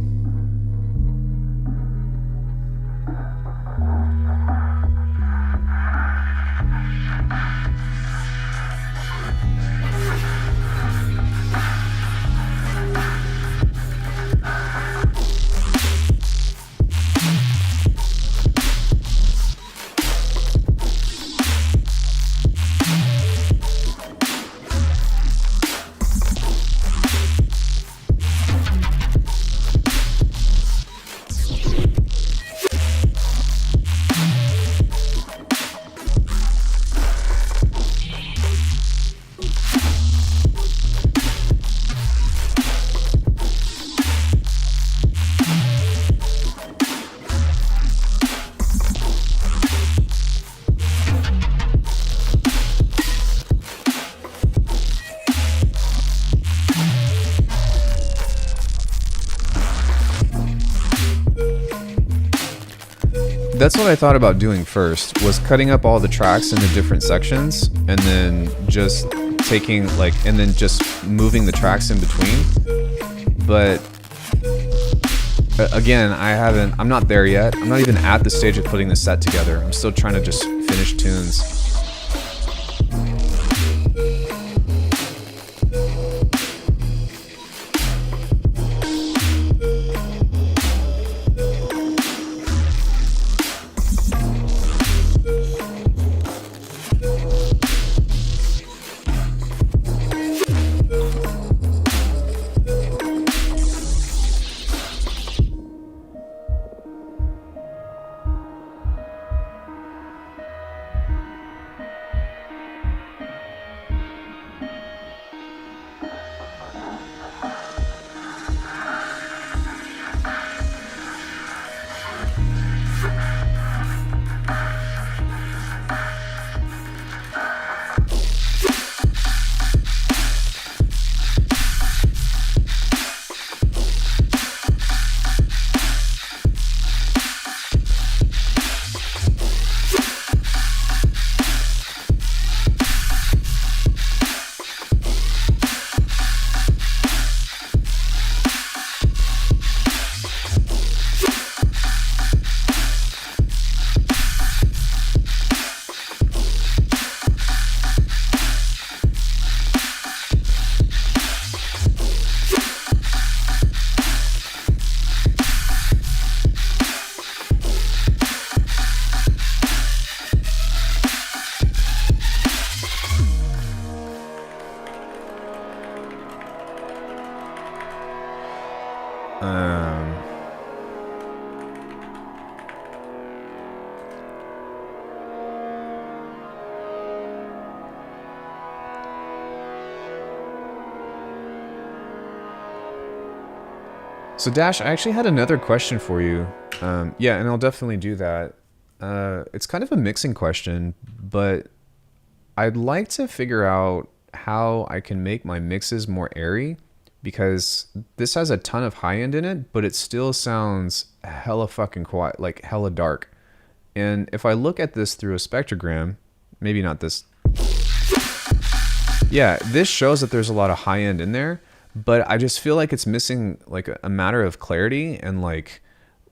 That's what I thought about doing first, was cutting up all the tracks into different sections and then just taking like, and then just moving the tracks in between. But again, I'm not there yet. I'm not even at the stage of putting the set together. I'm still trying to just finish tunes. So Dash, I actually had another question for you. Yeah, and I'll definitely do that. It's kind of a mixing question, but I'd like to figure out how I can make my mixes more airy, because this has a ton of high end in it, but it still sounds hella fucking quiet, like hella dark. And if I look at this through a spectrogram, maybe not this Yeah, this shows that there's a lot of high end in there, but I just feel like it's missing like a matter of clarity and like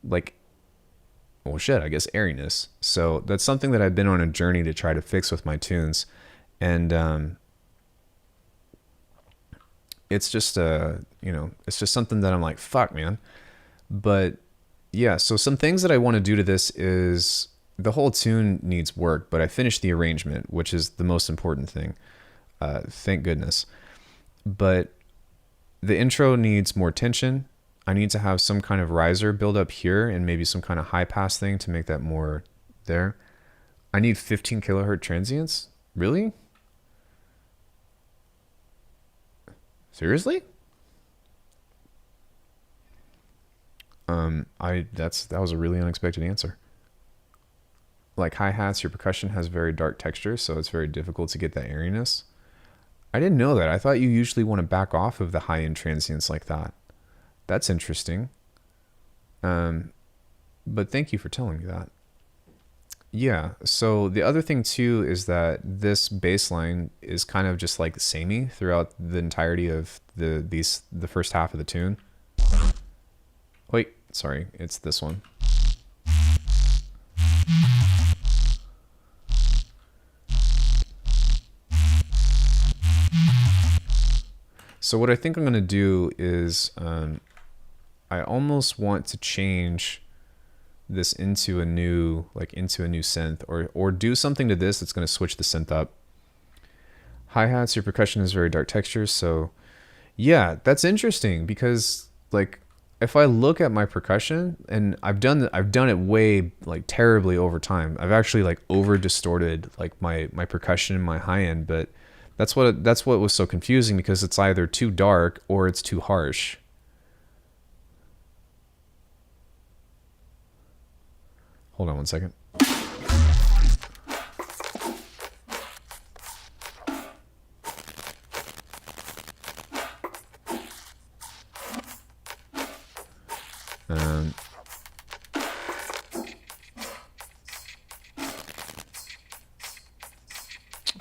well shit, I guess airiness. So that's something that I've been on a journey to try to fix with my tunes. And it's just it's just something that I'm like, fuck man. But yeah, so some things that I want to do to this is the whole tune needs work, but I finished the arrangement, which is the most important thing. Thank goodness. But the intro needs more tension. I need to have some kind of riser build up here and maybe some kind of high pass thing to make that more there. I need 15 kilohertz transients? Really? Seriously? That was a really unexpected answer. Like hi-hats, your percussion has very dark texture, so it's very difficult to get that airiness. I didn't know that. I thought you usually want to back off of the high-end transients like that. That's interesting. But thank you for telling me that. Yeah, so the other thing too is that this bass line is kind of just like samey throughout the entirety of the first half of the tune. Wait, sorry, it's this one. So what I think I'm going to do is I almost want to change this into a new synth or do something to this that's going to switch the synth up. Hi-hats, your percussion has very dark textures, so yeah, that's interesting because like if I look at my percussion, and I've done it way like terribly over time. I've actually like over distorted like my percussion and my high end, but that's what was so confusing because it's either too dark or it's too harsh. Hold on one second.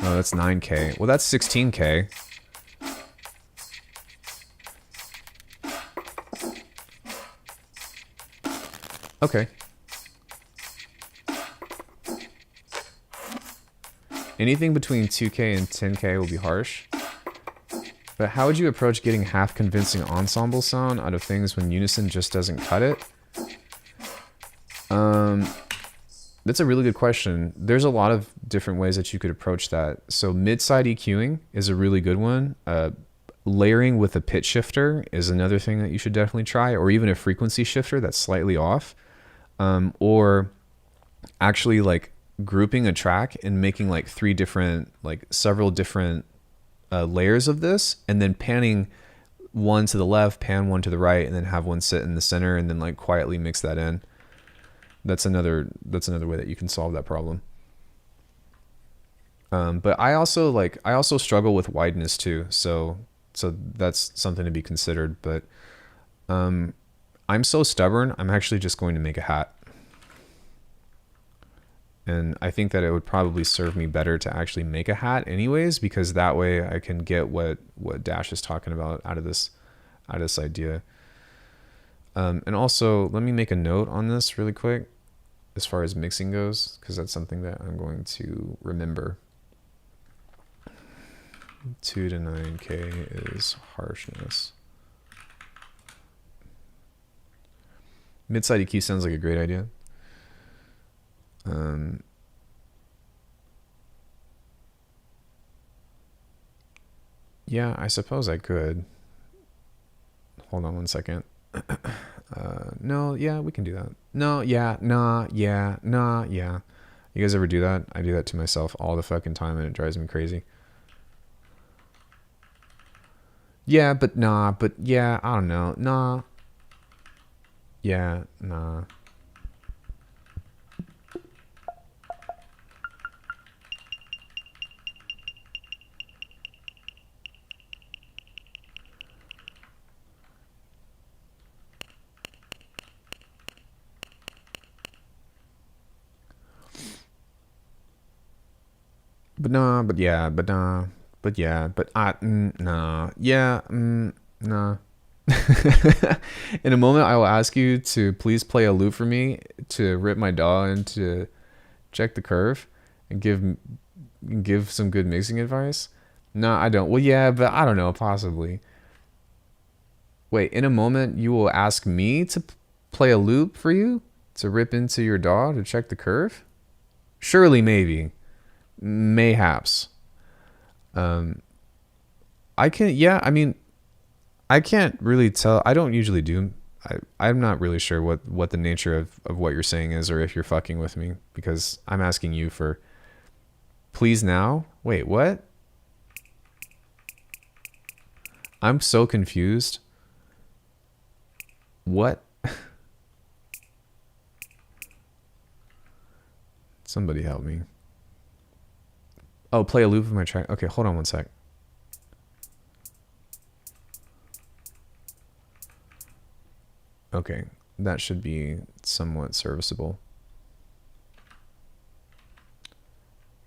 Oh, that's 9K. Well, that's 16K. Okay. Anything between 2K and 10K will be harsh. But how would you approach getting half convincing ensemble sound out of things when unison just doesn't cut it? That's a really good question. There's a lot of different ways that you could approach that. So mid-side EQing is a really good one. Layering with a pitch shifter is another thing that you should definitely try, or even a frequency shifter that's slightly off. Or actually like grouping a track and making like several different layers of this, and then panning one to the left, pan one to the right, and then have one sit in the center, and then like quietly mix that in. That's another way that you can solve that problem. But I also struggle with wideness too, so that's something to be considered. But I'm so stubborn, I'm actually just going to make a hat. And I think that it would probably serve me better to actually make a hat anyways, because that way I can get what Dash is talking about out of this idea. And also, let me make a note on this really quick as far as mixing goes, because that's something that I'm going to remember. 2 to 9K is harshness. Mid-side EQ sounds like a great idea. Yeah, I suppose I could. Hold on one second. No, yeah, we can do that. No, yeah, nah, yeah, nah, yeah. You guys ever do that? I do that to myself all the fucking time and it drives me crazy. Yeah, but nah, but yeah, I don't know. Nah. Yeah, nah. But nah, but yeah, but nah. But yeah, but nah. Yeah, nah. In a moment, I will ask you to please play a loop for me to rip my DAW and to check the curve and give some good mixing advice. No, I don't. Well, yeah, but I don't know, possibly. Wait, in a moment, you will ask me to play a loop for you to rip into your DAW to check the curve? Surely, maybe. Mayhaps. I can, yeah, I mean, I can't really tell. I don't usually do. I'm not really sure what the nature of what you're saying is, or if you're fucking with me, because I'm asking you for please now. Wait, what? I'm so confused. What? Somebody help me. Oh, play a loop of my track. Okay, hold on one sec. Okay, that should be somewhat serviceable.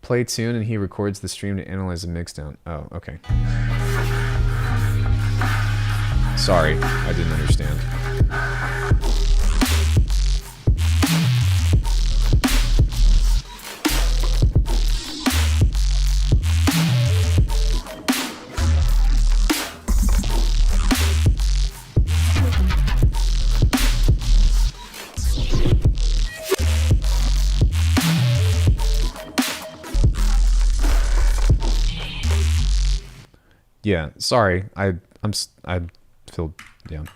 Play tune and he records the stream to analyze the mix down. Oh, okay. Sorry, I didn't understand. Yeah, sorry. I feel down.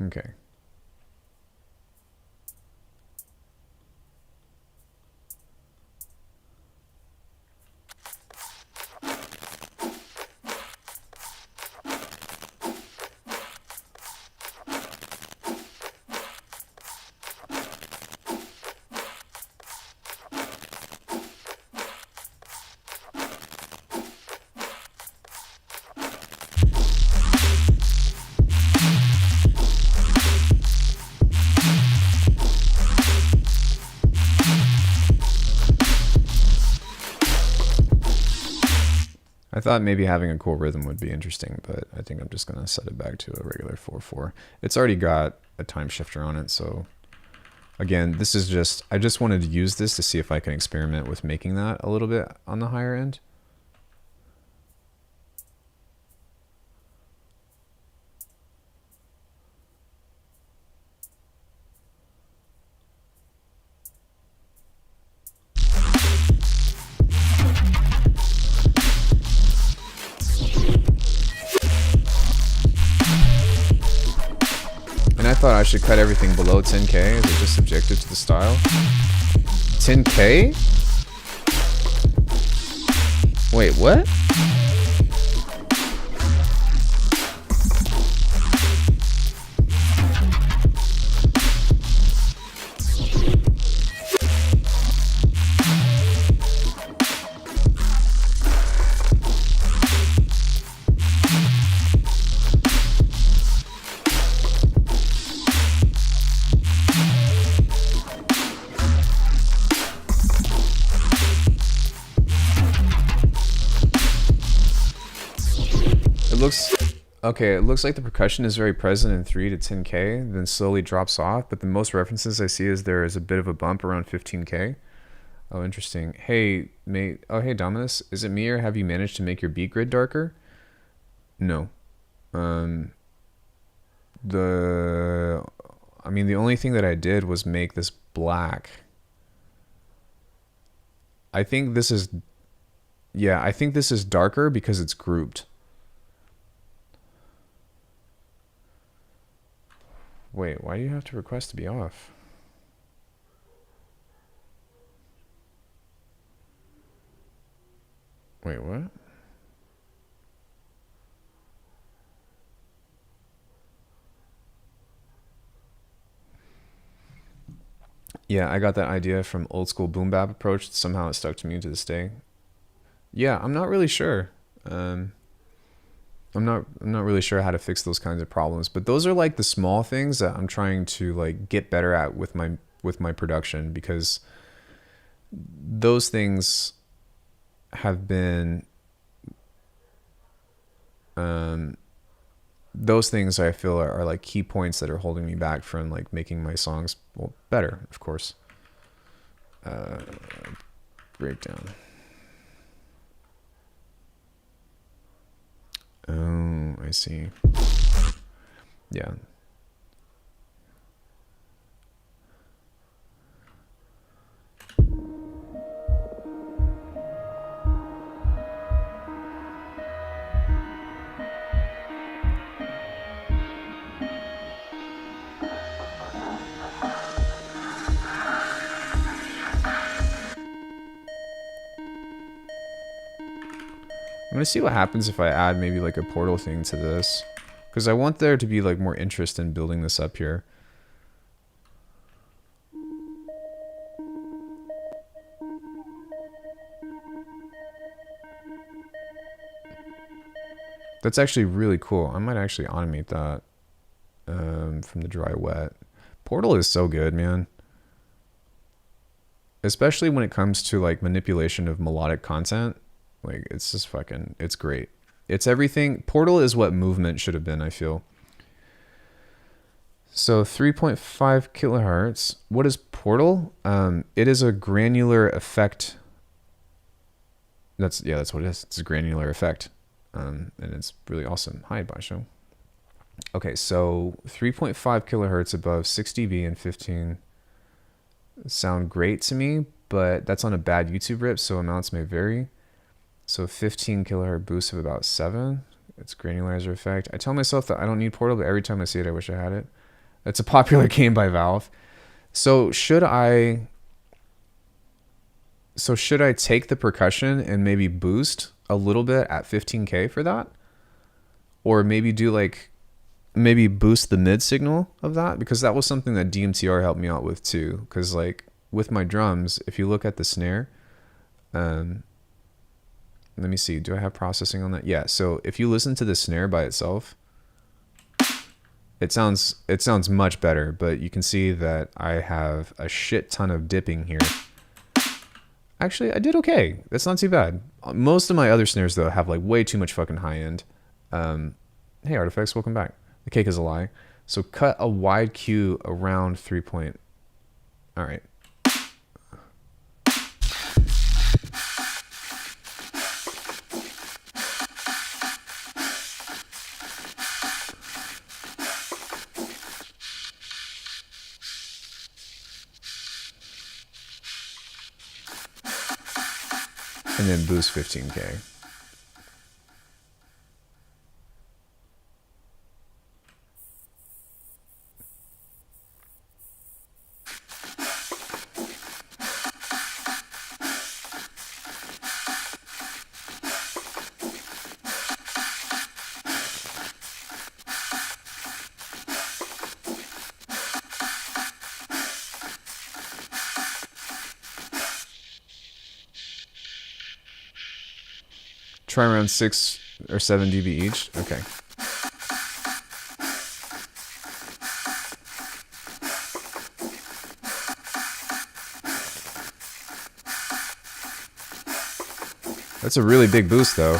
Okay. I thought maybe having a cool rhythm would be interesting, but I think I'm just going to set it back to a regular 4/4. It's already got a time shifter on it, so again, this is just, I just wanted to use this to see if I can experiment with making that a little bit on the higher end. And I thought I should cut everything below 10K. Is it just subjective to the style? 10K? Wait, what? Okay, it looks like the percussion is very present in 3 to 10K, then slowly drops off, but the most references I see is there is a bit of a bump around 15K. Oh, interesting. Hey, mate. Oh, hey, Dominus. Is it me or have you managed to make your beat grid darker? No. I mean, the only thing that I did was make this black. I think this is, yeah, I think this is darker because it's grouped. Wait, why do you have to request to be off? Wait, what? Yeah, I got that idea from old school boom bap approach. Somehow it stuck to me to this day. Yeah, I'm not really sure. I'm not really sure how to fix those kinds of problems, but those are like the small things that I'm trying to like get better at with my production, because those things have been those things I feel are like key points that are holding me back from like making my songs better, of course. Breakdown. Oh, I see. Yeah. I'm gonna see what happens if I add maybe like a portal thing to this, because I want there to be like more interest in building this up here. That's actually really cool. I might actually automate that from the dry wet. Portal is so good, man. Especially when it comes to like manipulation of melodic content. Like, it's just fucking, it's great. It's everything. Portal is what movement should have been, I feel. So 3.5 kilohertz. What is Portal? It is a granular effect. That's what it is. It's a granular effect. And it's really awesome. Hi, Basho. Okay, so 3.5 kilohertz above 6 dB and 15 sound great to me, but that's on a bad YouTube rip, so amounts may vary. So 15 kilohertz boost of about 7. It's granularizer effect. I tell myself that I don't need Portal, but every time I see it, I wish I had it. It's a popular game by Valve. So should I take the percussion and maybe boost a little bit at 15K for that? Or maybe do like, maybe boost the mid signal of that? Because that was something that DMTR helped me out with too. Because like with my drums, if you look at the snare, let me see. Do I have processing on that? Yeah. So if you listen to the snare by itself, it sounds much better, but you can see that I have a shit ton of dipping here. Actually, I did okay. That's not too bad. Most of my other snares though have like way too much fucking high end. Hey Artifacts, welcome back. The cake is a lie. So cut a wide Q around 3 point. All right. And then boost 15K. Try around 6 or 7 dB each. Okay. That's a really big boost though.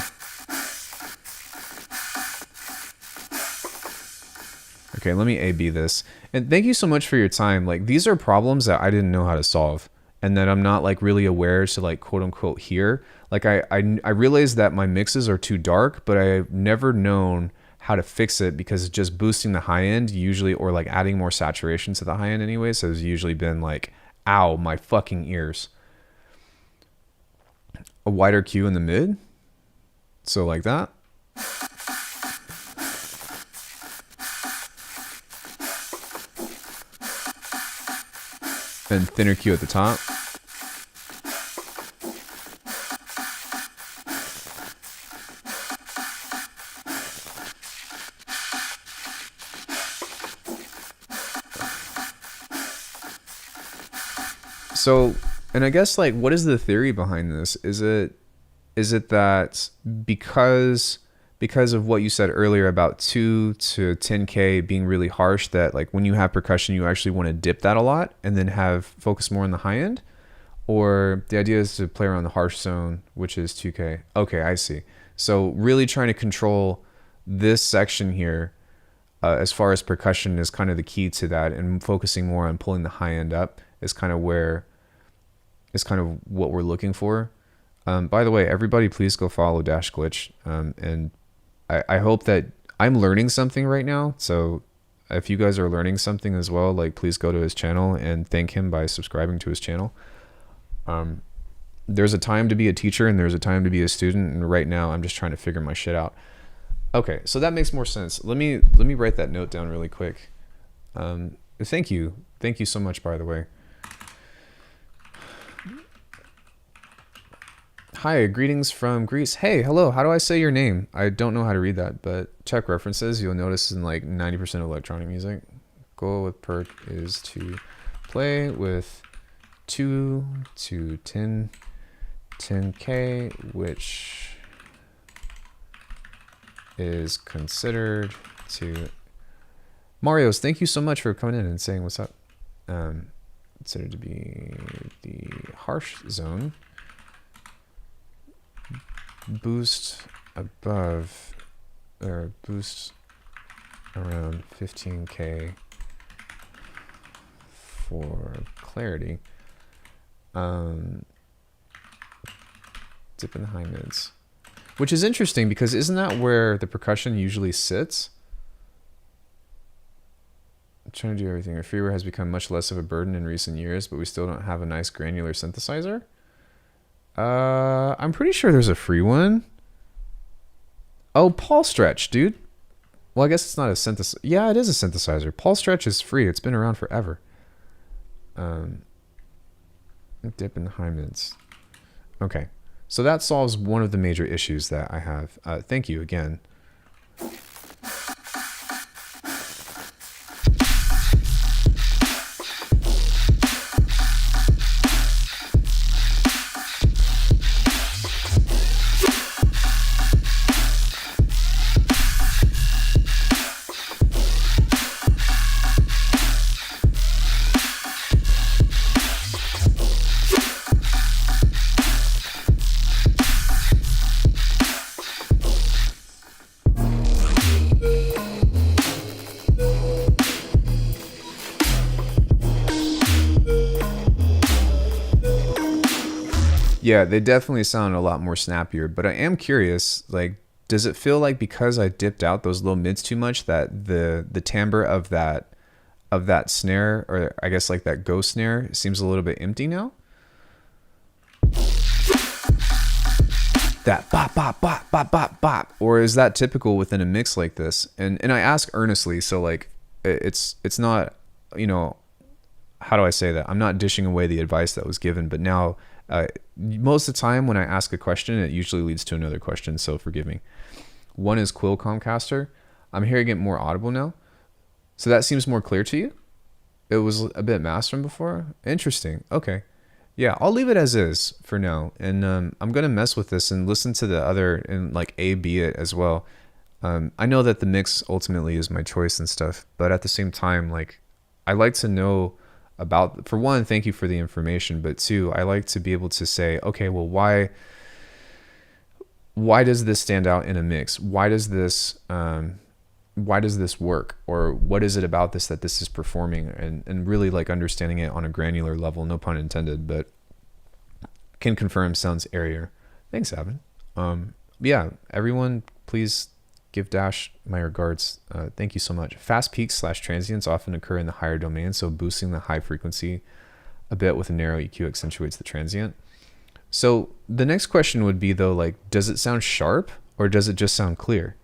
Okay, let me A/B this. And thank you so much for your time. Like, these are problems that I didn't know how to solve, and that I'm not like really aware to like quote unquote hear. Like I realized that my mixes are too dark, but I've never known how to fix it, because just boosting the high end usually, or like adding more saturation to the high end anyways, has usually been like, ow, my fucking ears. a wider Q in the mid. So like that. And thinner Q at the top. So, and I guess like, what is the theory behind this? Is it that because of what you said earlier about 2 to 10K being really harsh, that like when you have percussion, you actually want to dip that a lot and then have focus more on the high end? Or the idea is to play around the harsh zone, which is 2K. Okay, I see. So really trying to control this section here as far as percussion is kind of the key to that, and focusing more on pulling the high end up is kind of what we're looking for. By the way, everybody, please go follow Dash Glitch. And I hope that I'm learning something right now. So if you guys are learning something as well, like please go to his channel and thank him by subscribing to his channel. There's a time to be a teacher and there's a time to be a student. And right now I'm just trying to figure my shit out. Okay, so that makes more sense. Let me write that note down really quick. Thank you. Thank you so much, by the way. Hi, greetings from Greece. Hey, hello, how do I say your name? I don't know how to read that, but check references. You'll notice in like 90% of electronic music, goal with perk is to play with 2 to 10K, which is considered to... Marios, thank you so much for coming in and saying what's up. Considered to be the harsh zone. Boost above, or boost around 15K for clarity. Dip in the high mids, which is interesting because isn't that where the percussion usually sits? I'm trying to do everything. Our freeware has become much less of a burden in recent years, but we still don't have a nice granular synthesizer. I'm pretty sure there's a free one. Oh, Paul Stretch, dude. Well, I guess it's not a synthesizer. Yeah, it is a synthesizer. Paul Stretch is free. It's been around forever. Dip in the high mids. Okay. So that solves one of the major issues that I have. Thank you again. Yeah, they definitely sound a lot more snappier, but I am curious, like, does it feel like because I dipped out those low mids too much that the timbre of that snare, or I guess like that ghost snare, seems a little bit empty now? That bop, bop, bop, bop, bop, bop. Or is that typical within a mix like this? And I ask earnestly, so like, it's not, you know, how do I say that? I'm not dishing away the advice that was given, but now, most of the time when I ask a question, it usually leads to another question, so forgive me. One is Quill Comcaster. I'm hearing it more audible now. So that seems more clear to you? It was a bit masked from before? Interesting. Okay. Yeah, I'll leave it as is for now. And I'm going to mess with this and listen to the other and like A-B it as well. I know that the mix ultimately is my choice and stuff, but at the same time, like, I like to know about, for one, thank you for the information, but two, I like to be able to say, okay, well, why does this stand out in a mix? Why does this work? Or what is it about this that this is performing? And really like understanding it on a granular level, no pun intended, but can confirm sounds airier. Thanks, Avin. Yeah, everyone, please give Dash my regards. Thank you so much. Fast peaks / transients often occur in the higher domain, so boosting the high frequency a bit with a narrow EQ accentuates the transient. So the next question would be though, like, does it sound sharp or does it just sound clear?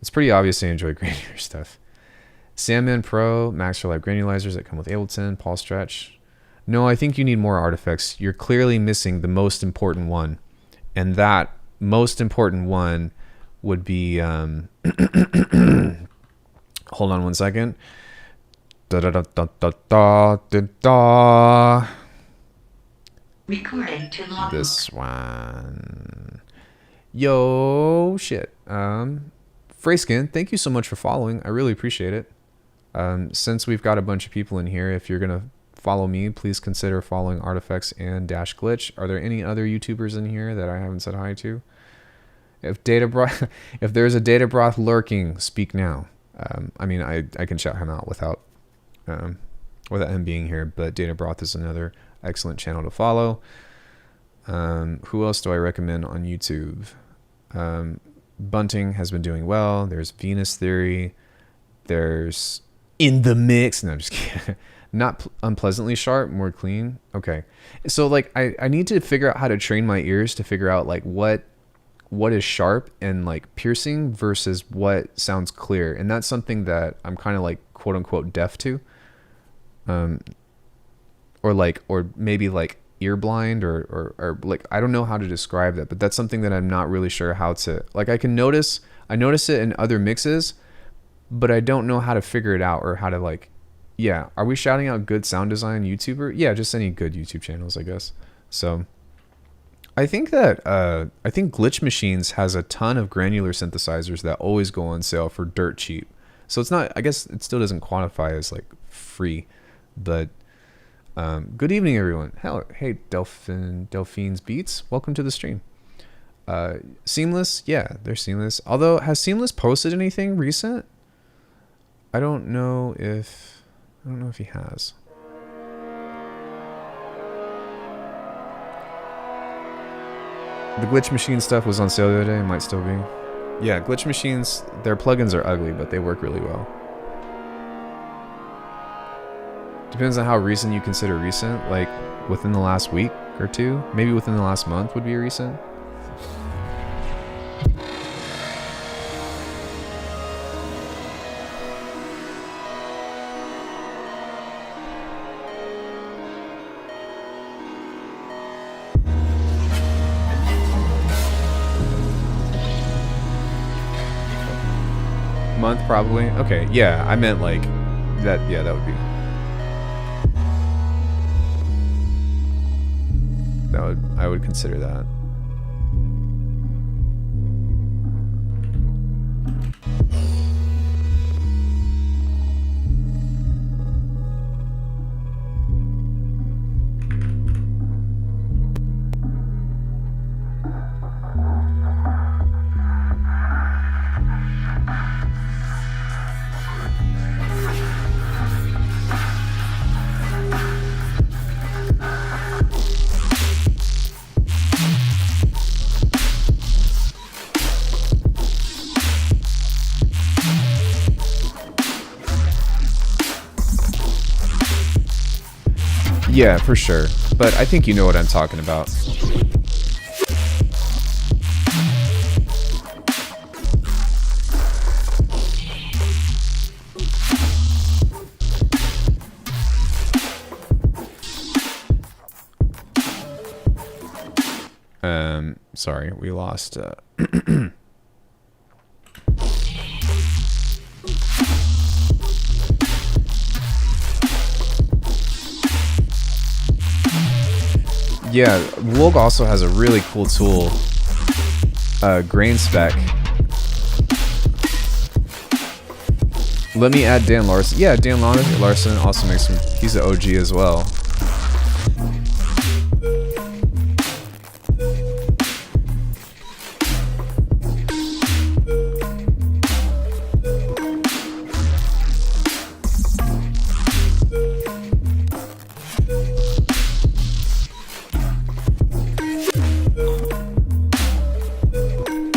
It's pretty obvious I enjoy granular stuff. Sandman Pro, Max for Life granulizers that come with Ableton, Paul Stretch. No, I think you need more artifacts. You're clearly missing the most important one. And that most important one would be, hold on one second. Da da da da da da da da. Recording to log. This one. Yo, shit. Freyskin, thank you so much for following. I really appreciate it. Since we've got a bunch of people in here, if you're gonna follow me, please consider following Artifacts and Dash Glitch. Are there any other YouTubers in here that I haven't said hi to? If there's a Data Broth lurking, speak now. I mean, I can shout him out without him being here, but Data Broth is another excellent channel to follow. Who else do I recommend on YouTube? Bunting has been doing well. There's Venus Theory. There's In the Mix. No, I'm just kidding. Not unpleasantly sharp, more clean. Okay. So like I need to figure out how to train my ears to figure out like what is sharp and like piercing versus what sounds clear. And that's something that I'm kind of like quote unquote deaf to. Or maybe like ear blind or like, I don't know how to describe that, but that's something that I'm not really sure how to, like, I notice it in other mixes, but I don't know how to figure it out or how to like, yeah. Are we shouting out good sound design YouTuber? Yeah. Just any good YouTube channels, I guess. So I think that, I think Glitch Machines has a ton of granular synthesizers that always go on sale for dirt cheap. So it's not, I guess it still doesn't quantify as like free, but good evening, everyone. Hey, Delphine's Beats. Welcome to the stream. Seamless. Yeah, they're Seamless. Although, has Seamless posted anything recent? I don't know if he has. The Glitch Machine stuff was on sale the other day. It might still be. Yeah, Glitch Machines, their plugins are ugly, but they work really well. Depends on how recent you consider recent, like within the last week or two, maybe within the last month would be recent. Month probably. Okay, yeah, I meant like that. Yeah, that would be. I would consider that. Yeah, for sure. But I think you know what I'm talking about. Sorry, we lost yeah, Wolg also has a really cool tool, Grain Spec. Let me add Dan Larson. Yeah, Dan Larson also makes some, he's an OG as well.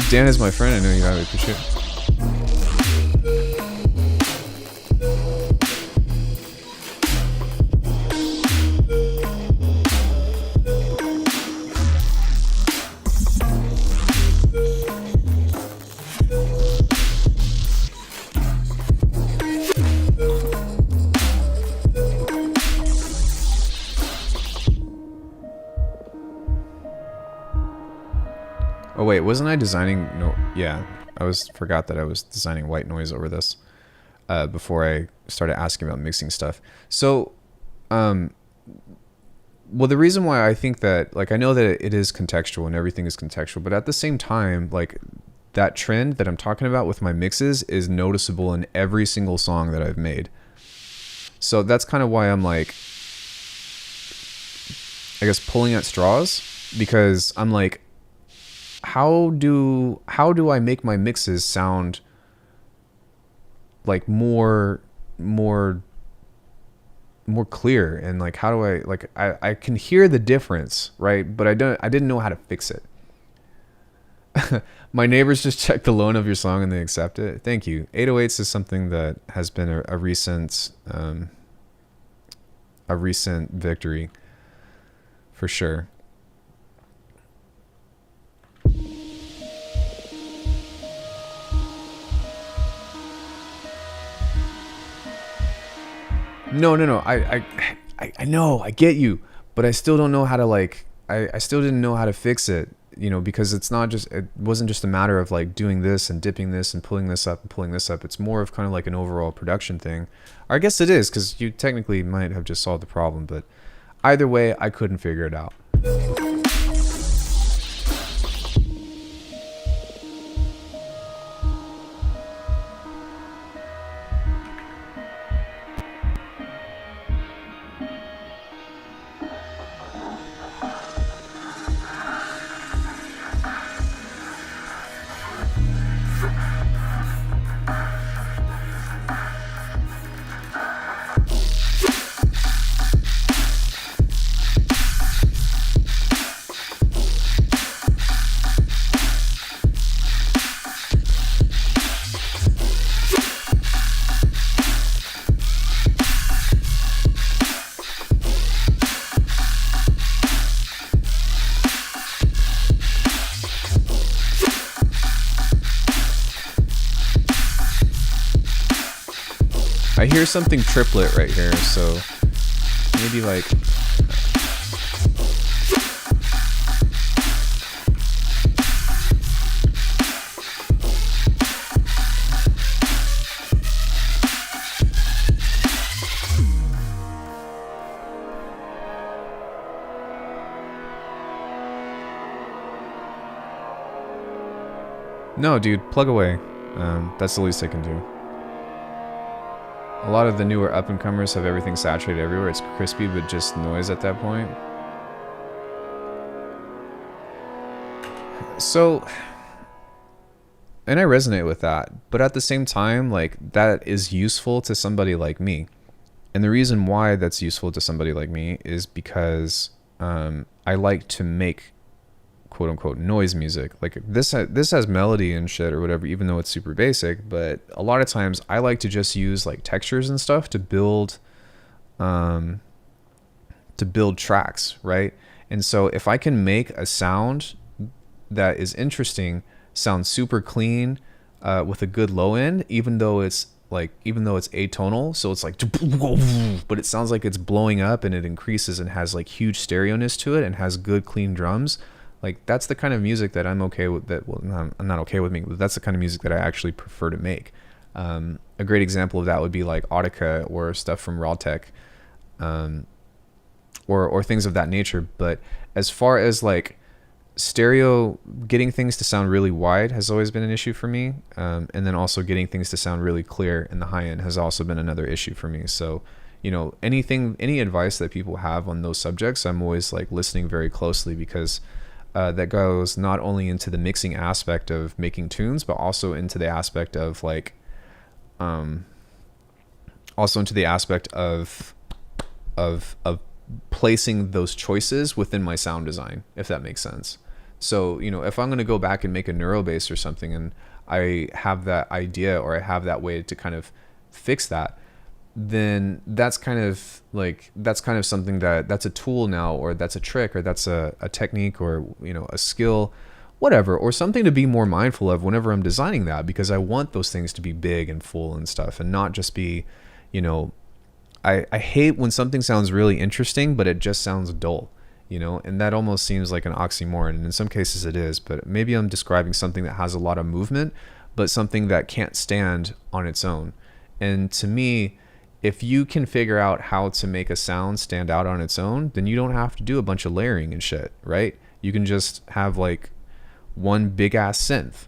Dan is my friend. I know you highly appreciate it. Oh wait, wasn't I designing? No, yeah, forgot that I was designing white noise over this before I started asking about mixing stuff. So, well, the reason why I think that, like, I know that it is contextual and everything is contextual, but at the same time, like, that trend that I'm talking about with my mixes is noticeable in every single song that I've made. So that's kind of why I'm like, I guess, pulling at straws, because I'm like, how do I make my mixes sound like more clear, and like, how do I, like, I can hear the difference, right? But I didn't know how to fix it. My neighbors just checked the loan of your song and they accept it. Thank you. 808s is something that has been a recent victory for sure. No. I know, I get you, but I still don't know how to, like, I still didn't know how to fix it, you know, because it wasn't just a matter of like doing this and dipping this and pulling this up and pulling this up. It's more of kind of like an overall production thing. Or I guess it is, because you technically might have just solved the problem, but either way, I couldn't figure it out. I hear something triplet right here, so maybe like... No, dude, plug away. That's the least I can do. A lot of the newer up-and-comers have everything saturated everywhere. It's crispy, but just noise at that point. So, and I resonate with that. But at the same time, like, that is useful to somebody like me. And the reason why that's useful to somebody like me is because I like to make quote-unquote noise music. Like, this has melody and shit or whatever, even though it's super basic, but a lot of times I like to just use like textures and stuff to build tracks, right? And so if I can make a sound that is interesting, sound super clean, with a good low end, even though it's atonal, so it's like, but it sounds like it's blowing up and it increases and has like huge stereo-ness to it and has good clean drums. Like, that's the kind of music that I'm okay with. I'm not okay with me, but that's the kind of music that I actually prefer to make. A great example of that would be like Audica or stuff from Rawtech, or things of that nature. But as far as like stereo, getting things to sound really wide has always been an issue for me. And then also getting things to sound really clear in the high end has also been another issue for me. So, you know, any advice that people have on those subjects, I'm always like listening very closely, because that goes not only into the mixing aspect of making tunes, but also into the aspect of like, of placing those choices within my sound design, if that makes sense. So, you know, if I'm going to go back and make a neuro bass or something, and I have that idea, or I have that way to kind of fix that, then that's kind of something that's a tool now, or that's a trick, or that's a technique, or, you know, a skill, whatever, or something to be more mindful of whenever I'm designing that, because I want those things to be big and full and stuff, and not just be, you know, I hate when something sounds really interesting, but it just sounds dull. you know, and that almost seems like an oxymoron, and in some cases it is, but maybe I'm describing something that has a lot of movement, but something that can't stand on its own. And to me, if you can figure out how to make a sound stand out on its own, then you don't have to do a bunch of layering and shit, right? You can just have like one big ass synth,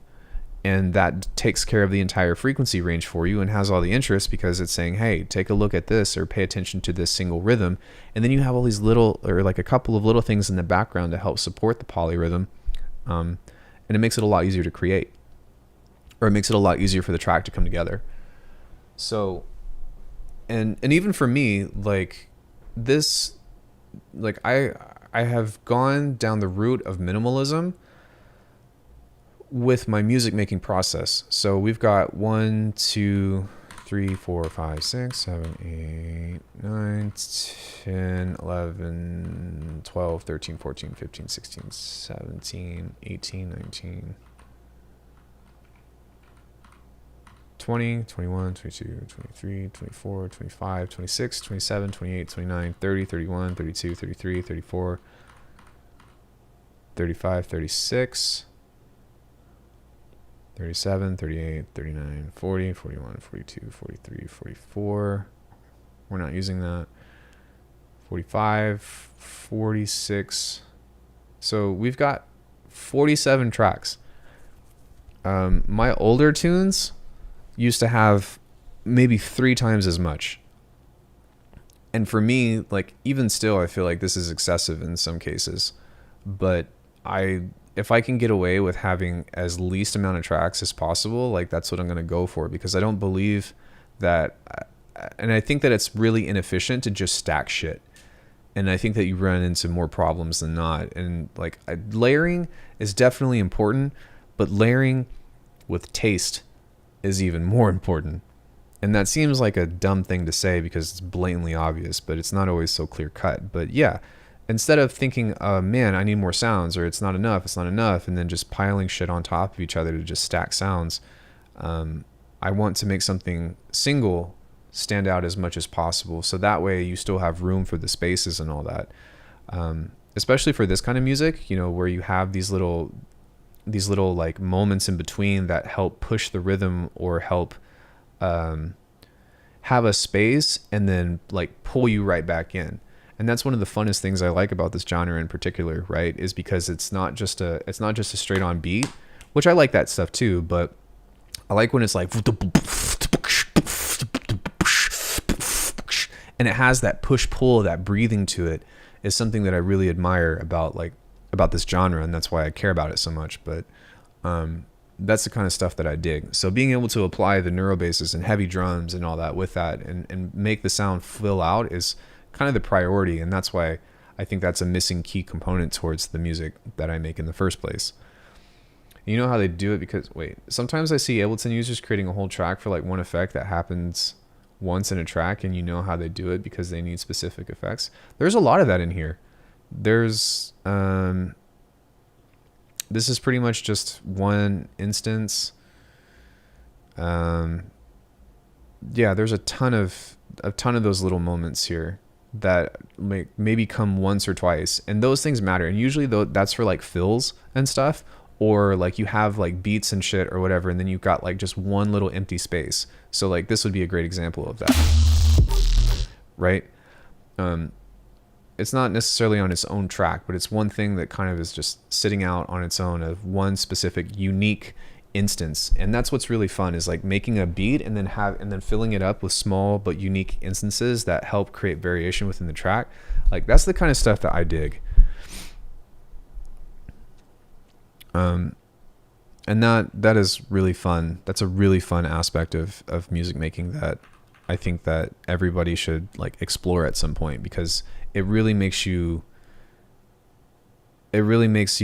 and that takes care of the entire frequency range for you and has all the interest because it's saying, hey, take a look at this or pay attention to this single rhythm. And then you have all these little, or like a couple of little things in the background to help support the polyrhythm. And it makes it a lot easier to create, or it makes it a lot easier for the track to come together. So, and even for me, like this, like I have gone down the route of minimalism with my music making process. So we've got 1, 2, 3, 4, 5, 6, 7, 8, 9, 10, 11, 12, 13, 14, 15, 16, 17, 18, 19, 20, 21, 22, 23, 24, 25, 26, 27, 28, 29, 30, 31, 32, 33, 34, 35, 36, 37, 38, 39, 40, 41, 42, 43, 44. We're not using that. 45, 46. So we've got 47 tracks. My older tunes used to have maybe 3 times as much. And for me, like, even still, I feel like this is excessive in some cases. But if I can get away with having as least amount of tracks as possible, like, that's what I'm going to go for, because I don't believe that, and I think that it's really inefficient to just stack shit. And I think that you run into more problems than not. And like, layering is definitely important, but layering with taste is even more important. And that seems like a dumb thing to say because it's blatantly obvious, but it's not always so clear cut. But yeah, instead of thinking, man, I need more sounds, or it's not enough, and then just piling shit on top of each other to just stack sounds, I want to make something single stand out as much as possible. So that way you still have room for the spaces and all that. Especially for this kind of music, you know, where you have these little like moments in between that help push the rhythm or help have a space and then like pull you right back in. And that's one of the funnest things I like about this genre in particular, right? Is because it's not just a straight on beat, which I like that stuff too, but I like when it's like, and it has that push pull, that breathing to it, is something that I really admire about this genre, and that's why I care about it so much. But that's the kind of stuff that I dig. So being able to apply the neurobasses and heavy drums and all that with that and make the sound fill out is kind of the priority, and that's why I think that's a missing key component towards the music that I make in the first place. You know how they do it? Because sometimes I see Ableton users creating a whole track for like one effect that happens once in a track, and you know how they do it because they need specific effects. There's a lot of that in here. There's this is pretty much just one instance. Yeah, there's a ton of those little moments here that maybe come once or twice, and those things matter. And usually though, that's for like fills and stuff, or like you have like beats and shit or whatever, and then you've got like just one little empty space. So like this would be a great example of that, right? It's not necessarily on its own track, but it's one thing that kind of is just sitting out on its own of one specific unique instance. And that's what's really fun, is like making a beat and then filling it up with small but unique instances that help create variation within the track. Like that's the kind of stuff that I dig. And that is really fun. That's a really fun aspect of music making that I think that everybody should like explore at some point, because it really makes you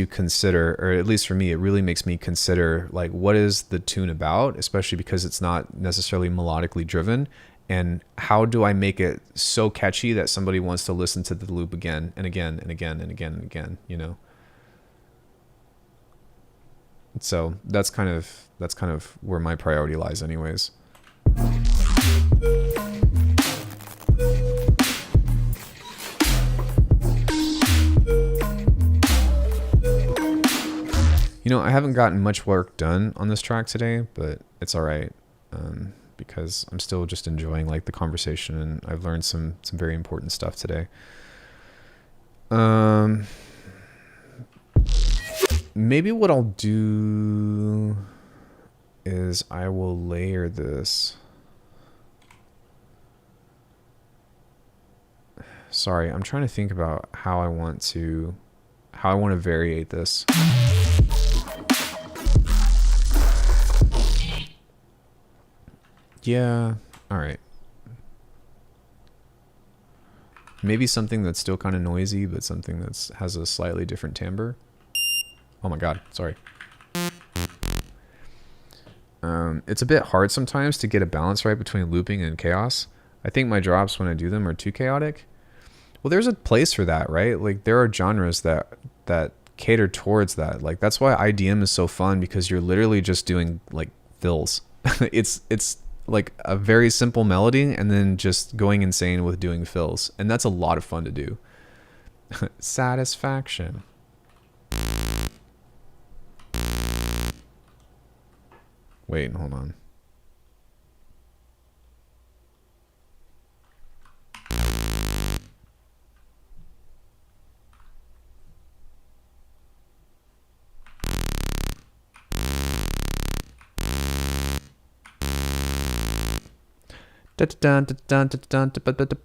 consider, or at least for me, it really makes me consider like, what is the tune about, especially because it's not necessarily melodically driven, and how do I make it so catchy that somebody wants to listen to the loop again and again and again and again and again, you know? So that's kind of where my priority lies anyways. You know, I haven't gotten much work done on this track today, but it's all right, because I'm still just enjoying like the conversation, and I've learned some very important stuff today. Maybe what I'll do is I will layer this. Sorry, I'm trying to think about how I want to variate this. Yeah, all right. Maybe something that's still kind of noisy, but something that's has a slightly different timbre. Oh my god, sorry. It's a bit hard sometimes to get a balance right between looping and chaos. I think my drops when I do them are too chaotic. Well, there's a place for that, right? Like there are genres that cater towards that. Like that's why IDM is so fun, because you're literally just doing like fills. it's like a very simple melody and then just going insane with doing fills, and that's a lot of fun to do. Satisfaction. Wait, hold on.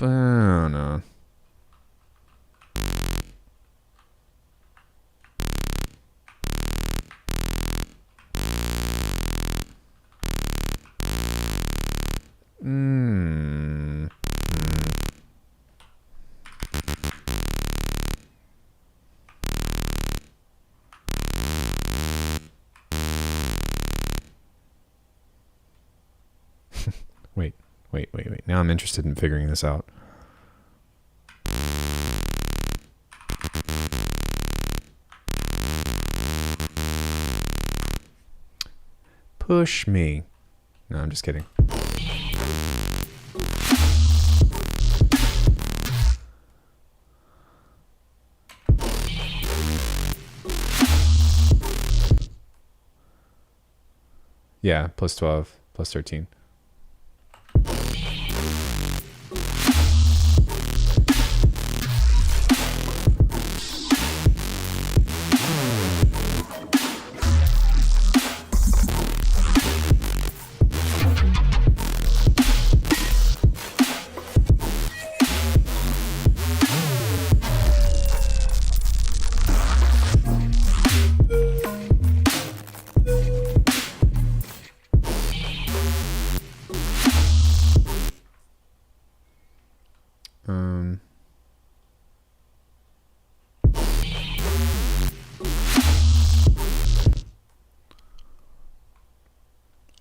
Oh, no. Wait. Now I'm interested in figuring this out. Push me. No, I'm just kidding. Yeah, plus 12, plus 13.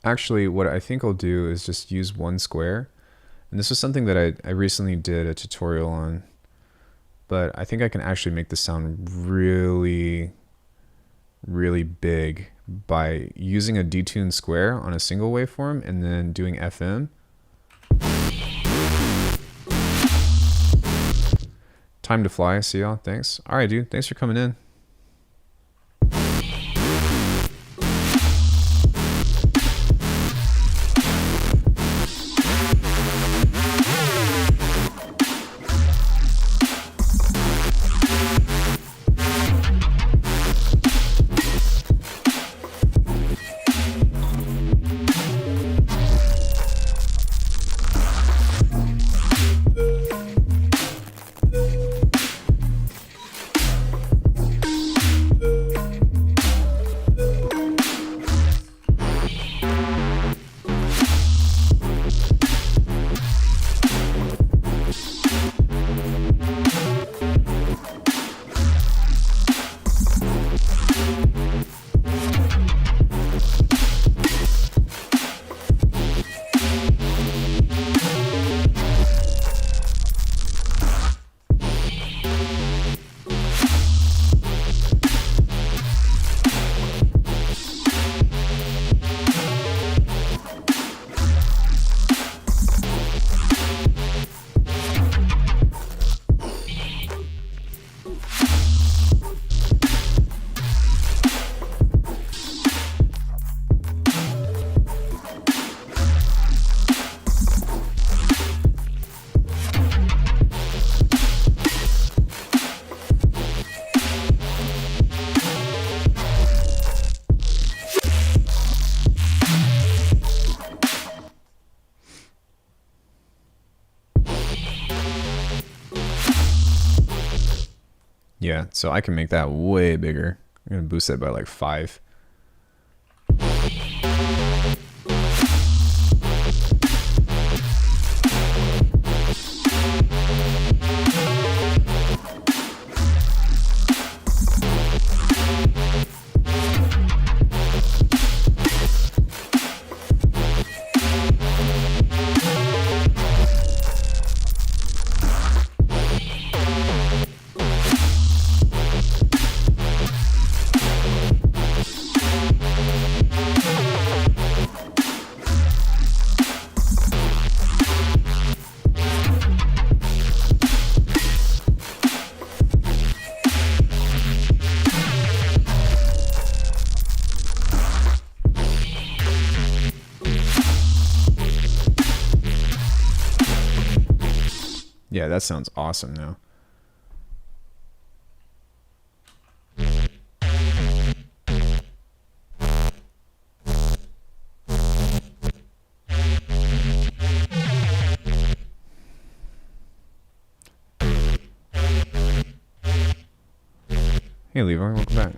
Actually, what I think I'll do is just use one square. And this was something that I recently did a tutorial on. But I think I can actually make this sound really, really big by using a detuned square on a single waveform and then doing FM. Time to fly. See y'all. Thanks. All right, dude. Thanks for coming in. Yeah, so I can make that way bigger. I'm gonna boost that by like 5. Yeah, that sounds awesome now. Hey Levi, welcome back.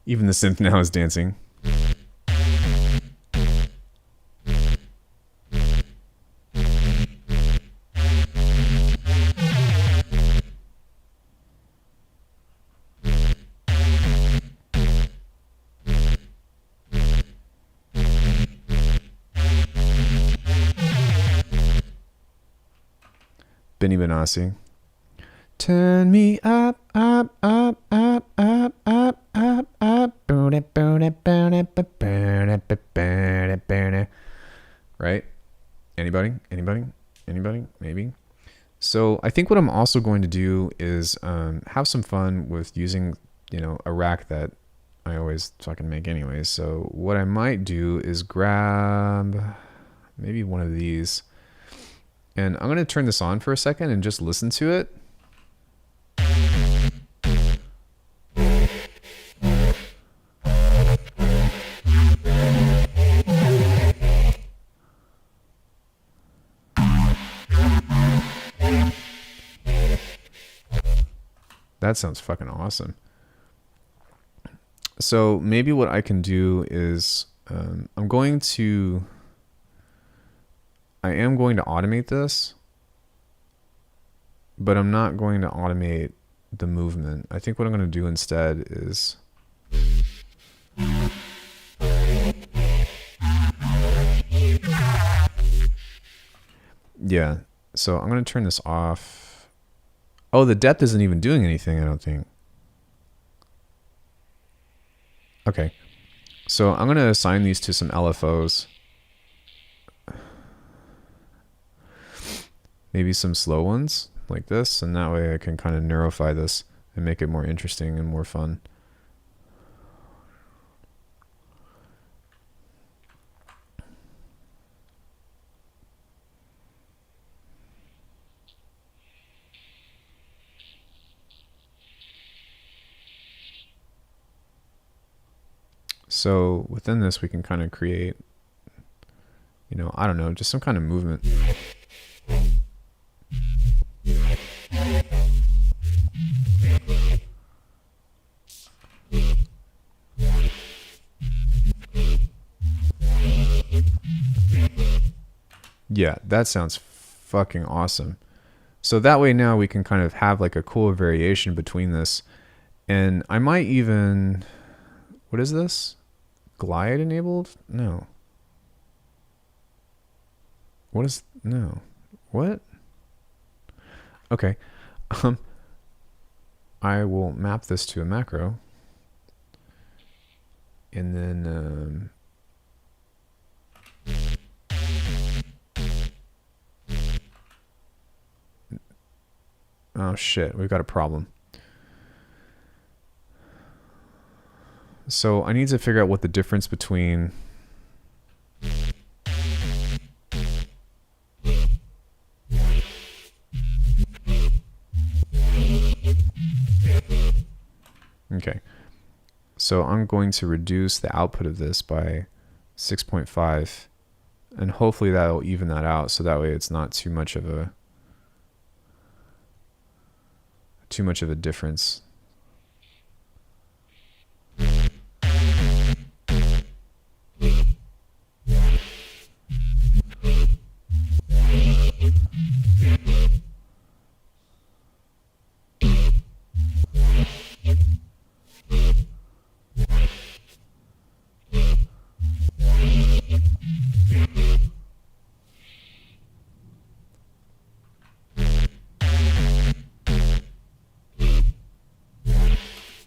Even the synth now is dancing. Benny Benassi. Turn me up, up, up, up, up, up, up, up. Right? Anybody? Anybody? Anybody? Maybe. So I think what I'm also going to do is have some fun with using, a rack that I always fucking make anyways. So what I might do is grab maybe one of these. And I'm going to turn this on for a second and just listen to it. That sounds fucking awesome. So maybe what I can do is I am going to automate this, but I'm not going to automate the movement. I think what I'm going to do instead is yeah. So I'm going to turn this off. Oh, the depth isn't even doing anything, I don't think. Okay. So I'm going to assign these to some LFOs. Maybe some slow ones like this, and that way I can kind of neurofy this and make it more interesting and more fun. So within this, we can kind of create, I don't know, just some kind of movement. Yeah, that sounds fucking awesome. So that way now we can kind of have like a cool variation between this. And I might even, what is this? Glide enabled? No. What is, no. What? Okay. I will map this to a macro. And then, oh shit, we've got a problem. So I need to figure out what the difference between Okay. So I'm going to reduce the output of this by 6.5, and hopefully that'll even that out, so that way it's not too much of a difference.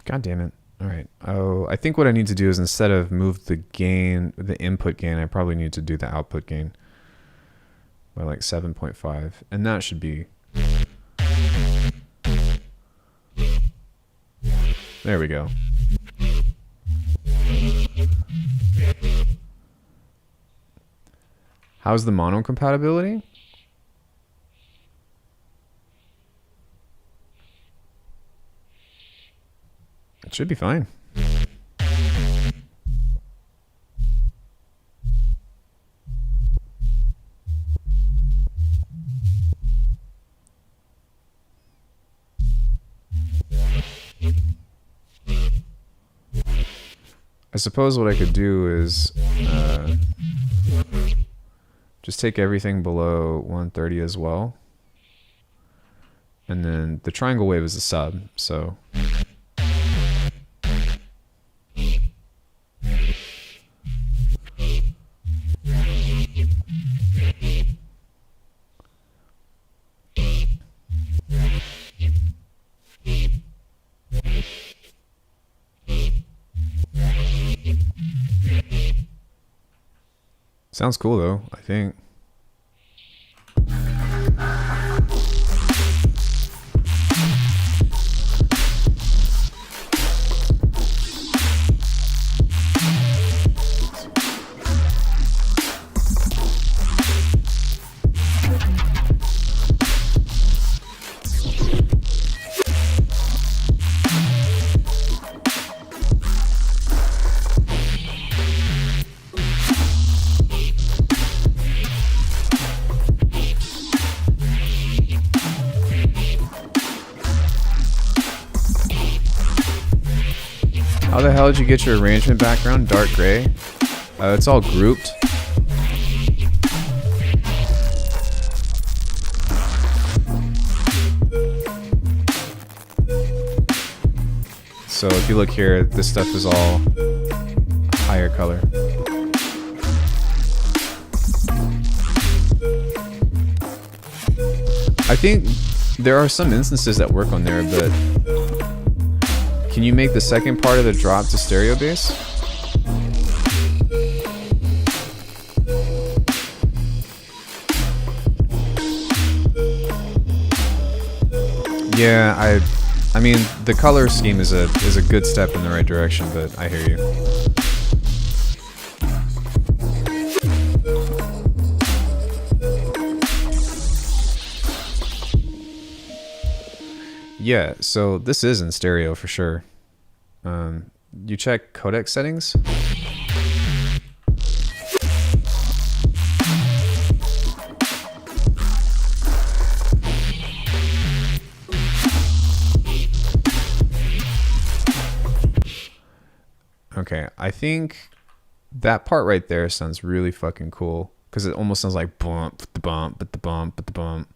God damn it. All right. Oh, I think what I need to do is instead of move the gain, the input gain, I probably need to do the output gain by like 7.5. And that should be... There we go. How's the mono compatibility? It should be fine. I suppose what I could do is just take everything below 130 as well. And then the triangle wave is a sub, so... Sounds cool though, I think. How the hell did you get your arrangement background dark gray? It's all grouped. So if you look here, this stuff is all higher color. I think there are some instances that work on there, but can you make the second part of the drop to stereo bass? Yeah, I mean the color scheme is a good step in the right direction, but I hear you. Yeah, so this is in stereo for sure. You check codec settings. Okay, I think that part right there sounds really fucking cool because it almost sounds like bump, the bump, but the bump, but the bump.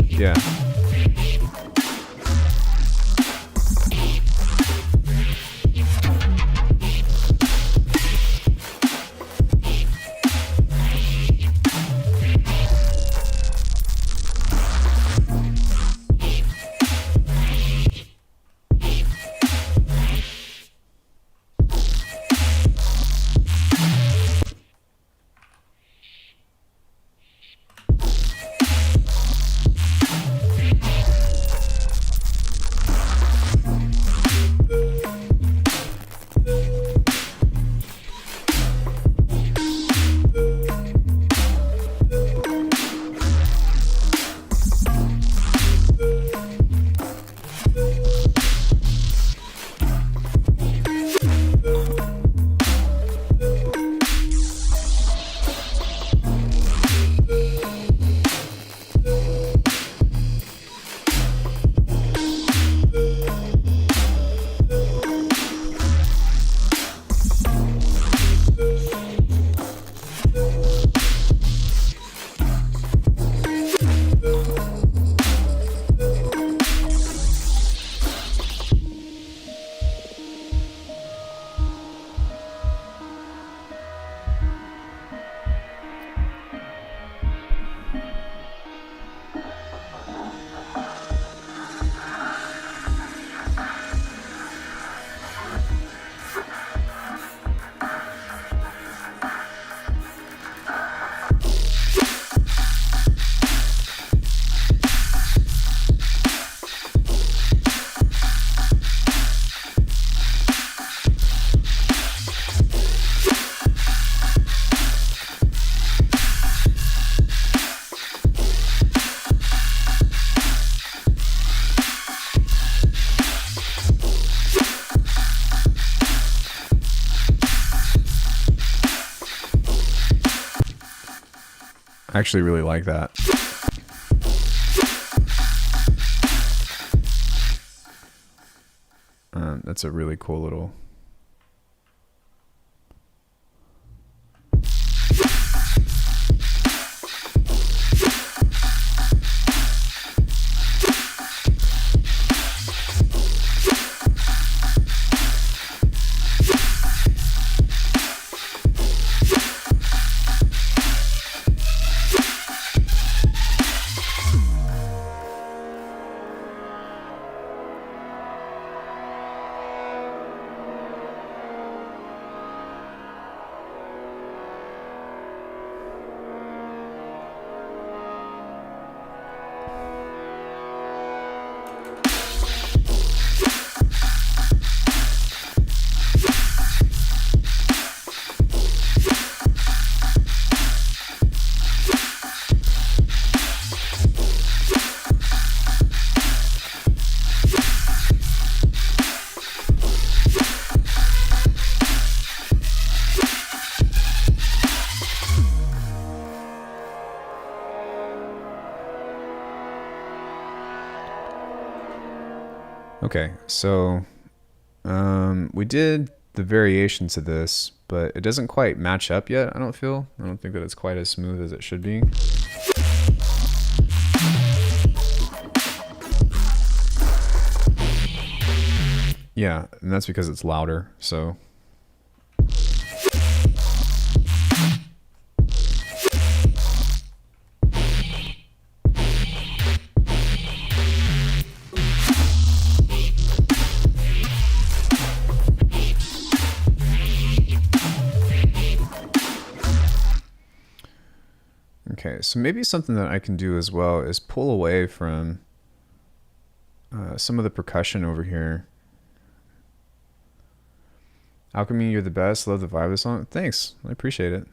Yeah. I actually really like that. That's a really cool little... Okay, so we did the variation to this, but it doesn't quite match up yet, I don't feel. I don't think that it's quite as smooth as it should be. Yeah, and that's because it's louder, so... Okay, so maybe something that I can do as well is pull away from some of the percussion over here. Alckemy, you're the best. Love the vibe of the song. Thanks. I appreciate it.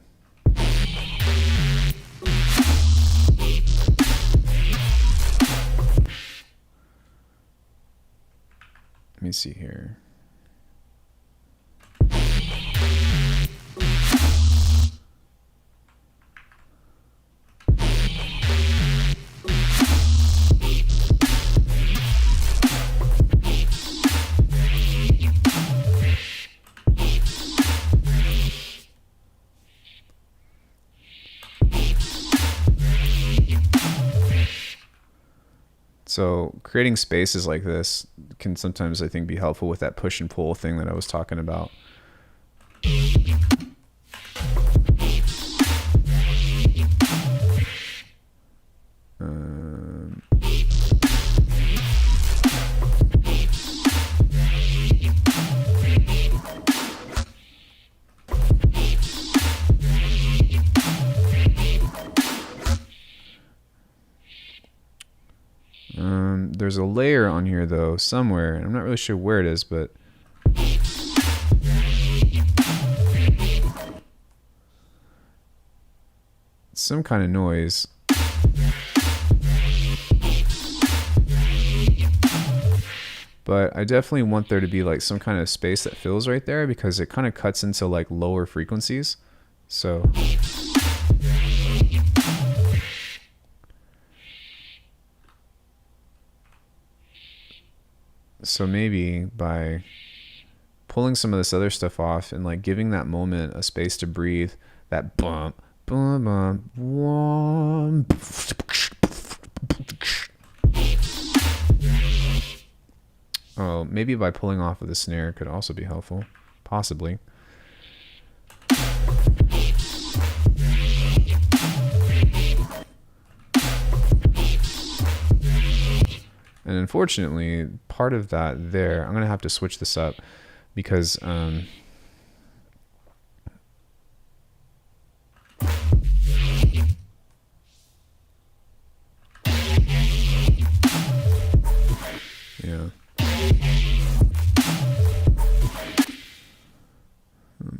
Let me see here. So creating spaces like this can sometimes, I think, be helpful with that push and pull thing that I was talking about. There's a layer on here though somewhere, and I'm not really sure where it is, but some kind of noise. But I definitely want there to be like some kind of space that fills right there, because it kind of cuts into like lower frequencies. So maybe by pulling some of this other stuff off and like giving that moment a space to breathe, that bump, bum, bum, whom. Oh, maybe by pulling off of the snare could also be helpful, possibly. And unfortunately, part of that there, I'm going to have to switch this up because yeah.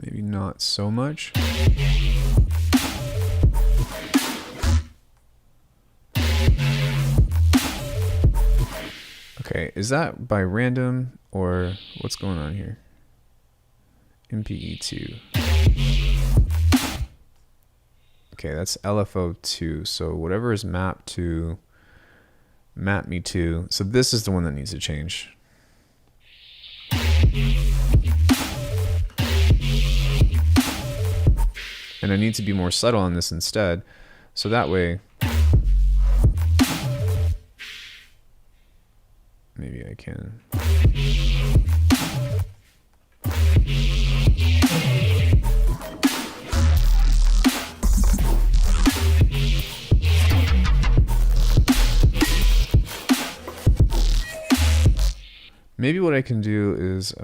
Maybe not so much. Okay, is that by random or what's going on here? MPE2. Okay, that's LFO2. So whatever is mapped to map me to. So this is the one that needs to change. And I need to be more subtle on this instead. So that way, maybe I can. Maybe what I can do is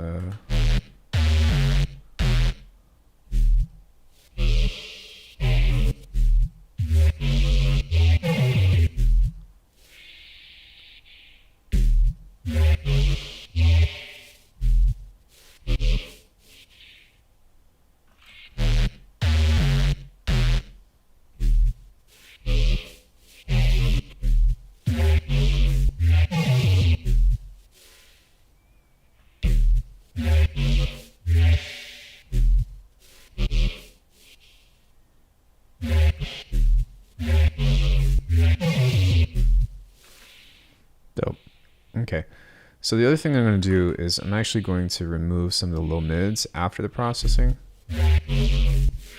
dope. Okay. So the other thing I'm going to do is I'm actually going to remove some of the low mids after the processing,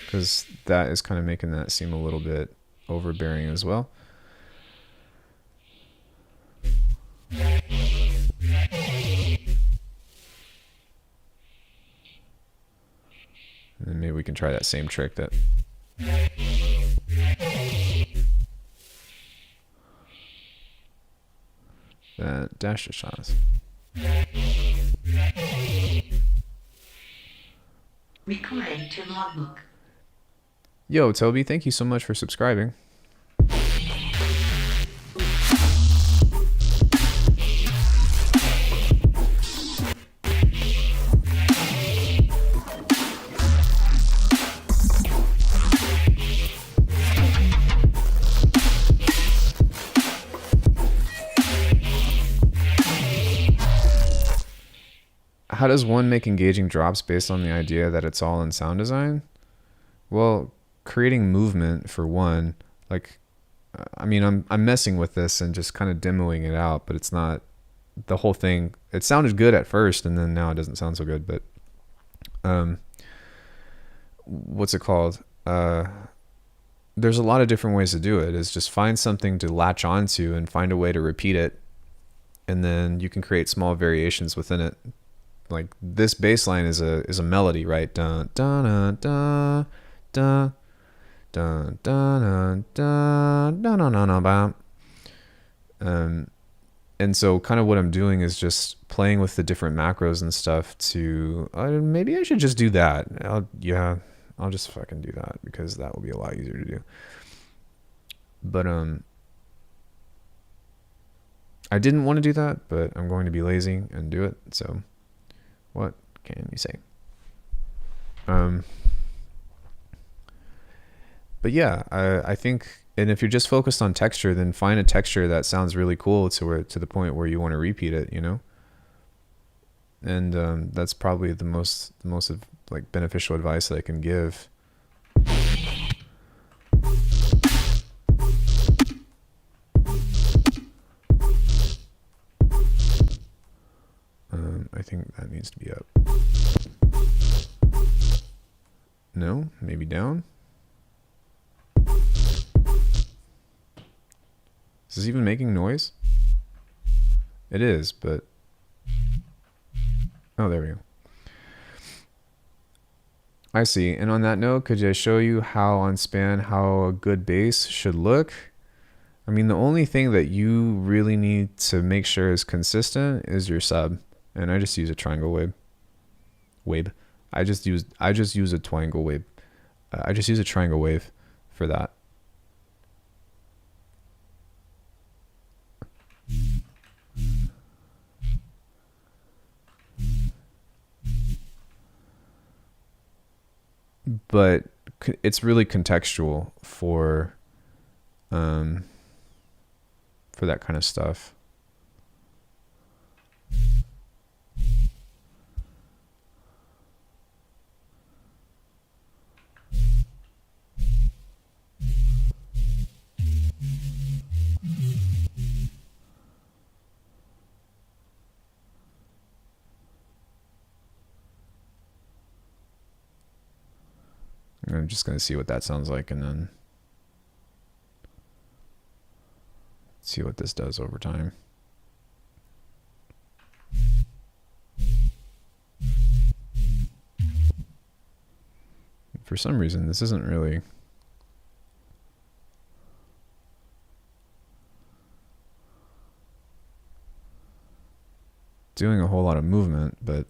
because that is kind of making that seem a little bit overbearing as well. And maybe we can try that same trick that Dash just shot us. Recording to logbook. Yo, Toby, thank you so much for subscribing. How does one make engaging drops based on the idea that it's all in sound design? Well, creating movement for one. Like, I mean, I'm messing with this and just kind of demoing it out, but it's not the whole thing. It sounded good at first, and then now it doesn't sound so good. But what's it called? There's a lot of different ways to do it. Is just find something to latch onto and find a way to repeat it, and then you can create small variations within it. Like this bass line is a melody, right? Dun dun dun dun dun dun dun dun dun dun dun dun. And so kind of what I'm doing is just playing with the different macros and stuff to maybe I should just do that. I'll just fucking do that because that will be a lot easier to do. But I didn't want to do that, but I'm going to be lazy and do it. So what can you say? But yeah, I think, and if you're just focused on texture, then find a texture that sounds really cool to the point where you want to repeat it, you know? And that's probably the most like beneficial advice that I can give. I think that needs to be up. No, maybe down. Is this even making noise? It is, but oh, there we go. I see. And on that note, could I show you how on span how a good bass should look? I mean, the only thing that you really need to make sure is consistent is your sub. And I just use a triangle wave. I just use a triangle wave. I just use a triangle wave for that. But it's really contextual for that kind of stuff. I'm just going to see what that sounds like and then see what this does over time. For some reason, this isn't really doing a whole lot of movement, but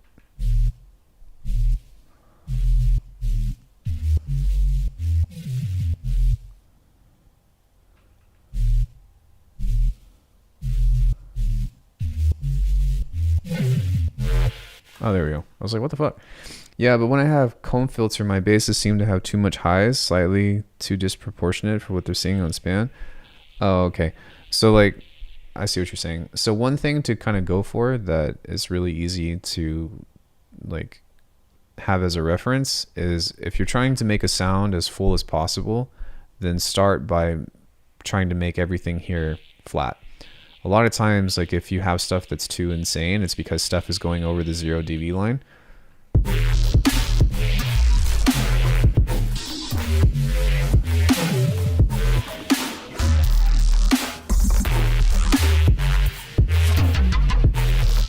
oh, there we go. I was like, what the fuck? Yeah, but when I have comb filter, my basses seem to have too much highs, slightly too disproportionate for what they're seeing on span. Oh, okay. So like, I see what you're saying. So one thing to kind of go for that is really easy to like have as a reference is if you're trying to make a sound as full as possible, then start by trying to make everything here flat. A lot of times, like if you have stuff that's too insane, it's because stuff is going over the 0 dB line.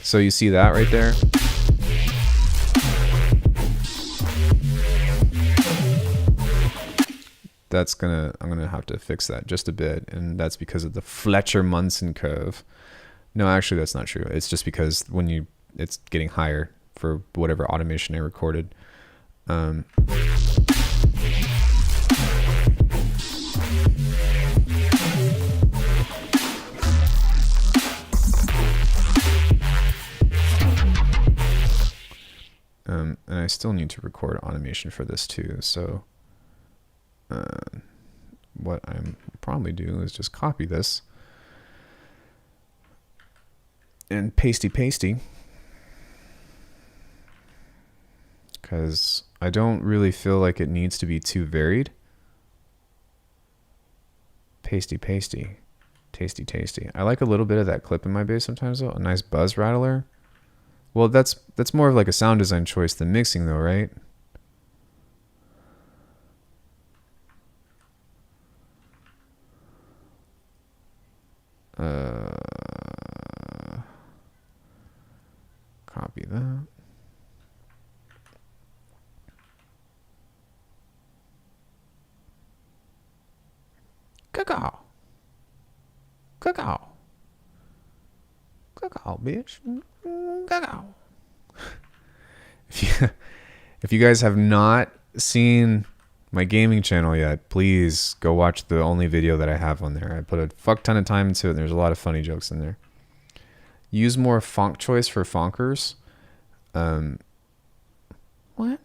So you see that right there? I'm gonna have to fix that just a bit, and that's because of the Fletcher-Munson curve. No, actually that's not true. It's just because when it's getting higher for whatever automation I recorded. And I still need to record automation for this too. So what I'm probably do is just copy this and pasty, because I don't really feel like it needs to be too varied. Pasty, tasty. I like a little bit of that clip in my bass sometimes though, a nice buzz rattler. Well, that's more of like a sound design choice than mixing though, right? Copy that. Cacao, bitch. Cacao. If you guys have not seen my gaming channel yet, please go watch the only video that I have on there. I put a fuck ton of time into it, and there's a lot of funny jokes in there. Use more funk choice for funkers. What?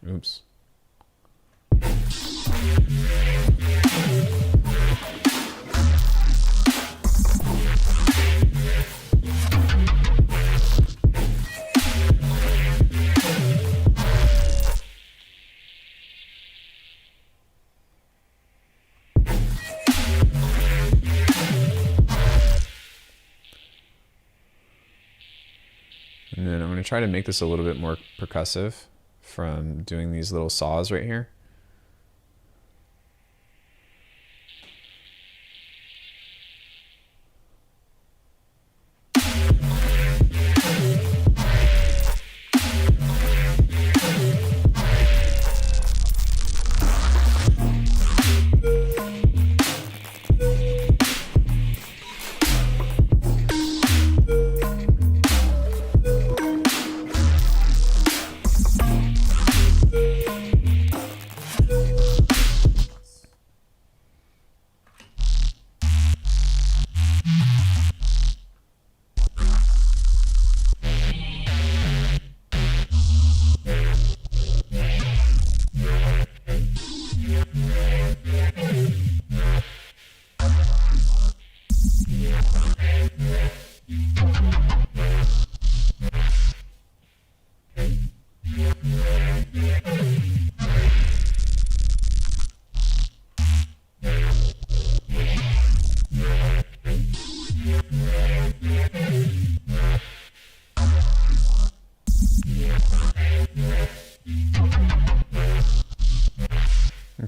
Oops. And then I'm going to try to make this a little bit more percussive from doing these little saws right here.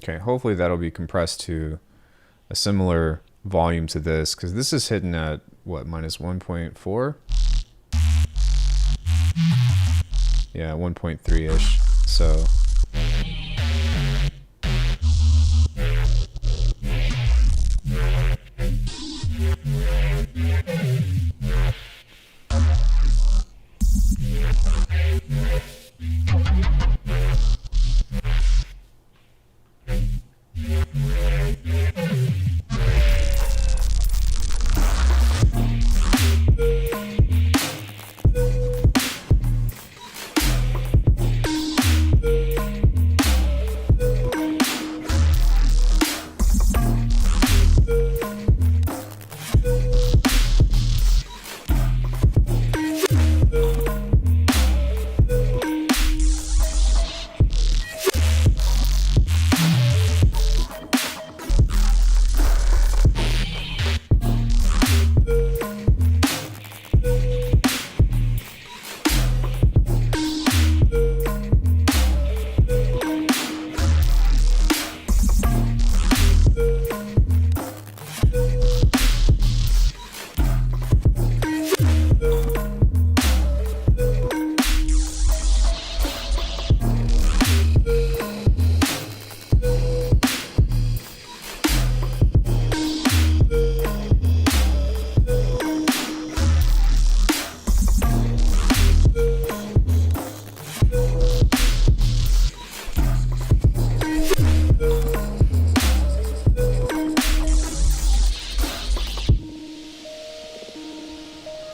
Okay, hopefully that'll be compressed to a similar volume to this, because this is hitting at, what, minus 1.4? Yeah, 1.3-ish, so...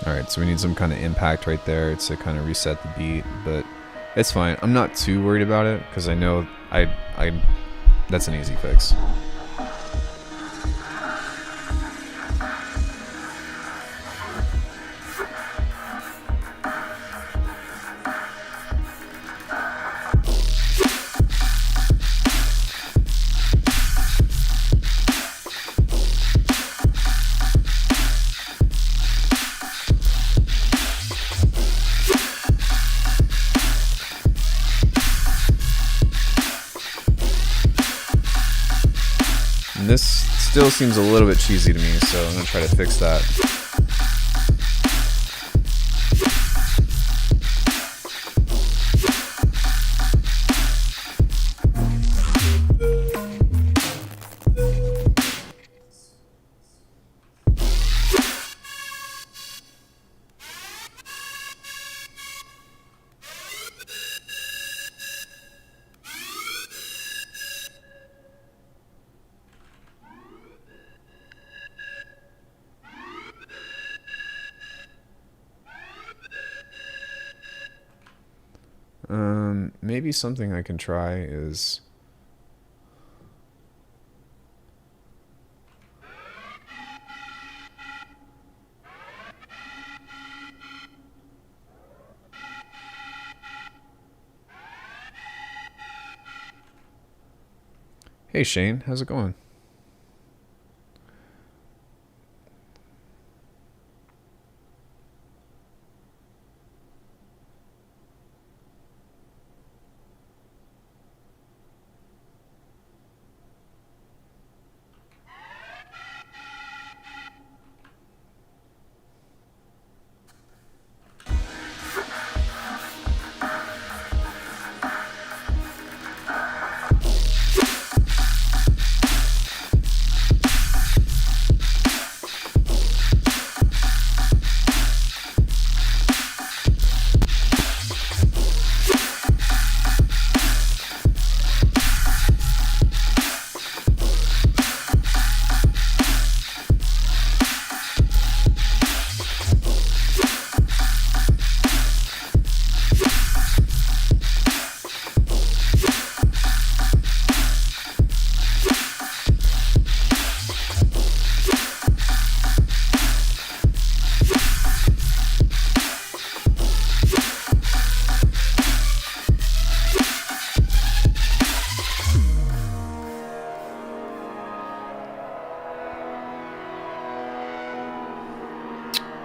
Alright, so we need some kind of impact right there to kind of reset the beat, but it's fine. I'm not too worried about it, because I know that's an easy fix. And this still seems a little bit cheesy to me, so I'm going to try to fix that. Maybe something I can try is... Hey Shane, how's it going?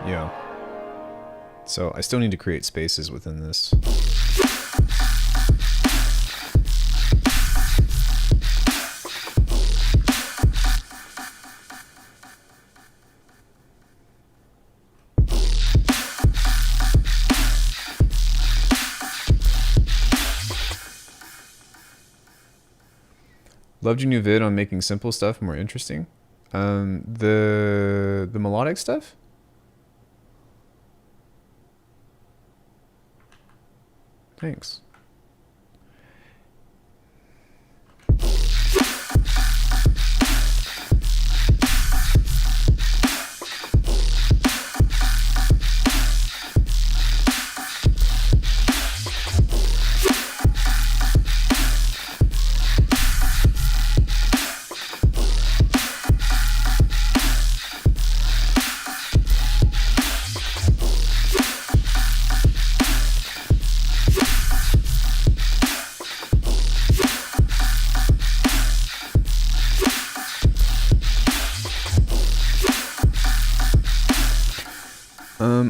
Yeah. So I still need to create spaces within this. Loved your new vid on making simple stuff more interesting. The melodic stuff? Thanks.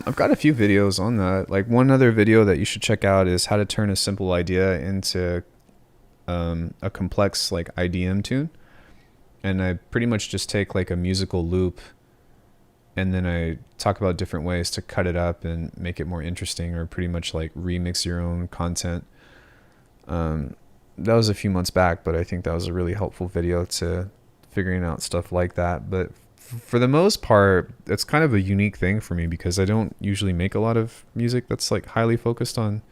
I've got a few videos on that. Like one other video that you should check out is how to turn a simple idea into a complex like IDM tune. And I pretty much just take like a musical loop and then I talk about different ways to cut it up and make it more interesting, or pretty much like remix your own content. That was a few months back, but I think that was a really helpful video to figuring out stuff like that. But for the most part, it's kind of a unique thing for me because I don't usually make a lot of music that's like highly focused on,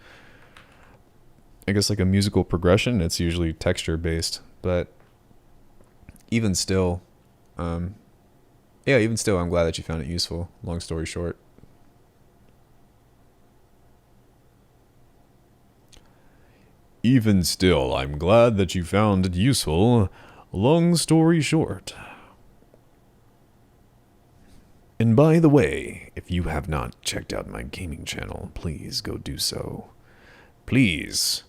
I guess, like a musical progression. It's usually texture based, but even still, I'm glad that you found it useful. Long story short. Even still, I'm glad that you found it useful. Long story short. And by the way, if you have not checked out my gaming channel, please go do so. Please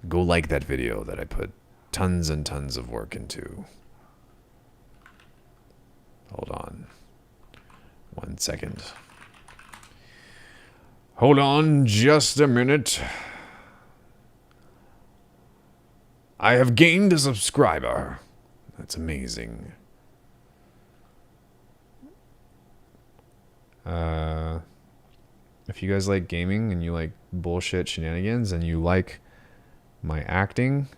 go like that video that I put tons and tons of work into. Hold on. 1 second. Hold on just a minute. I have gained a subscriber. That's amazing. If you guys like gaming and you like bullshit shenanigans and you like my acting,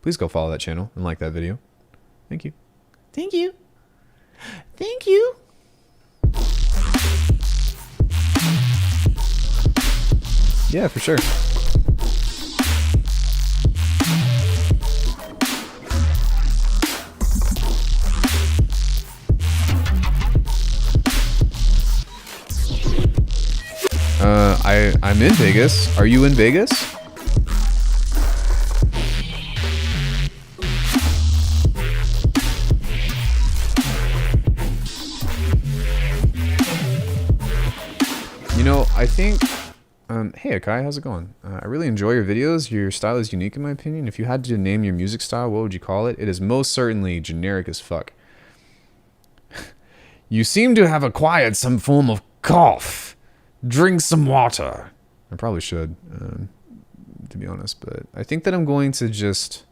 please go follow that channel and like that video. Thank you. Thank you. Thank you. Yeah, for sure. I'm in Vegas. Are you in Vegas? You know, I think... hey Akai, how's it going? I really enjoy your videos. Your style is unique in my opinion. If you had to name your music style, what would you call it? It is most certainly generic as fuck. You seem to have acquired some form of cough. Drink some water. I probably should, to be honest, but I think that I'm going to just...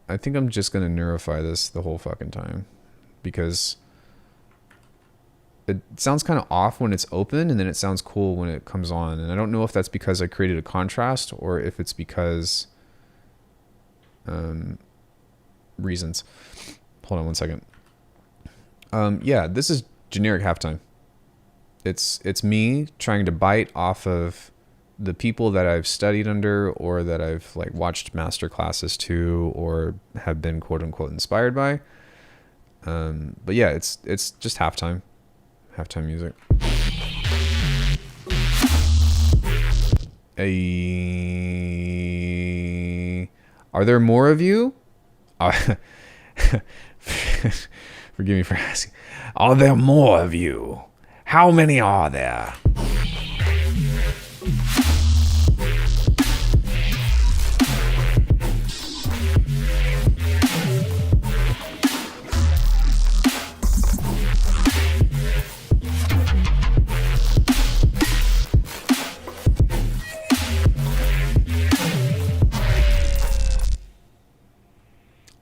I think I'm just going to neurify this the whole fucking time. Because it sounds kind of off when it's open, and then it sounds cool when it comes on. And I don't know if that's because I created a contrast, or if it's because... reasons. Hold on 1 second. Yeah, this is generic halftime. It's me trying to bite off of the people that I've studied under, or that I've like watched master classes to, or have been quote unquote inspired by. But yeah, it's just halftime music. Are there more of you? Forgive me for asking. Are there more of you? How many are there?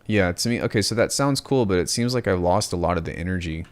Yeah, to me, okay, so that sounds cool, but it seems like I've lost a lot of the energy.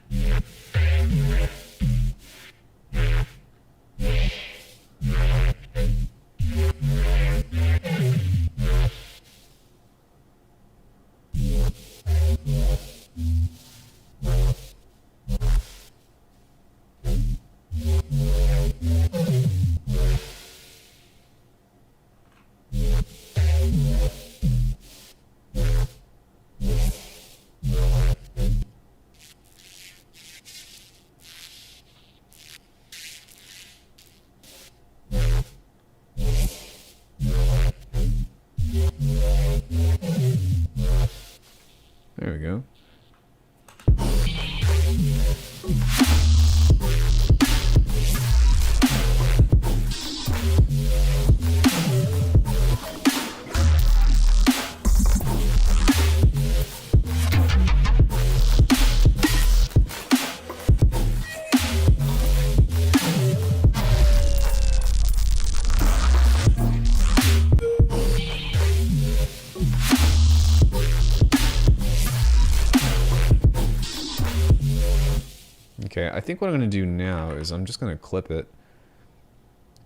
think what I'm going to do now is I'm just going to clip it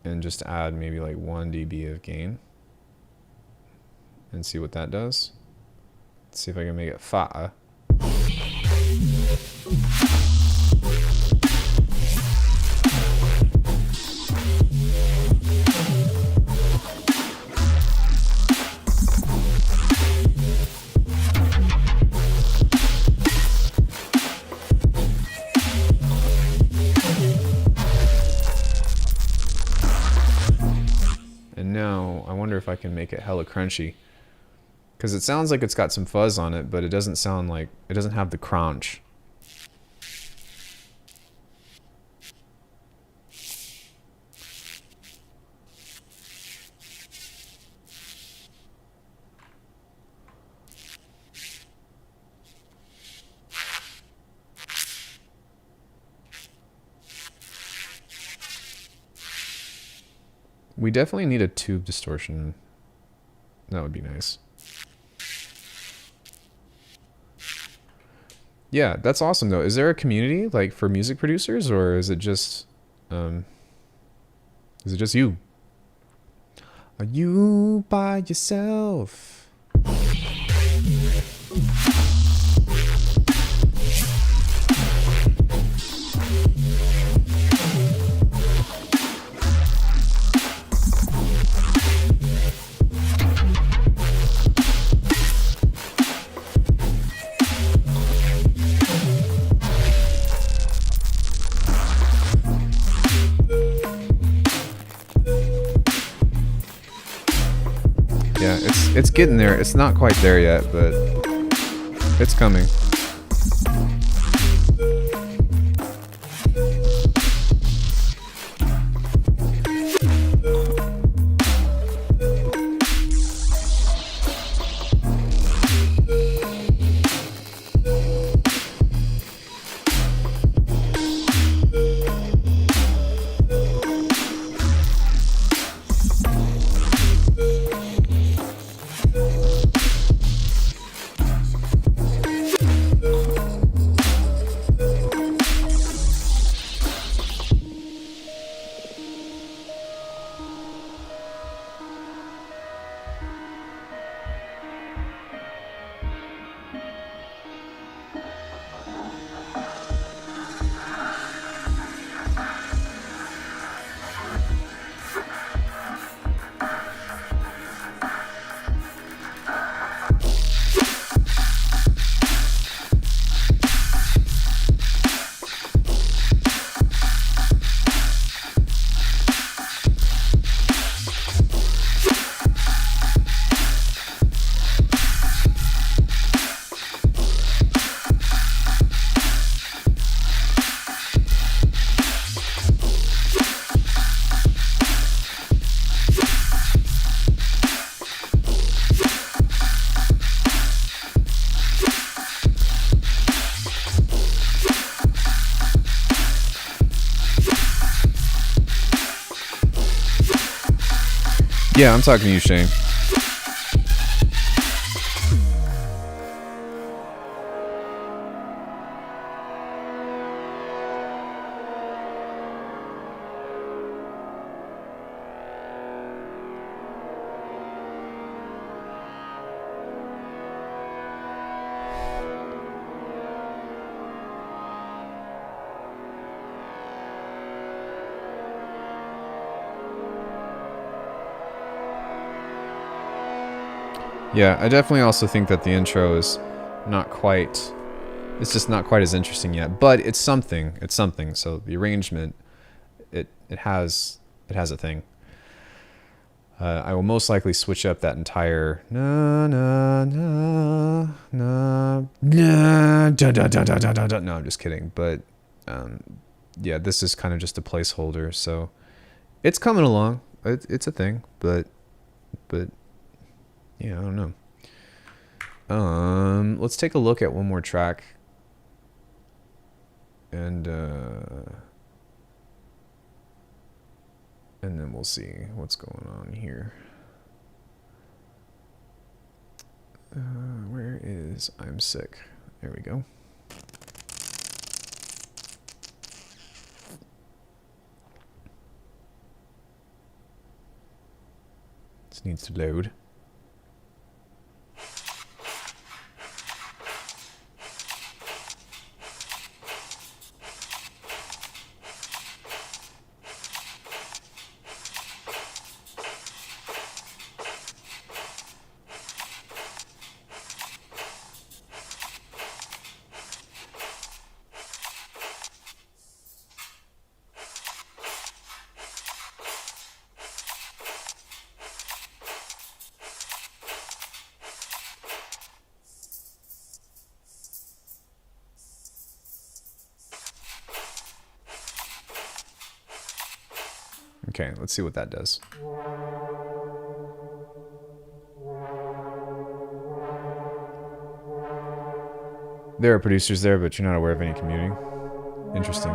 and just add maybe like 1 dB of gain and see what that does. Let's see if I can make it fatter. And now I wonder if I can make it hella crunchy. Because it sounds like it's got some fuzz on it, but it doesn't sound like, it doesn't have the crunch. We definitely need a tube distortion. That would be nice. Yeah, that's awesome though. Is there a community like for music producers, or is it just you? Are you by yourself? Yeah, it's getting there. It's not quite there yet, but it's coming. Yeah, I'm talking to you, Shane. Yeah, I definitely also think that the intro is not quite, it's just not quite as interesting yet, but it's something, so the arrangement, it has a thing. I will most likely switch up that entire na na na na na da da da da da da da. No, I'm just kidding, but yeah, this is kind of just a placeholder, so it's coming along. It's a thing, but yeah, I don't know. Let's take a look at one more track. And then we'll see what's going on here. Where is I'm Sick? There we go. This needs to load. Okay, let's see what that does. There are producers there, but you're not aware of any commuting. Interesting.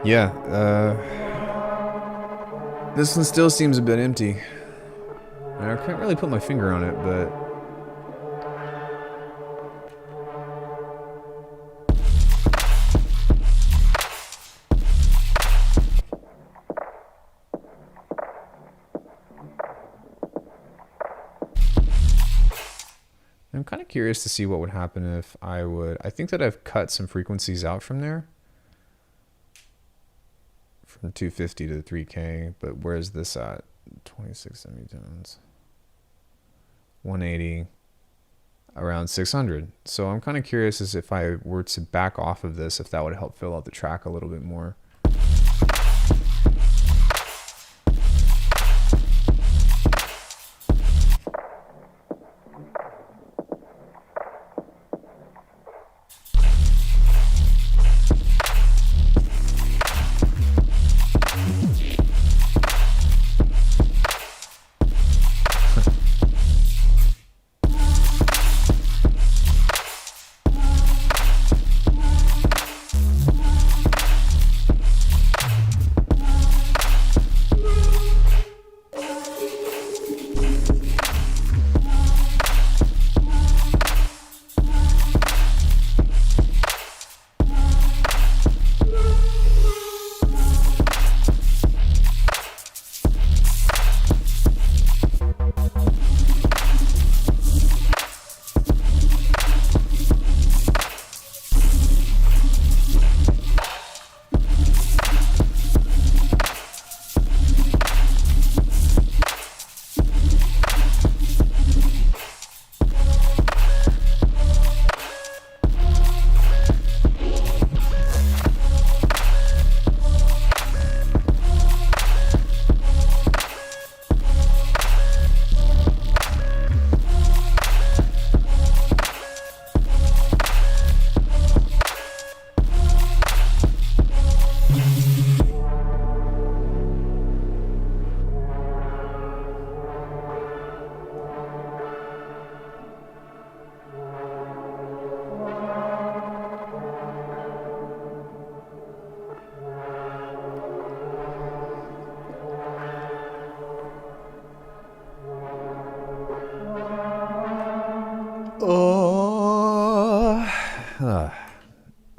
Yeah, this one still seems a bit empty. I can't really put my finger on it, but... I'm kind of curious to see what would happen if I would... I think that I've cut some frequencies out from there. From 250 to 3K, but where's this at? 26 semitones. 180. Around 600. So I'm kind of curious as if I were to back off of this, if that would help fill out the track a little bit more.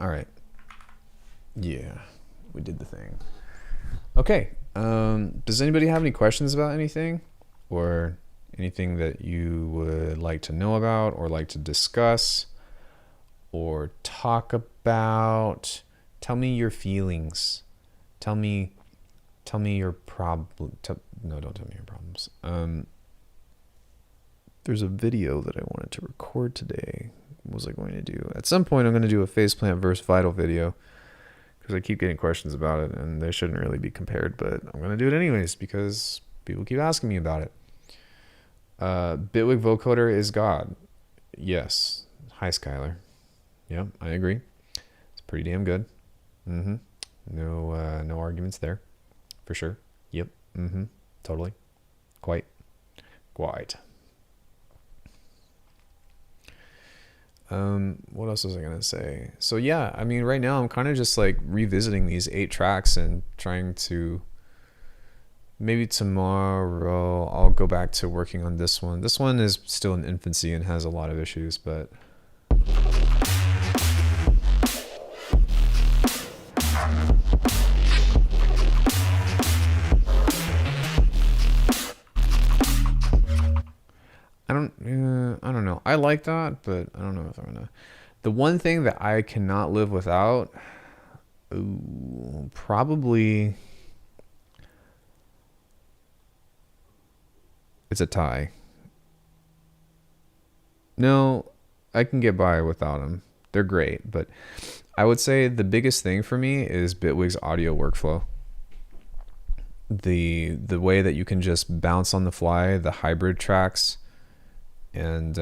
All right. Yeah, we did the thing. Okay. Does anybody have any questions about anything, or anything that you would like to know about, or like to discuss, or talk about? Tell me your feelings. Tell me your problem. No, don't tell me your problems. There's a video that I wanted to record today. What was I going to do? At some point, I'm going to do a faceplant versus vital video, because I keep getting questions about it, and they shouldn't really be compared, but I'm going to do it anyways because people keep asking me about it. Bitwig vocoder is God. Yes. Hi, Skylar. Yep, I agree. It's pretty damn good. No arguments there, for sure. Yep. Totally. Quite. What else was I gonna say? So yeah, I mean, right now I'm kind of just like revisiting these 8 tracks and trying to, maybe tomorrow I'll go back to working on this one. This one is still in infancy and has a lot of issues, but I don't know. I like that, but I don't know if I'm gonna. The one thing that I cannot live without, probably, it's a tie. No, I can get by without them. They're great, but I would say the biggest thing for me is Bitwig's audio workflow. The way that you can just bounce on the fly, the hybrid tracks, and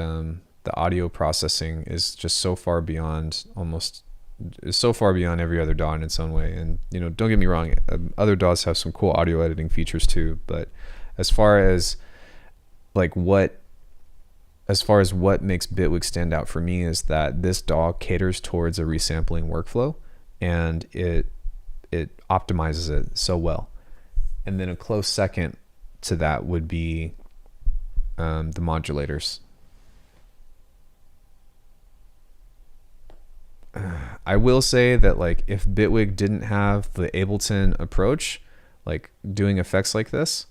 the audio processing is just so far beyond every other DAW in its own way. And don't get me wrong, other DAWs have some cool audio editing features too, but as far as what makes Bitwig stand out for me is that this DAW caters towards a resampling workflow, and it optimizes it so well. And then a close second to that would be the modulators. I will say that if Bitwig didn't have the Ableton approach, doing effects like this,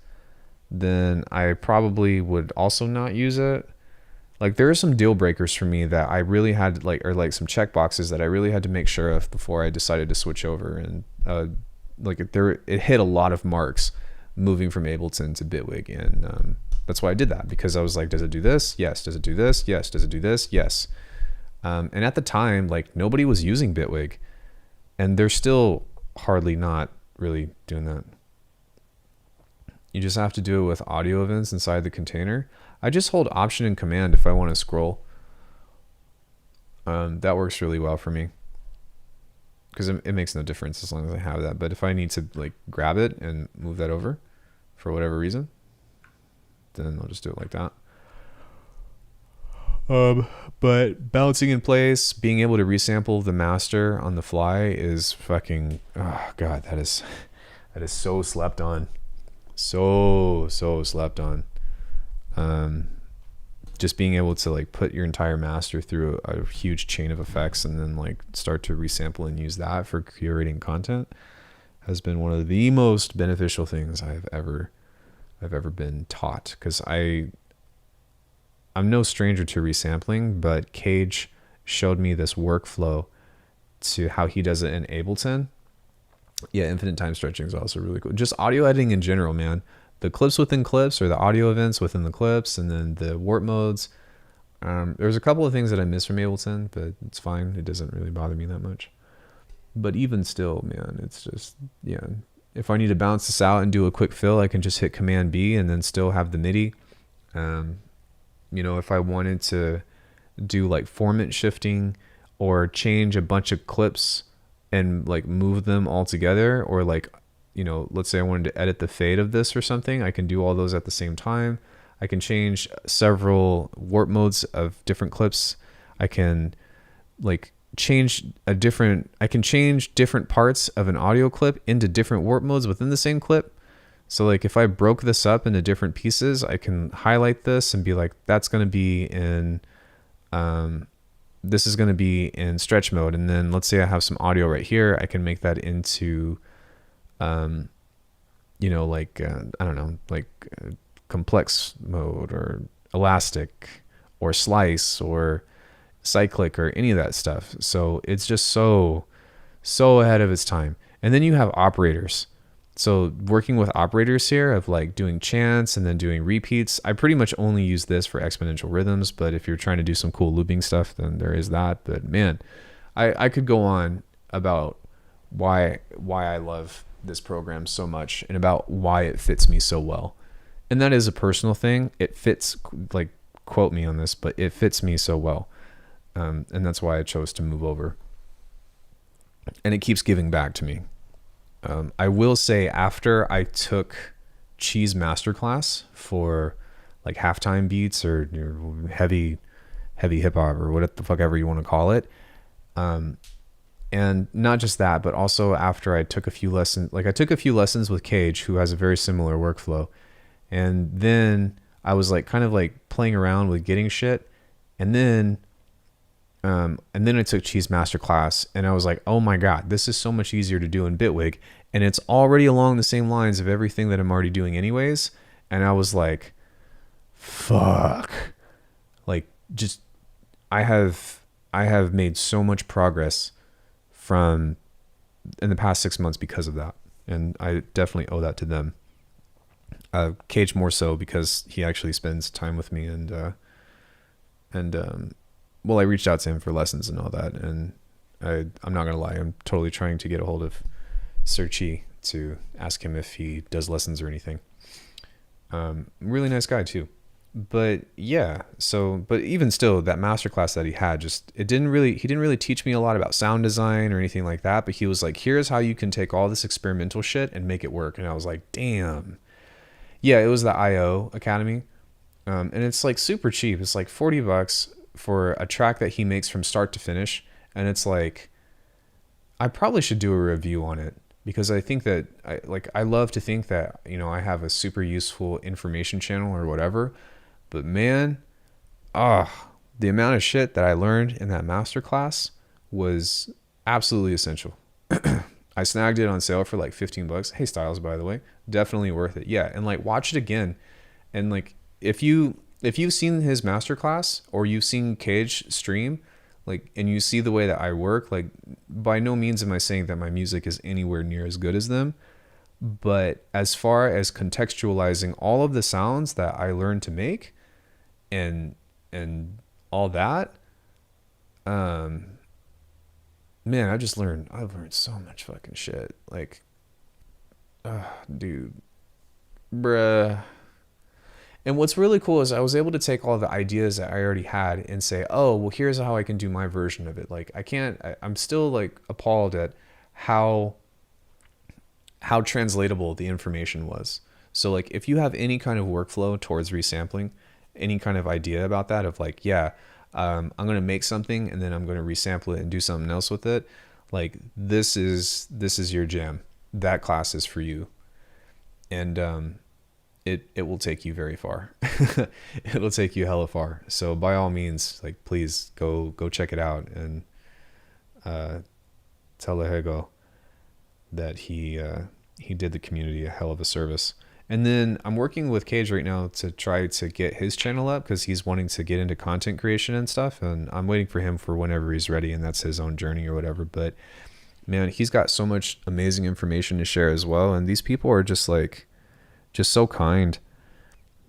then I probably would also not use it. There are some deal breakers for me that I really had or some check boxes that I really had to make sure of before I decided to switch over. And it hit a lot of marks moving from Ableton to Bitwig, and that's why I did that, because I was like, does it do this? Yes. Does it do this? Yes. Does it do this? Yes. And at the time, nobody was using Bitwig, and they're still hardly not really doing that. You just have to do it with audio events inside the container. I just hold Option and Command if I want to scroll. That works really well for me, because it makes no difference as long as I have that. But if I need to grab it and move that over for whatever reason, then I'll just do it like that. But balancing in place, being able to resample the master on the fly is fucking, oh god, that is so slept on. So slept on. Just being able to put your entire master through a huge chain of effects and then start to resample and use that for curating content has been one of the most beneficial things I've ever been taught, because I'm no stranger to resampling, but Cage showed me this workflow to how he does it in Ableton. Yeah, infinite time stretching is also really cool. Just audio editing in general, man. The clips within clips, or the audio events within the clips, and then the warp modes. There's a couple of things that I miss from Ableton, but it's fine. It doesn't really bother me that much. But even still, man, it's just, yeah. If I need to bounce this out and do a quick fill, I can just hit Command B and then still have the MIDI. If I wanted to do formant shifting or change a bunch of clips and move them all together, or let's say I wanted to edit the fade of this or something, I can do all those at the same time. I can change several warp modes of different clips. I can change different parts of an audio clip into different warp modes within the same clip. So if I broke this up into different pieces, I can highlight this and be like, that's going to be in this is going to be in stretch mode. And then let's say I have some audio right here. I can make that into, you know, like, I don't know, like complex mode or elastic or slice or cyclic or any of that stuff. So it's just so ahead of its time. And then you have operators. So working with operators here of like doing chants and then doing repeats, I pretty much only use this for exponential rhythms. But if you're trying to do some cool looping stuff, then there is that. But man, I could go on about why I love this program so much and about why it fits me so well. And that is a personal thing. It fits, like, quote me on this, but it fits me so well. And that's why I chose to move over. And it keeps giving back to me. I will say, after I took Cheese Masterclass for like halftime beats or heavy hip hop or whatever the fuck ever you want to call it. And not just that, but also after I took a few lessons, like I took a few lessons with Cage, who has a very similar workflow. And then I was like kind of like playing around with getting shit. And then I took Cheese Masterclass and I was like, oh my God, this is so much easier to do in Bitwig. And it's already along the same lines of everything that I'm already doing anyways. And I was like, fuck. Like, just, I have made so much progress in the past 6 months because of that. And I definitely owe that to them. Cage more so because he actually spends time with me and well, I reached out to him for lessons and all that, and I'm not gonna lie, I'm totally trying to get a hold of Sir Chi to ask him if he does lessons or anything. Really nice guy too. But yeah, but even still, that masterclass that he had, he didn't really teach me a lot about sound design or anything like that, but he was like, here's how you can take all this experimental shit and make it work. And I was like, damn. Yeah, it was the IO Academy. And it's like super cheap. It's like $40 for a track that he makes from start to finish. And it's like, I probably should do a review on it, because I think that I love to think that, you know, I have a super useful information channel or whatever, but man, the amount of shit that I learned in that masterclass was absolutely essential. I snagged it on sale for like $15. Hey, Styles, by the way, definitely worth it. Yeah. And like, watch it again. And like, if you've seen his masterclass or you've seen Cage stream, like, and you see the way that I work, like, by no means am I saying that my music is anywhere near as good as them. But as far as contextualizing all of the sounds that I learned to make and all that, man, I've learned so much fucking shit. Like, dude, bruh. And what's really cool is I was able to take all the ideas that I already had and say, oh, well, here's how I can do my version of it. Like, I'm still like appalled at how translatable the information was. So like, if you have any kind of workflow towards resampling, any kind of idea about that, of like, yeah, I'm going to make something and then I'm going to resample it and do something else with it. Like, this is your jam. That class is for you. And, it will take you very far. It'll take you hella far. So by all means, like, please go check it out and tell Lehego that he did the community a hell of a service. And then I'm working with Cage right now to try to get his channel up, because he's wanting to get into content creation and stuff, and I'm waiting for him for whenever he's ready, and that's his own journey or whatever. But man, he's got so much amazing information to share as well, and these people are just so kind,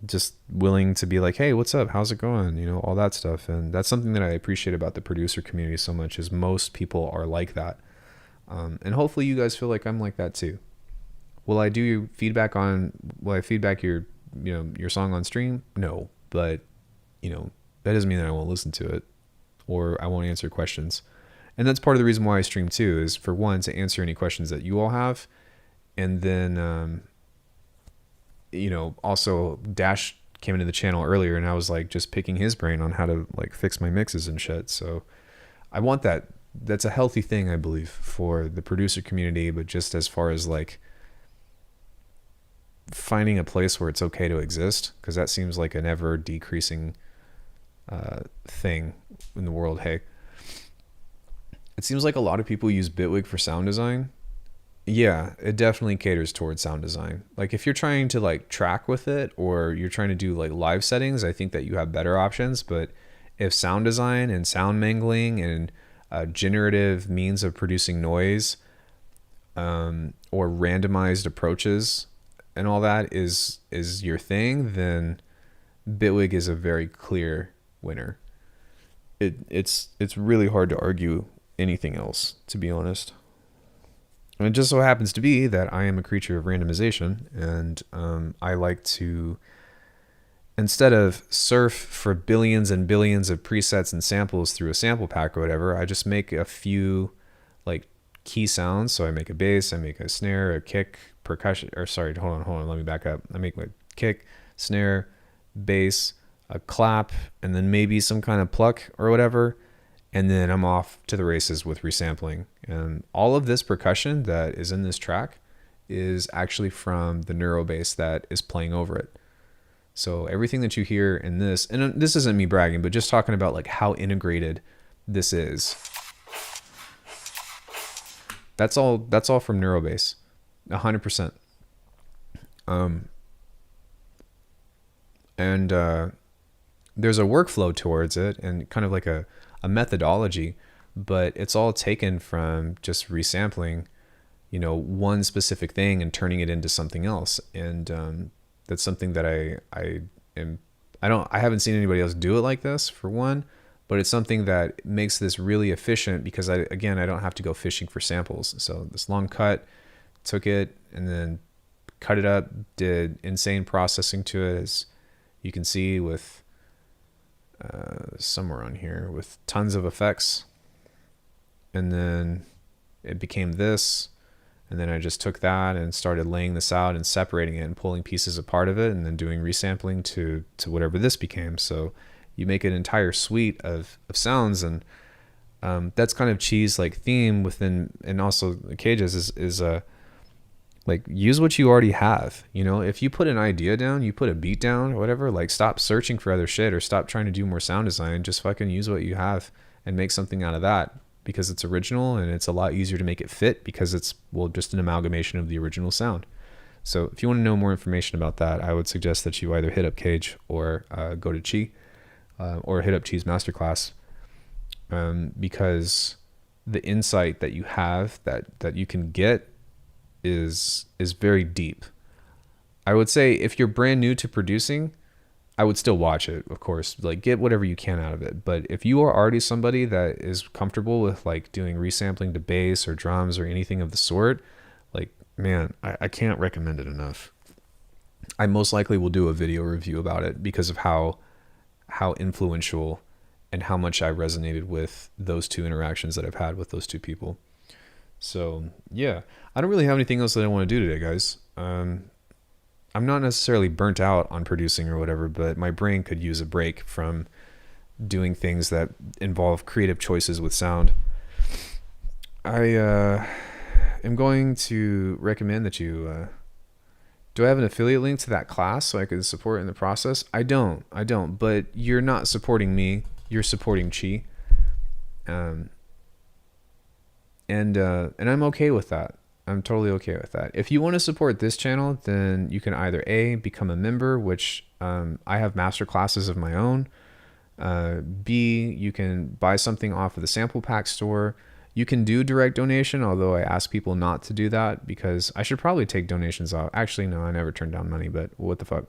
just willing to be like, hey, what's up, how's it going, you know, all that stuff. And that's something that I appreciate about the producer community so much, is most people are like that. And hopefully you guys feel like I'm like that too. Will I feedback your, you know, your song on stream? No, but you know, that doesn't mean that I won't listen to it or I won't answer questions. And that's part of the reason why I stream too, is for one, to answer any questions that you all have. And then, you know, also Dash came into the channel earlier and I was like just picking his brain on how to like fix my mixes and shit. So I want that. That's a healthy thing, I believe, for the producer community, but just as far as like finding a place where it's okay to exist, because that seems like an ever decreasing thing in the world. Hey, it seems like a lot of people use Bitwig for sound design. Yeah, it definitely caters towards sound design. Like if you're trying to like track with it or you're trying to do like live settings, I think that you have better options. But if sound design and sound mangling and generative means of producing noise or randomized approaches and all that is your thing, then Bitwig is a very clear winner. It's really hard to argue anything else, to be honest. And it just so happens to be that I am a creature of randomization, and I like to, instead of surf for billions and billions of presets and samples through a sample pack or whatever, I just make a few like key sounds. So I make a bass, I make a snare, a kick, percussion, or sorry, hold on, let me back up. I make my kick, snare, bass, a clap, and then maybe some kind of pluck or whatever. And then I'm off to the races with resampling. And all of this percussion that is in this track is actually from the neuro bass that is playing over it. So everything that you hear in this, and this isn't me bragging, but just talking about like how integrated this is. That's all from neuro bass, 100%. There's a workflow towards it and kind of like a methodology, but it's all taken from just resampling, one specific thing and turning it into something else. And that's something that I haven't seen anybody else do it like this, for one, but it's something that makes this really efficient because I don't have to go fishing for samples. So this long cut, took it and then cut it up, did insane processing to it, as you can see with somewhere on here, with tons of effects. And then it became this. And then I just took that and started laying this out and separating it and pulling pieces apart of it and then doing resampling to whatever this became. So you make an entire suite of sounds, and that's kind of Chi's like theme within, and also Cage's is like, use what you already have. If you put an idea down, you put a beat down or whatever, like stop searching for other shit or stop trying to do more sound design. Just fucking use what you have and make something out of that, because it's original and it's a lot easier to make it fit because it's, well, just an amalgamation of the original sound. So if you want to know more information about that, I would suggest that you either hit up Cage or go to Chi or hit up Chi's masterclass, because the insight that you have that you can get is very deep. I would say if you're brand new to producing, I would still watch it, of course, like get whatever you can out of it. But if you are already somebody that is comfortable with like doing resampling to bass or drums or anything of the sort, like, man, I can't recommend it enough. I most likely will do a video review about it because of how influential and how much I resonated with those two interactions that I've had with those two people. So yeah, I don't really have anything else that I want to do today, guys. I'm not necessarily burnt out on producing or whatever, but my brain could use a break from doing things that involve creative choices with sound. I am going to recommend that you... do I have an affiliate link to that class so I could support in the process? I don't, but you're not supporting me. You're supporting Chi. And I'm okay with that. I'm totally okay with that. If you want to support this channel, then you can either A, become a member, which I have master classes of my own. B, you can buy something off of the sample pack store. You can do direct donation, although I ask people not to do that because I should probably take donations off. Actually, no, I never turn down money, but what the fuck.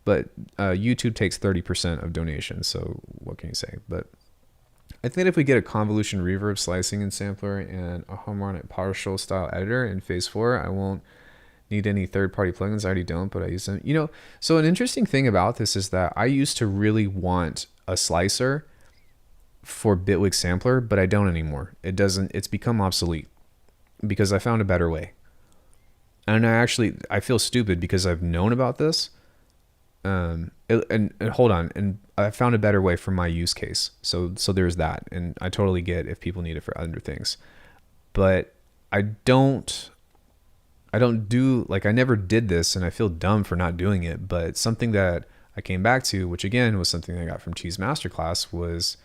But YouTube takes 30% of donations, so what can you say? But I think if we get a convolution reverb slicing and sampler and a harmonic partial style editor in phase 4, I won't need any third-party plugins. I already don't, but I use them. So an interesting thing about this is that I used to really want a slicer for Bitwig sampler, but I don't anymore. It's become obsolete because I found a better way. And I feel stupid because I've known about this. And hold on, and I found a better way for my use case. So there's that, and I totally get if people need it for other things, but I never did this, and I feel dumb for not doing it. But something that I came back to, which again was something I got from Chi's masterclass, was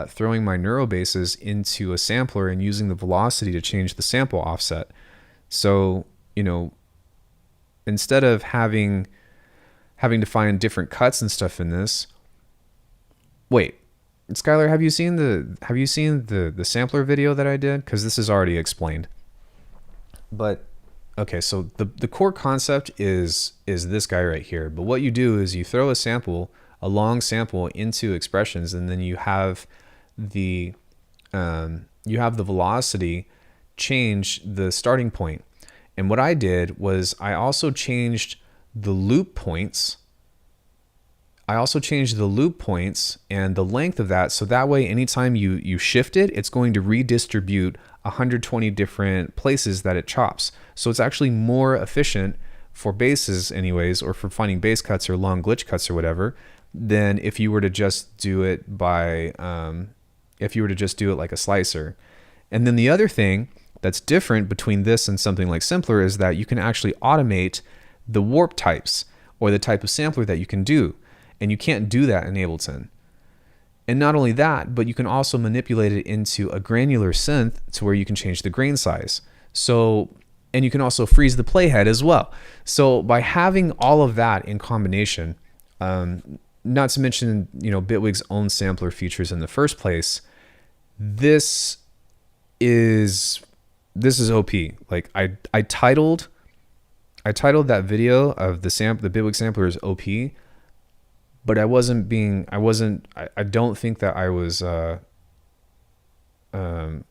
throwing my neurobases into a sampler and using the velocity to change the sample offset. So, you know, instead of having to find different cuts and stuff in this, wait, Skylar, have you seen the sampler video that I did? Because this is already explained. But okay, so the core concept is this guy right here. But what you do is you throw a long sample into expressions, and then you have the velocity change the starting point. And what I did was I also changed the loop points. And the length of that, so that way anytime you shift it, it's going to redistribute 120 different places that it chops. So it's actually more efficient for basses anyways, or for finding bass cuts or long glitch cuts or whatever, than if you were to just do it like a slicer. And then the other thing that's different between this and something like Simpler is that you can actually automate the warp types, or the type of sampler that you can do. And you can't do that in Ableton. And not only that, but you can also manipulate it into a granular synth to where you can change the grain size. So, and you can also freeze the playhead as well. So by having all of that in combination, not to mention, you know, Bitwig's own sampler features in the first place, this is OP. Like I titled that video of the Bitwig sampler is OP, but I don't think that I was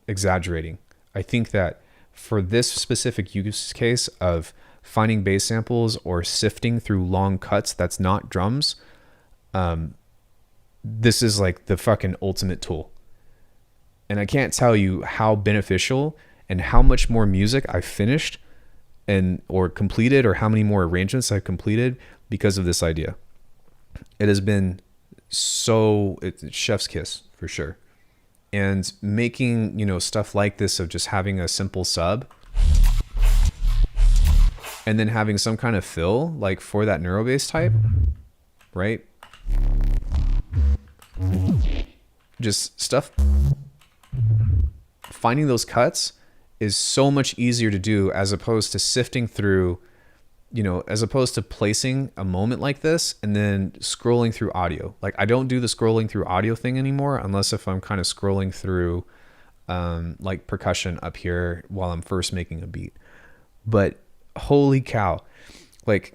exaggerating. I think that for this specific use case of finding bass samples or sifting through long cuts that's not drums, this is like the fucking ultimate tool. And I can't tell you how beneficial and how much more music I finished or completed, or how many more arrangements I've completed because of this idea. It has been it's chef's kiss for sure. And making, you know, stuff like this of just having a simple sub and then having some kind of fill like for that neurobass type, right? Just stuff. Finding those cuts is so much easier to do as opposed to sifting through, you know, as opposed to placing a moment like this and then scrolling through audio. Like I don't do the scrolling through audio thing anymore, unless if I'm kind of scrolling through like percussion up here while I'm first making a beat. But holy cow, like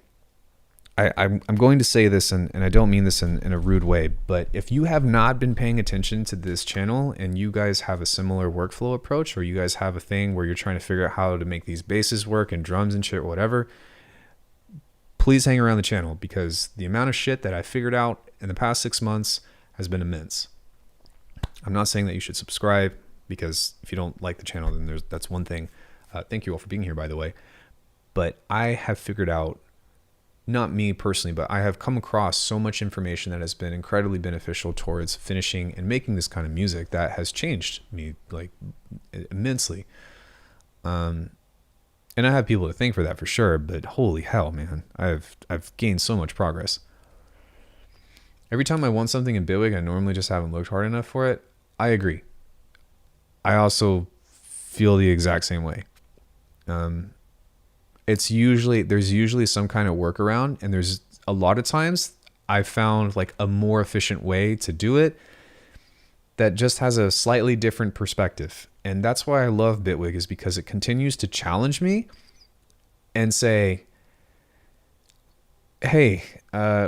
I'm going to say this, and I don't mean this in a rude way, but if you have not been paying attention to this channel and you guys have a similar workflow approach, or you guys have a thing where you're trying to figure out how to make these basses work and drums and shit or whatever, please hang around the channel, because the amount of shit that I figured out in the past 6 months has been immense. I'm not saying that you should subscribe, because if you don't like the channel, then that's one thing. Thank you all for being here, by the way. But I have figured out, not me personally, but I have come across so much information that has been incredibly beneficial towards finishing and making this kind of music that has changed me like immensely. And I have people to thank for that for sure, but holy hell, man, I've gained so much progress. Every time I want something in Bitwig, I normally just haven't looked hard enough for it. I agree. I also feel the exact same way. There's usually some kind of workaround, and there's a lot of times I've found like a more efficient way to do it that just has a slightly different perspective. And that's why I love Bitwig, is because it continues to challenge me and say, hey,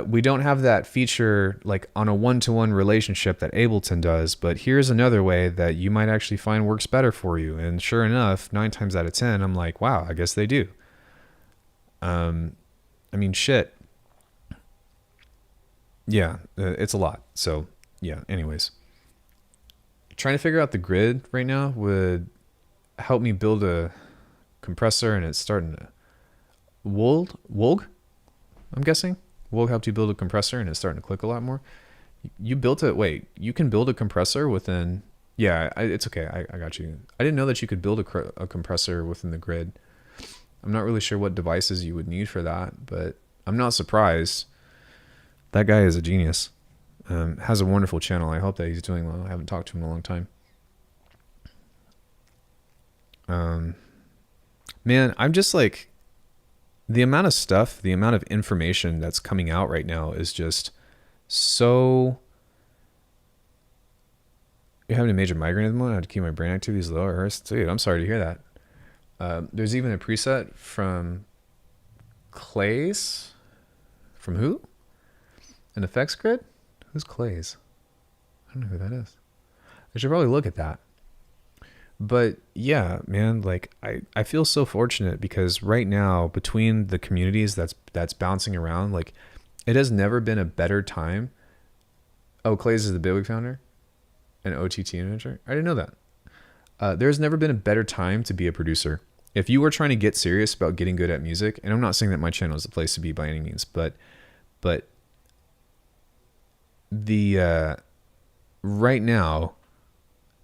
we don't have that feature like on a one-to-one relationship that Ableton does, but here's another way that you might actually find works better for you. And sure enough, 9 times out of 10, I'm like, wow, I guess they do. I mean, shit. Yeah, it's a lot. So yeah, anyways, trying to figure out the grid right now would help me build a compressor, and it's starting to Wolg, I'm guessing. Wolg helped you build a compressor, and it's starting to click a lot more. You built it. Wait, you can build a compressor within. Yeah, it's okay. I got you. I didn't know that you could build a compressor within the grid. I'm not really sure what devices you would need for that, but I'm not surprised. That guy is a genius. Has a wonderful channel. I hope that he's doing well. I haven't talked to him in a long time. Man, I'm just like, the amount of stuff, the amount of information that's coming out right now is just so... You're having a major migraine at the moment? I have to keep my brain activities low. It hurts. Dude, I'm sorry to hear that. There's even a preset from Clays. From who? An effects grid? Who's Clays? I don't know who that is. I should probably look at that. But yeah, man, like I feel so fortunate because right now between the communities that's bouncing around, like it has never been a better time. Oh, Clays is the Bitwig founder and OTT manager. I didn't know that. There's never been a better time to be a producer. If you were trying to get serious about getting good at music, and I'm not saying that my channel is the place to be by any means, but the right now,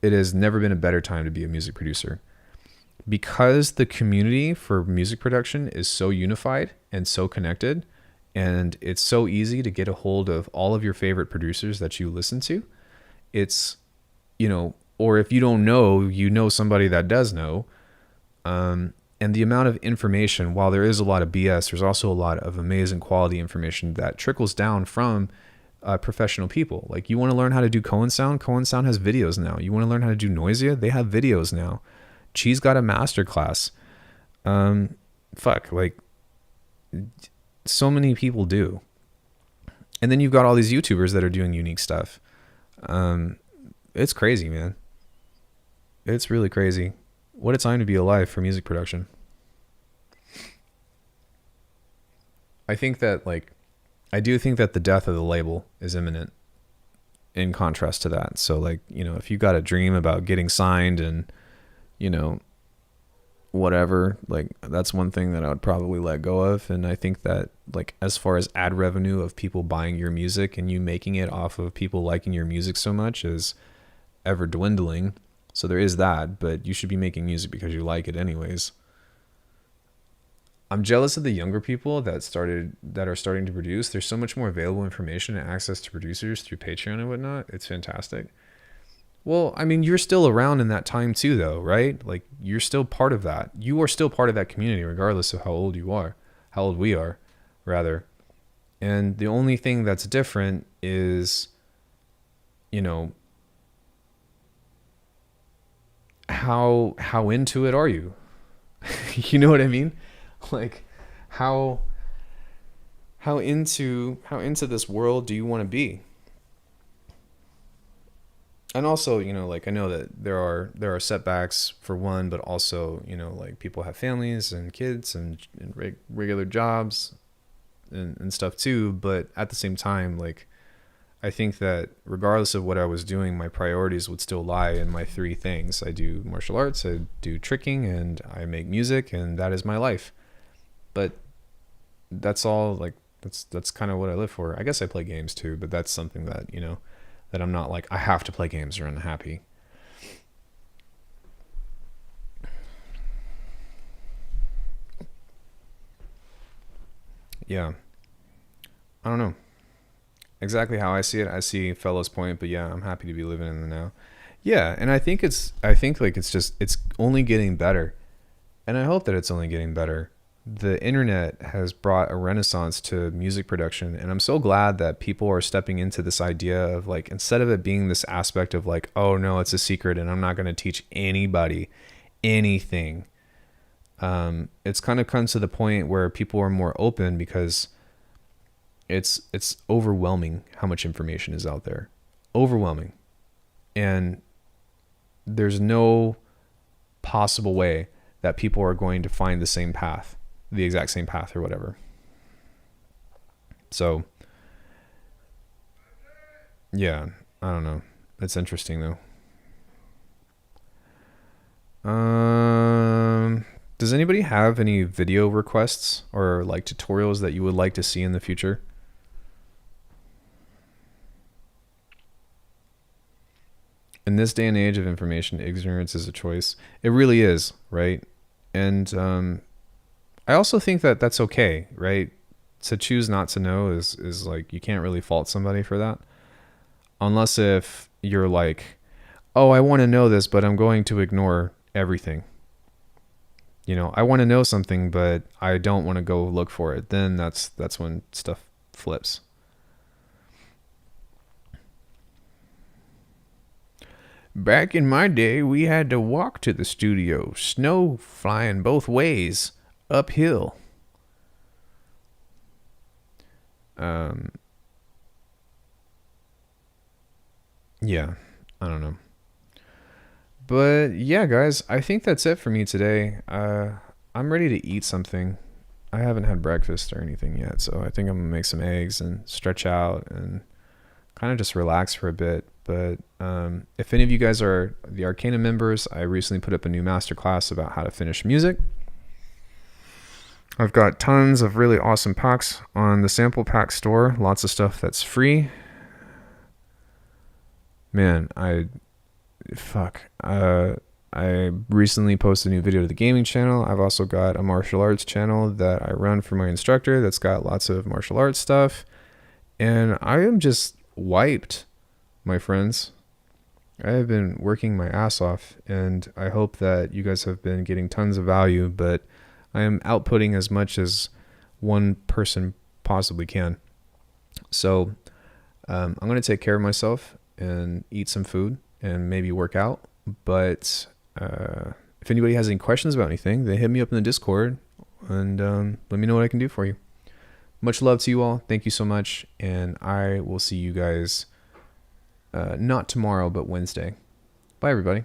it has never been a better time to be a music producer because the community for music production is so unified and so connected, and it's so easy to get a hold of all of your favorite producers that you listen to. It's, you know, or if you don't know, you know somebody that does know. And the amount of information, while there is a lot of BS, there's also a lot of amazing quality information that trickles down from professional people. Like, you want to learn how to do Cohen Sound? Cohen Sound has videos now. You want to learn how to do Noisia? They have videos now. Cheese got a masterclass. Like so many people do. And then you've got all these YouTubers that are doing unique stuff. It's crazy, man. It's really crazy. What a time to be alive for music production. I think that, like, I do think that the death of the label is imminent in contrast to that. So, like, you know, if you got a dream about getting signed and, you know, whatever, like, that's one thing that I would probably let go of. And I think that, like, as far as ad revenue of people buying your music and you making it off of people liking your music so much is ever dwindling. So there is that, but you should be making music because you like it anyways. I'm jealous of the younger people that are starting to produce. There's so much more available information and access to producers through Patreon and whatnot. It's fantastic. Well, I mean, you're still around in that time too, though, right? Like, you're still part of that. You are still part of that community, regardless of how old you are, how old we are, rather. And the only thing that's different is, you know, how into it are you? You know what I mean? Like, how into this world do you want to be? And also, you know, like, I know that there are setbacks for one, but also, you know, like, people have families and kids and regular jobs and stuff too. But at the same time, like, I think that regardless of what I was doing, my priorities would still lie in my three things. I do martial arts, I do tricking, and I make music, and that is my life. But that's all, like, that's kind of what I live for. I guess I play games too, but that's something that, you know, that I'm not like, I have to play games or I'm unhappy. Yeah. I don't know exactly how I see it. I see Fellow's point, but yeah, I'm happy to be living in the now. Yeah, and I think it's only getting better. And I hope that it's only getting better. The internet has brought a renaissance to music production, and I'm so glad that people are stepping into this idea of, like, instead of it being this aspect of, like, oh no, it's a secret and I'm not going to teach anybody anything. It's kind of come to the point where people are more open because it's overwhelming how much information is out there. Overwhelming. And there's no possible way that people are going to find the same path, the exact same path or whatever. So, yeah, I don't know. It's interesting though. Does anybody have any video requests or, like, tutorials that you would like to see in the future? In this day and age of information, ignorance is a choice. It really is, right? And I also think that that's okay, right? To choose not to know is like, you can't really fault somebody for that. Unless if you're like, oh, I want to know this, but I'm going to ignore everything. You know, I want to know something, but I don't want to go look for it. Then that's when stuff flips. Back in my day, we had to walk to the studio, snow flying both ways, uphill. Yeah, I don't know. But yeah, guys, I think that's it for me today. I'm ready to eat something. I haven't had breakfast or anything yet, so I think I'm gonna make some eggs and stretch out and kind of just relax for a bit. But if any of you guys are the Arcana members, I recently put up a new masterclass about how to finish music. I've got tons of really awesome packs on the sample pack store. Lots of stuff that's free. Man, I recently posted a new video to the gaming channel. I've also got a martial arts channel that I run for my instructor that's got lots of martial arts stuff. And I am just wiped, my friends. I have been working my ass off, and I hope that you guys have been getting tons of value, but I am outputting as much as one person possibly can. So I'm going to take care of myself and eat some food and maybe work out. But if anybody has any questions about anything, then hit me up in the Discord and let me know what I can do for you. Much love to you all. Thank you so much. And I will see you guys not tomorrow, but Wednesday. Bye, everybody.